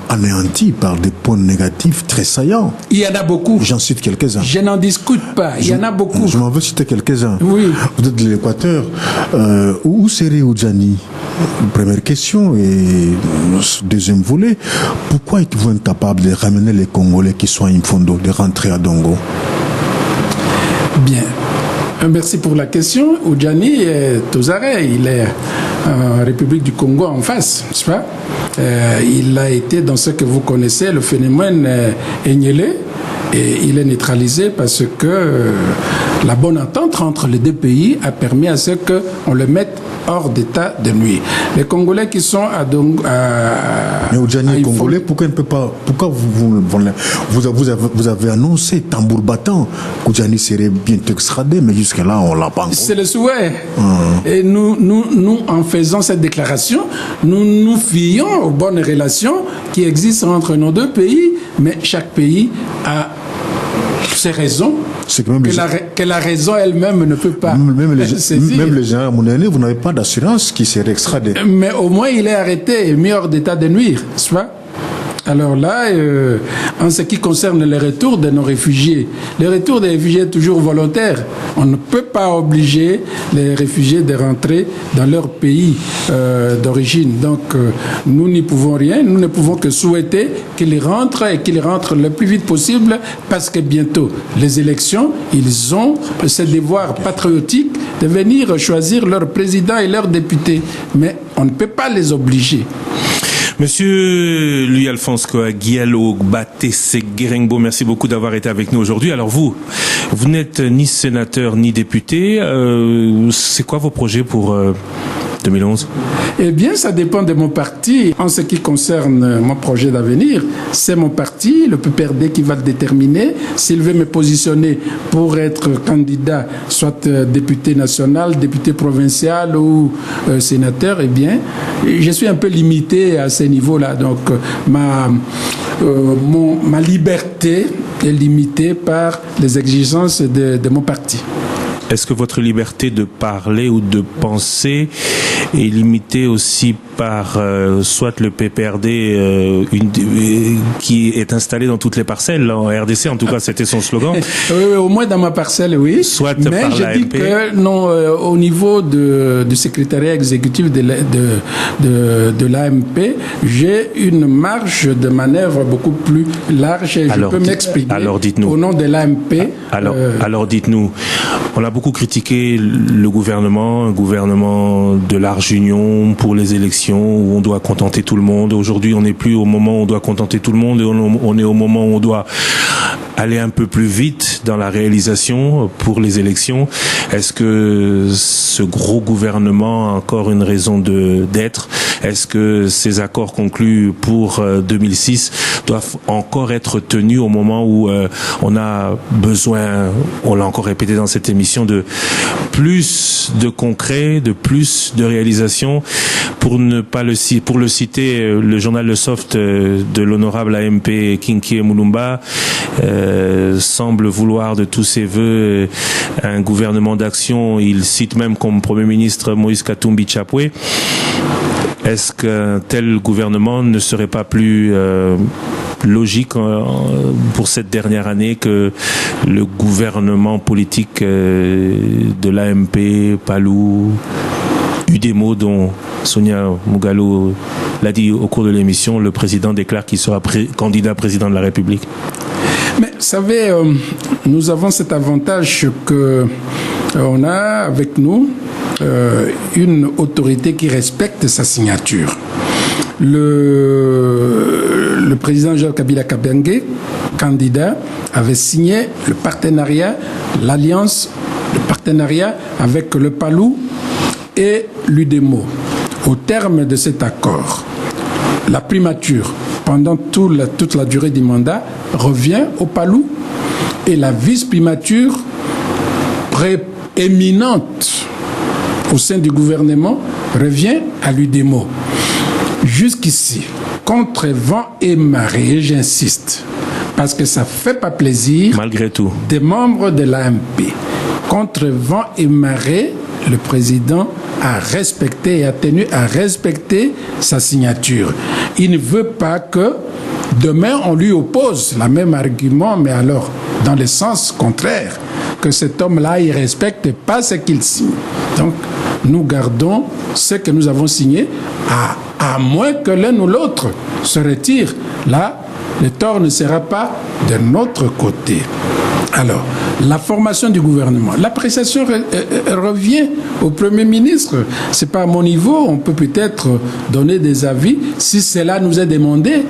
anéanti par des points négatifs très saillants? Il y en a beaucoup. J'en cite quelques-uns. Je n'en discute pas. Il y en a beaucoup. Je m'en veux citer quelques-uns. Oui. Vous êtes de l'Équateur. Où serait Oudjani? Première question. Et deuxième volet, pourquoi êtes-vous incapable de ramener les Congolais qui sont à Imfondo, de rentrer à Dongo? Bien. Merci pour la question. Oudjani est aux arrêts. Il est en République du Congo en face, n'est-ce pas? Il a été dans ce que vous connaissez, le phénomène Enyele, et il est neutralisé parce que la bonne entente entre les deux pays a permis à ce qu'on le mette hors d'état de nuire. Les Congolais qui sont à Dongo... Mais Oudjani est Congolais, pourquoi il ne peut pas... Pourquoi vous avez annoncé, tambour battant, qu'Oudjani serait bientôt extradé, mais jusque-là, on ne l'a pas encore. C'est le souhait. Et nous, en faisant cette déclaration, nous nous fions aux bonnes relations qui existent entre nos deux pays, mais chaque pays a ses raisons C'est que même que la raison elle-même ne peut pas saisir. Même le général Mounene, vous n'avez pas d'assurance qu'il serait extradé. Mais au moins, il est arrêté et mis hors d'état de nuire, n'est-ce pas? Alors là, en ce qui concerne le retour de nos réfugiés, le retour des réfugiés est toujours volontaire. On ne peut pas obliger les réfugiés de rentrer dans leur pays d'origine. Donc, nous n'y pouvons rien. Nous ne pouvons que souhaiter qu'ils rentrent et qu'ils rentrent le plus vite possible parce que bientôt, les élections, ils ont ce devoir patriotique de venir choisir leur président et leurs députés. Mais on ne peut pas les obliger. Monsieur Louis-Alphonse Koagialo Batese Guerengbo, merci beaucoup d'avoir été avec nous aujourd'hui. Alors vous n'êtes ni sénateur ni député. C'est quoi vos projets pour 2011? Eh bien, ça dépend de mon parti. En ce qui concerne mon projet d'avenir, c'est mon parti, le PPRD, qui va le déterminer. S'il veut me positionner pour être candidat, soit député national, député provincial ou sénateur, eh bien, je suis un peu limité à ce niveau-là. Donc, ma liberté est limitée par les exigences de mon parti. Est-ce que votre liberté de parler ou de penser est limitée aussi par soit le PPRD qui est installé dans toutes les parcelles en RDC, en tout cas c'était son slogan. Oui, au moins dans ma parcelle, oui. Soit mais par je l'AMP. dis que non, au niveau du secrétariat exécutif de l'AMP, j'ai une marge de manœuvre beaucoup plus large et je peux m'exprimer au nom de l'AMP. Alors dites-nous, on a beaucoup critiqué le gouvernement, un gouvernement de large union pour les élections où on doit contenter tout le monde. Aujourd'hui, on n'est plus au moment où on doit contenter tout le monde et on est au moment où on doit aller un peu plus vite dans la réalisation pour les élections. Est-ce que ce gros gouvernement a encore une raison d'être? Est-ce que ces accords conclus pour 2006 doivent encore être tenus au moment où on a besoin, on l'a encore répété dans cette émission, de plus de concret, de plus de réalisation? Pour le citer, le journal Le Soft de l'honorable AMP Kinkie Mulumba semble vouloir de tous ses voeux un gouvernement d'action. Il cite même comme Premier ministre Moïse Katumbi Chapwe. Est-ce qu'un tel gouvernement ne serait pas plus logique pour cette dernière année que le gouvernement politique de l'AMP, Palou, UDEMO, dont Sonia Mugalo l'a dit au cours de l'émission, le président déclare qu'il sera candidat président de la République? Mais vous savez, nous avons cet avantage que on a avec nous une autorité qui respecte sa signature. Le président Jacques Kabila Kabange, candidat, avait signé le partenariat, l'alliance, le partenariat avec le Palou et l'UDEMO. Au terme de cet accord, la primature, pendant toute la durée du mandat, revient au Palou et la vice-primature prééminente au sein du gouvernement revient à l'UDEMO. Jusqu'ici, contre vent et marée, et j'insiste, parce que ça ne fait pas plaisir, malgré tout, des membres de l'AMP. Contre vent et marée, le président a respecté et a tenu à respecter sa signature. Il ne veut pas que demain on lui oppose le même argument, mais alors dans le sens contraire, que cet homme-là il respecte pas ce qu'il signe. Donc nous gardons ce que nous avons signé, à moins que l'un ou l'autre se retire. Là, le tort ne sera pas de notre côté. Alors, la formation du gouvernement, l'appréciation revient au Premier ministre. C'est pas à mon niveau, on peut peut-être donner des avis si cela nous est demandé,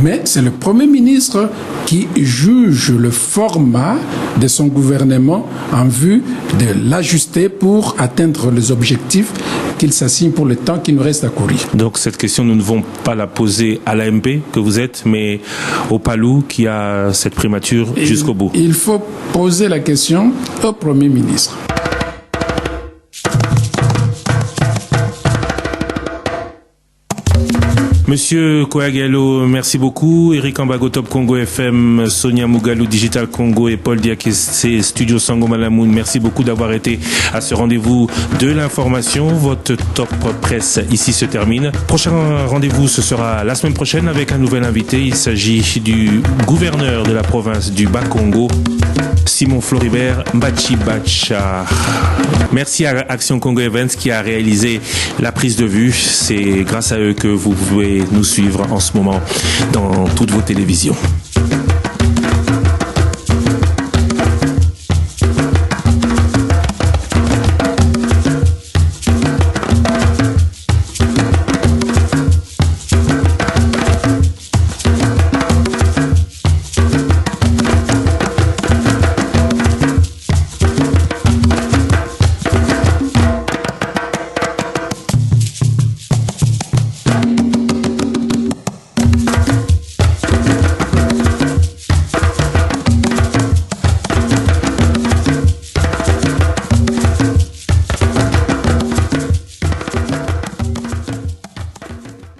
mais c'est le Premier ministre qui juge le format de son gouvernement en vue de l'ajuster pour atteindre les objectifs qu'il s'assigne pour le temps qui nous reste à courir. Donc cette question, nous ne devons pas la poser à l'AMP que vous êtes, mais au Palou qui a cette primature jusqu'au bout. Il faut poser la question au Premier ministre. Monsieur Kouagalo, merci beaucoup. Eric Ambago, Top Congo FM, Sonia Mugalou, Digital Congo et Paul Diakese, Studio Sango Malamoun, merci beaucoup d'avoir été à ce rendez-vous de l'information. Votre Top Presse ici se termine. Prochain rendez-vous, ce sera la semaine prochaine avec un nouvel invité. Il s'agit du gouverneur de la province du Bas-Congo, Simon Floribert Mbachibacha. Merci à Action Congo Events qui a réalisé la prise de vue. C'est grâce à eux que vous pouvez nous suivre en ce moment dans toutes vos télévisions.